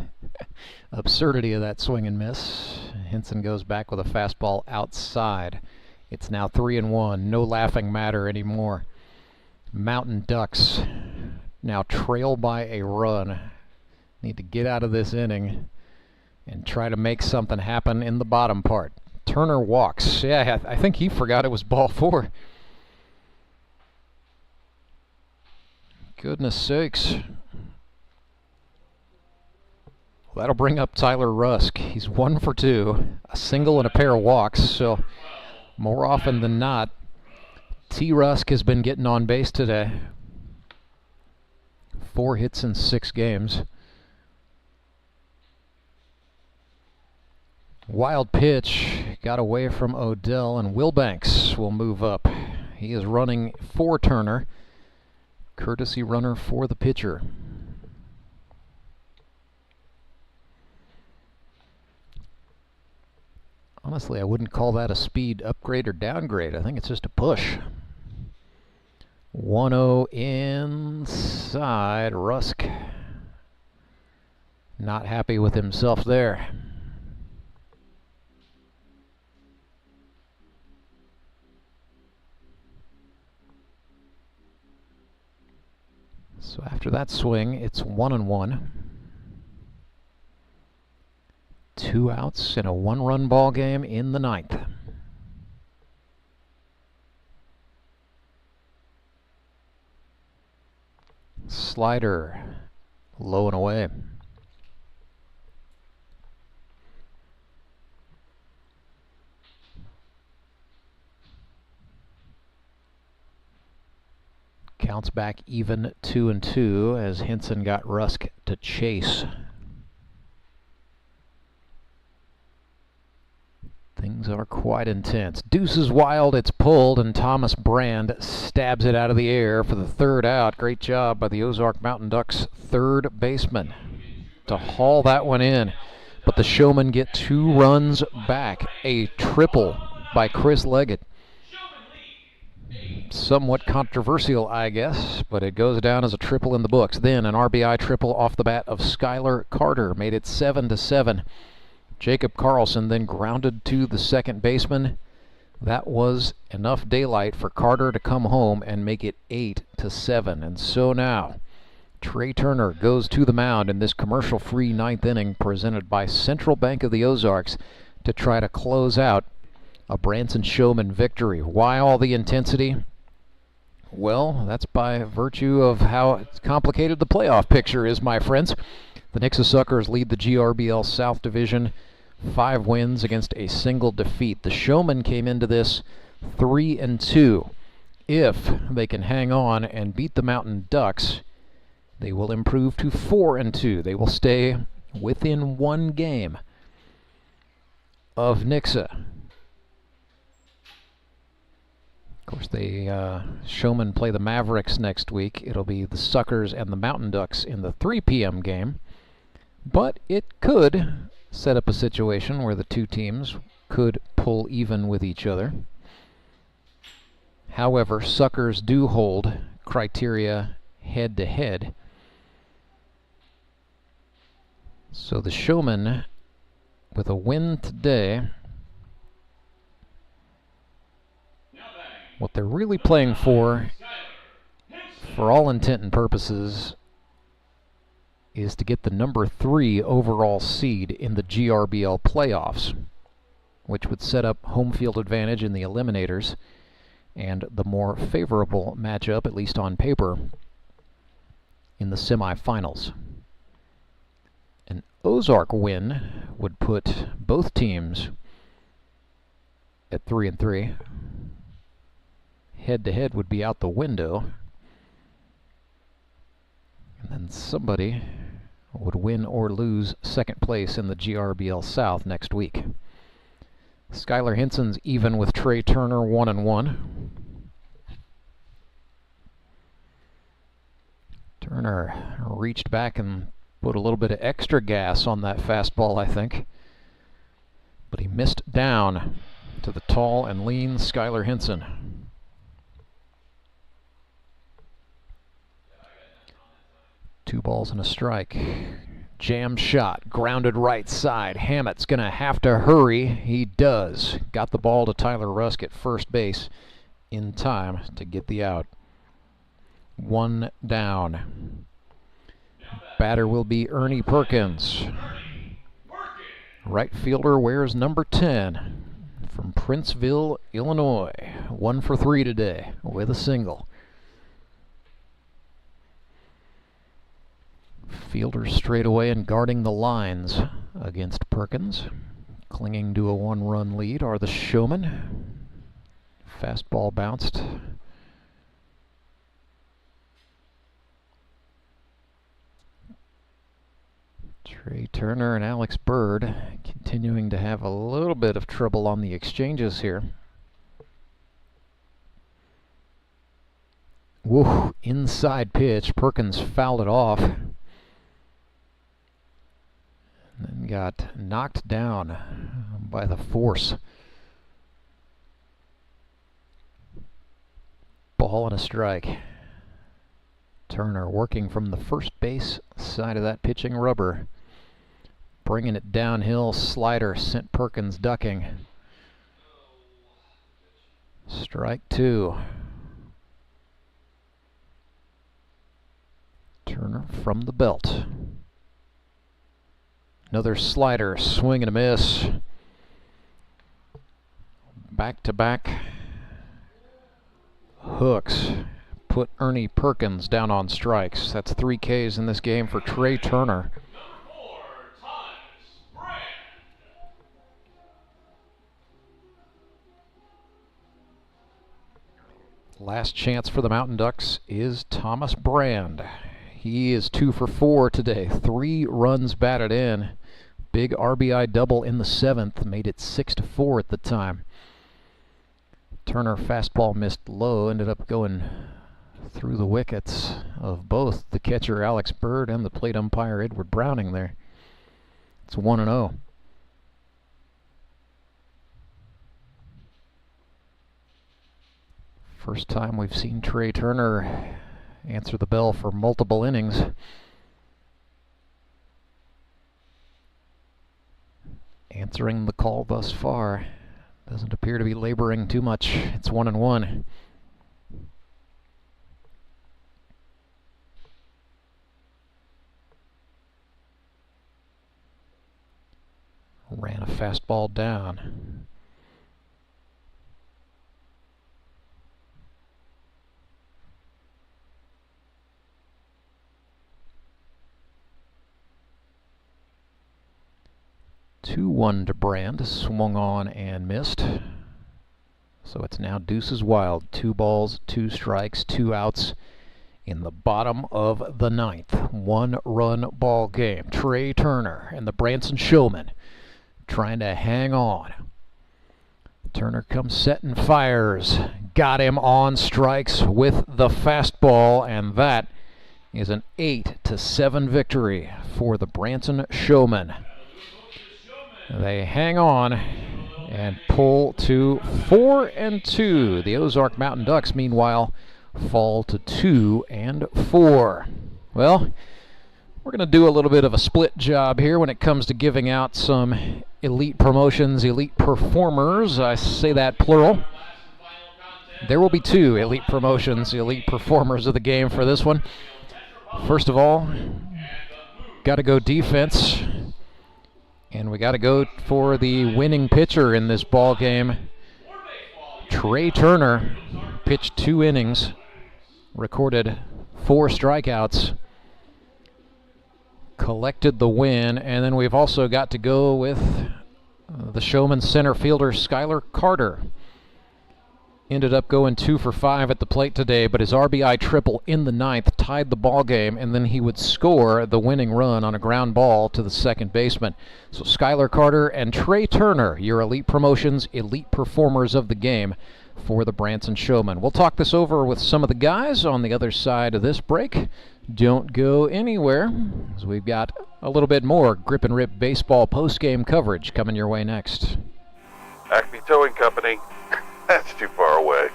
absurdity of that swing and miss. Henson goes back with a fastball outside. It's now 3-1. No laughing matter anymore. Mountain Ducks now trail by a run. Need to get out of this inning and try to make something happen in the bottom part. Turner walks. Yeah, I think he forgot it was ball 4. Goodness sakes. Well, that'll bring up Tyler Rusk. He's 1 for 2, a single and a pair of walks, so more often than not, T. Rusk has been getting on base today. 4 hits in 6 games. Wild pitch got away from Odell, and Wilbanks will move up. He is running for Turner. Courtesy runner for the pitcher. Honestly, I wouldn't call that a speed upgrade or downgrade. I think it's just a push. 1-0 inside. Rusk not happy with himself there. So after that swing, it's 1-1. 2 outs in a 1-run ball game in the 9th. Slider, low and away. Counts back even 2-2 as Hinson got Rusk to chase. Things are quite intense. Deuce is wild, it's pulled, and Thomas Brand stabs it out of the air for the 3rd out. Great job by the Ozark Mountain Ducks 3rd baseman to haul that one in. But the Showmen get 2 runs back. A triple by Chris Leggett. Somewhat controversial, I guess, but it goes down as a triple in the books. Then an RBI triple off the bat of Skylar Carter made it 7-7. Jacob Karlson then grounded to the second baseman. That was enough daylight for Carter to come home and make it 8-7. And so now, Trey Turner goes to the mound in this commercial-free 9th inning presented by Central Bank of the Ozarks to try to close out a Branson Showmen victory. Why all the intensity? Well, that's by virtue of how complicated the playoff picture is, my friends. The Nixa Suckers lead the GRBL South Division, 5 wins against a single defeat. The Showmen came into this 3-2. If they can hang on and beat the Mountain Ducks, they will improve to 4-2. They will stay within 1 game of Nixa. Of course, the Showmen play the Mavericks next week. It'll be the Suckers and the Mountain Ducks in the 3 p.m. game. But it could set up a situation where the 2 teams could pull even with each other. However, Suckers do hold criteria head-to-head. So the Showmen, with a win today, what they're really playing for all intent and purposes, is to get the number 3 overall seed in the GRBL playoffs, which would set up home field advantage in the eliminators and the more favorable matchup, at least on paper, in the semifinals. An Ozark win would put both teams at 3-3. Head-to-head would be out the window. And then somebody would win or lose second place in the GRBL South next week. Skylar Hinson's even with Trey Turner, 1-1. Turner reached back and put a little bit of extra gas on that fastball, I think. But he missed down to the tall and lean Skylar Hinson. Two balls and a strike. Jam shot, grounded right side. Hammett's going to have to hurry. He does. Got the ball to Tyler Rusk at first base in time to get the out. 1 down. Batter will be Ernie Perkins. Right fielder wears number 10 from Princeville, Illinois. 1 for 3 today with a single. Fielder straight away and guarding the lines against Perkins. Clinging to a 1-run lead are the Showmen. Fastball bounced. Trey Turner and Alex Bird continuing to have a little bit of trouble on the exchanges here. Whoa, inside pitch. Perkins fouled it off. And then got knocked down by the force. Ball and a strike. Turner working from the first base side of that pitching rubber. Bringing it downhill, slider sent Perkins ducking. Strike 2. Turner from the belt. Another slider, swing and a miss. Back-to-back hooks put Ernie Perkins down on strikes. That's 3 Ks in this game for Trey Turner. Last chance for the Mountain Ducks is Thomas Brand. He is 2 for 4 today. 3 runs batted in. Big RBI double in the 7th. Made it 6-4 at the time. Turner fastball missed low. Ended up going through the wickets of both the catcher Alex Bird and the plate umpire Edward Browning there. It's 1-0. First time we've seen Trey Turner answer the bell for multiple innings. Answering the call thus far. Doesn't appear to be laboring too much. It's 1-1. Ran a fastball down. Two-1 to Brand, swung on and missed. So it's now deuces wild. 2 balls, 2 strikes, 2 outs in the bottom of the 9th. 1-run ball game. Trey Turner and the Branson Showmen trying to hang on. Turner comes set and fires. Got him on strikes with the fastball, and that is an 8-7 victory for the Branson Showmen. They hang on and pull to 4-2. The Ozark Mountain Ducks, meanwhile, fall to 2-4. Well, we're going to do a little bit of a split job here when it comes to giving out some elite promotions, elite performers. I say that plural. There will be 2 elite promotions, elite performers of the game for this one. First of all, got to go defense. And we got to go for the winning pitcher in this ball game. Trey Turner pitched 2 innings, recorded 4 strikeouts, collected the win, and then we've also got to go with the Showman center fielder Skylar Carter. Ended up going 2 for 5 at the plate today, but his RBI triple in the 9th tied the ball game, and then he would score the winning run on a ground ball to the second baseman. So Skylar Carter and Trey Turner, your elite promotions, elite performers of the game for the Branson Showmen. We'll talk this over with some of the guys on the other side of this break. Don't go anywhere, as we've got a little bit more Grip and Rip baseball post-game coverage coming your way next. Acme Towing Company. That's too far away.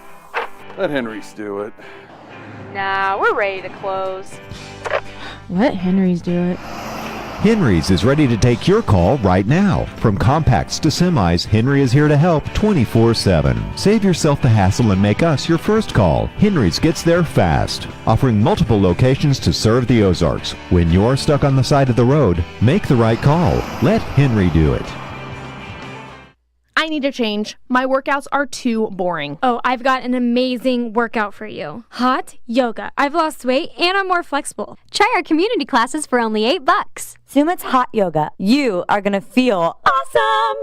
Let Henry's do it. Nah, we're ready to close. Let Henry's do it. Henry's is ready to take your call right now. From compacts to semis, Henry is here to help 24/7. Save yourself the hassle and make us your first call. Henry's gets there fast, offering multiple locations to serve the Ozarks. When you're stuck on the side of the road, make the right call. Let Henry do it. I need a change. My workouts are too boring. Oh, I've got an amazing workout for you. Hot yoga. I've lost weight and I'm more flexible. Try our community classes for only $8. Sumit's Hot Yoga. You are going to feel awesome.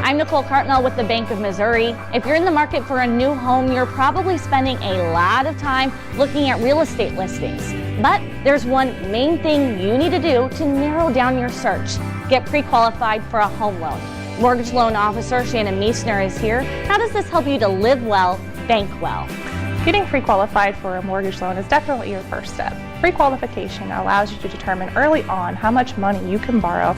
I'm Nicole Cartnell with the Bank of Missouri. If you're in the market for a new home, you're probably spending a lot of time looking at real estate listings. But there's one main thing you need to do to narrow down your search. Get pre-qualified for a home loan. Mortgage loan officer Shannon Meissner is here. How does this help you to live well, bank well? Getting pre-qualified for a mortgage loan is definitely your first step. Pre-qualification allows you to determine early on how much money you can borrow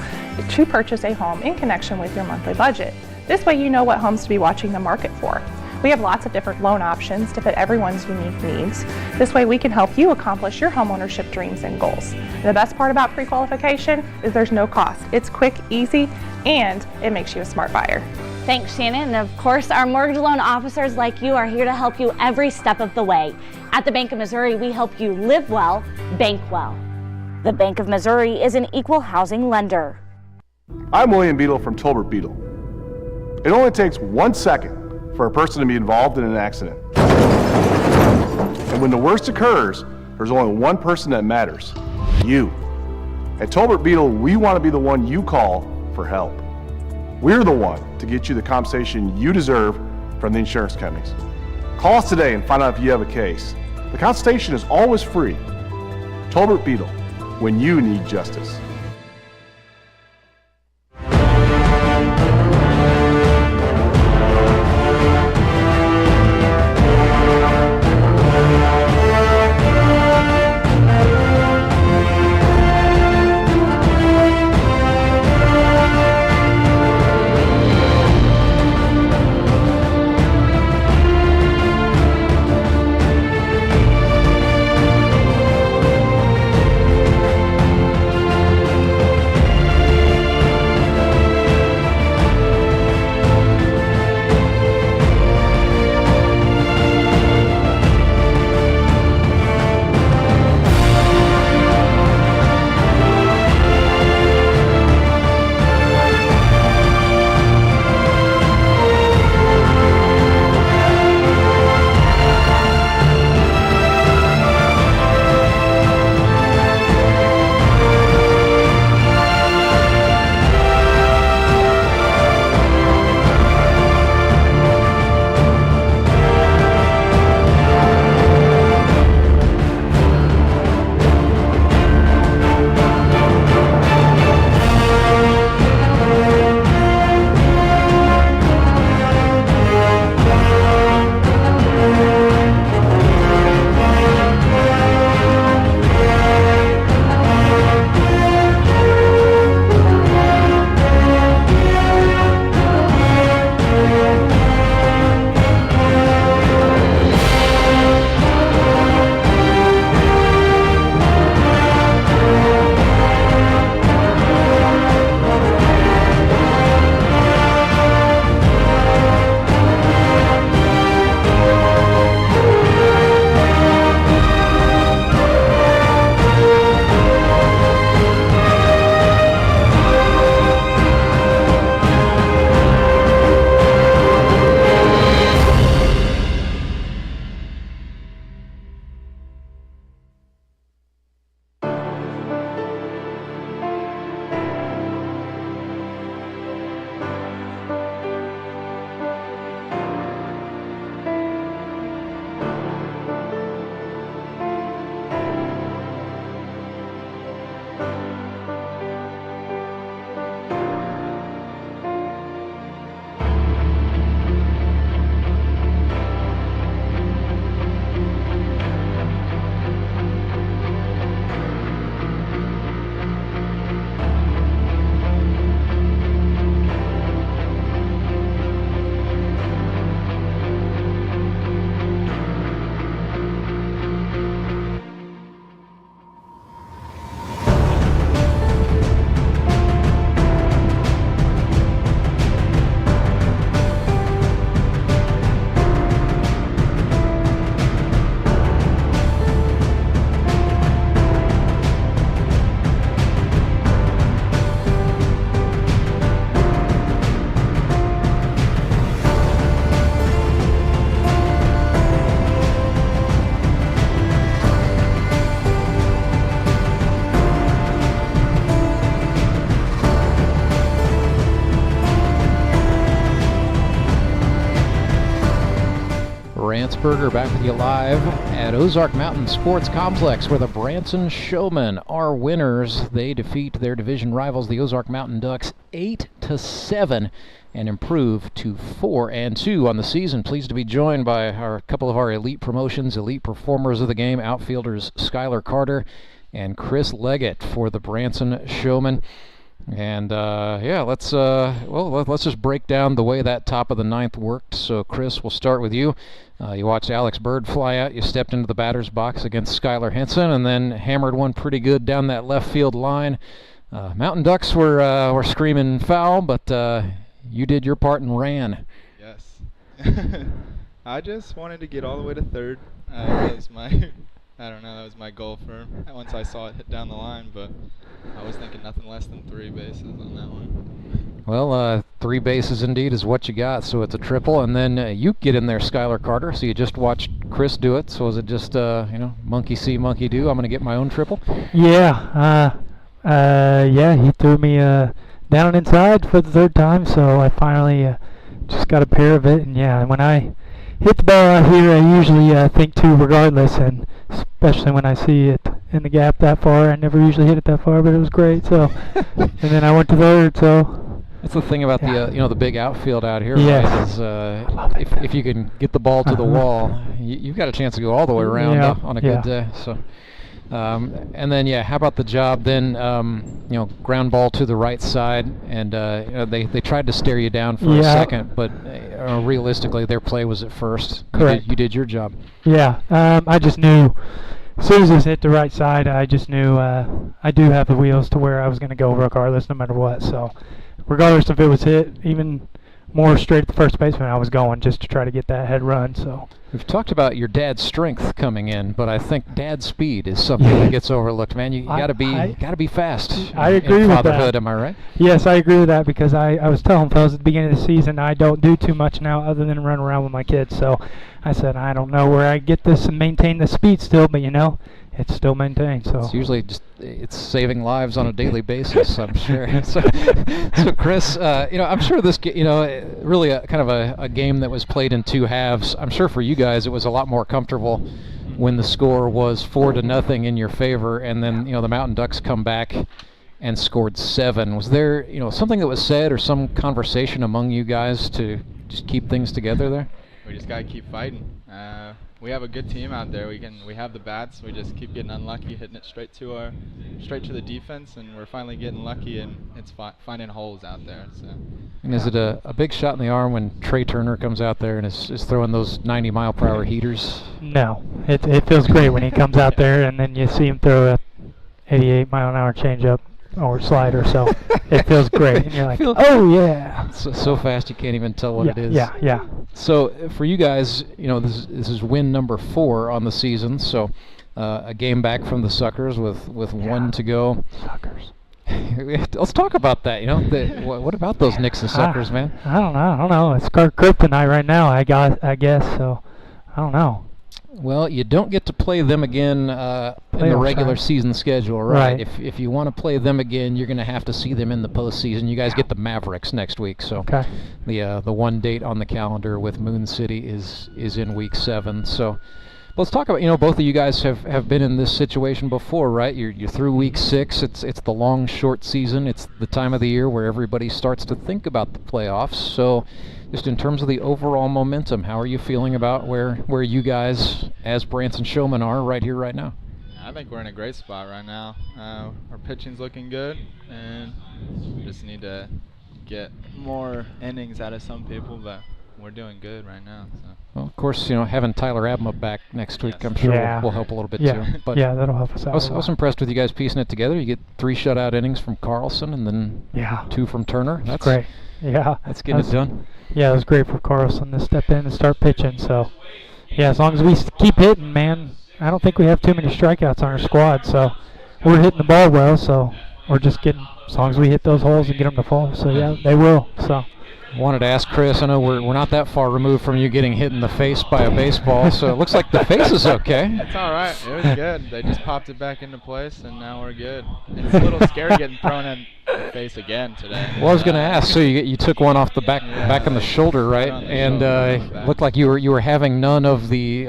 to purchase a home in connection with your monthly budget. This way you know what homes to be watching the market for. We have lots of different loan options to fit everyone's unique needs. This way we can help you accomplish your homeownership dreams and goals. And the best part about pre-qualification is there's no cost. It's quick, easy, and it makes you a smart buyer. Thanks, Shannon. And of course, our mortgage loan officers like you are here to help you every step of the way. At the Bank of Missouri, we help you live well, bank well. The Bank of Missouri is an equal housing lender. I'm William Beadle from Tolbert Beadle. It only takes 1 second for a person to be involved in an accident. And when the worst occurs, there's only one person that matters: you. At Tolbert Beadle, we want to be the one you call for help. We're the one to get you the compensation you deserve from the insurance companies. Call us today and find out if you have a case. The consultation is always free. Tolbert Beadle, when you need justice. Rance Berger back with you live at Ozark Mountain Sports Complex, where the Branson Showmen are winners. They defeat their division rivals, the Ozark Mountain Ducks, 8-7, and improve to 4-2 on the season. Pleased to be joined by a couple of our elite promotions, elite performers of the game, outfielders Skylar Carter and Chris Leggett for the Branson Showmen. And let's just break down the way that top of the ninth worked. So Chris, we'll start with you. You watched Alex Bird fly out. You stepped into the batter's box against Skylar Henson, and then hammered one pretty good down that left field line. Mountain Ducks were screaming foul, but you did your part and ran. Yes. I just wanted to get all the way to third. That was my that was my goal for once I saw it hit down the line, but I was thinking nothing less than 3 bases on that one. Well, 3 bases indeed is what you got, so it's a triple, and then you get in there, Skylar Carter, so you just watched Chris do it, so was it just, monkey see, monkey do, I'm going to get my own triple? Yeah, he threw me down inside for the 3rd time, so I finally just got a pair of it, and when I hit the ball out here, I usually think 2 regardless, and especially when I see it in the gap that far. I never usually hit it that far, but it was great. So, and then I went to 3rd. So that's the thing about the big outfield out here. Yes. Right, is if you can get the ball to the wall, you've got a chance to go all the way around on a good day. So. And then, how about the job then, ground ball to the right side, and they tried to stare you down for a second, but realistically their play was at first. Correct. You did your job. Yeah, I just knew as soon as it hit the right side, I just knew I do have the wheels to where I was going to go regardless, no matter what. So regardless if it was hit, even more straight at the first baseman, I was going just to try to get that head run. So we've talked about your dad's strength coming in, but I think dad's speed is something that gets overlooked. Man, you gotta be fast. I agree with fatherhood, that. Am I right? Yes, I agree with that because I was telling fellas at the beginning of the season I don't do too much now other than run around with my kids. So I said I don't know where I get this and maintain the speed still, but it's still maintained. So it's usually it's saving lives on a daily basis, I'm sure. So Chris, I'm sure this, really kind of a game that was played in 2 halves. I'm sure for you guys it was a lot more comfortable when the score was 4-0 in your favor, and then the Mountain Ducks come back and scored 7. Was there something that was said or some conversation among you guys to just keep things together there? We just gotta keep fighting. We have a good team out there. We have the bats. We just keep getting unlucky, hitting it straight to the defense, and we're finally getting lucky, and it's finding holes out there. So. And is it a big shot in the arm when Trey Turner comes out there and is throwing those 90-mile-per-hour heaters? No, it feels great when he comes out there, and then you see him throw a 88-mile-an-hour changeup or slider, so it feels great, and you're like, oh yeah. So fast you can't even tell what it is. Yeah. So for you guys, this is win number 4 on the season. So a game back from the Suckers with 1 to go. Suckers. Let's talk about that. What about those Nixon Suckers, man? I don't know. It's kryptonite right now. I guess so. I don't know. Well, you don't get to play them again in the regular season schedule, right? If you want to play them again, you're going to have to see them in the postseason. You guys get the Mavericks next week, so the one date on the calendar with Moon City is in week 7. So let's talk about both of you guys have been in this situation before, right? You're through week 6. It's the long short season. It's the time of the year where everybody starts to think about the playoffs. So just in terms of the overall momentum, how are you feeling about where you guys as Branson Showmen are right here, right now? I think we're in a great spot right now. Our pitching's looking good, and we just need to get more innings out of some people, but we're doing good right now. So. Well, of course, having Tyler Abma back next week, I'm sure will help a little bit too. But that'll help us out. I was impressed with you guys piecing it together. You get 3 shutout innings from Karlson, and then 2 from Turner. That's great. Yeah, that's getting it done. Yeah, it was great for Karlson to step in and start pitching. So, as long as we keep hitting, man, I don't think we have too many strikeouts on our squad. So, we're hitting the ball well. So, we're just getting, as long as we hit those holes and get them to fall. So, they will. So, Wanted to ask Chris, I know we're not that far removed from you getting hit in the face by a baseball, so it looks like the face is okay. It's all right. It was good. They just popped it back into place, and now we're good. It's a little scary getting thrown in the face again today. Well, I was going to ask, so you took one off the back on the shoulder, right? And looked like you were having none of the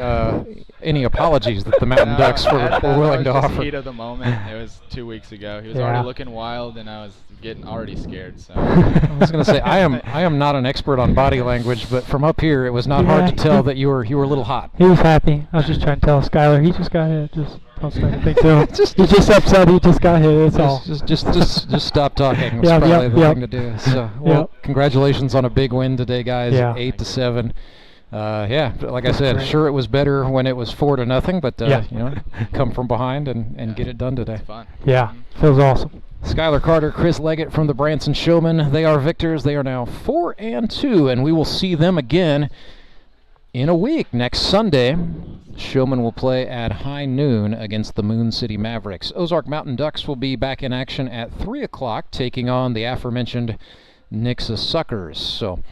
any apologies that the Mountain Ducks were willing to offer. Heat of the moment. It was 2 weeks ago. He was already looking wild, and I was getting already scared. So I was going to say I am not an expert on body language, but from up here it was not hard to tell that you were a little hot. He was happy. I was just trying to tell Skylar he just got hit. Just don't say anything to him. He's just upset he just got hit. That's all. Just stop talking. That's probably the thing to do. So congratulations on a big win today, guys. 8-7. Like I said, sure it was better when it was 4-0, but come from behind and get it done today. It's fun. Yeah, feels awesome. Skylar Carter, Chris Leggett from the Branson Showmen. They are victors. They are now 4-2, and we will see them again in a week. Next Sunday, Showman will play at high noon against the Moon City Mavericks. Ozark Mountain Ducks will be back in action at 3 o'clock, taking on the aforementioned Nixa Suckers. So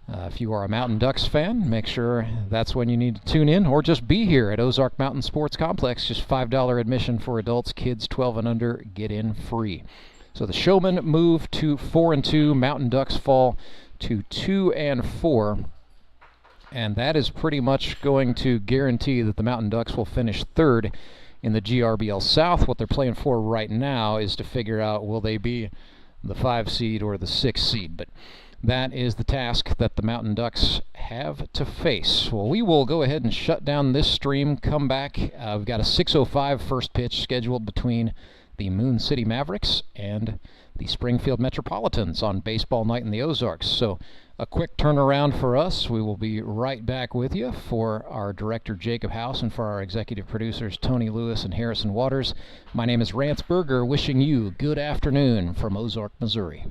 if you are a Mountain Ducks fan, make sure that's when you need to tune in, or just be here at Ozark Mountain Sports Complex. Just $5 admission for adults. Kids 12 and under get in free. So the Showmen move to 4-2. Mountain Ducks fall to 2-4. And that is pretty much going to guarantee that the Mountain Ducks will finish third in the GRBL South. What they're playing for right now is to figure out, will they be the 5 seed or the 6 seed. But that is the task that the Mountain Ducks have to face. Well, we will go ahead and shut down this stream, come back. We've got a 6:05 first pitch scheduled between the Moon City Mavericks and the Springfield Metropolitans on baseball night in the Ozarks. So a quick turnaround for us. We will be right back with you. For our director, Jacob House, and for our executive producers, Tony Lewis and Harrison Waters, my name is Rance Berger, wishing you good afternoon from Ozark, Missouri.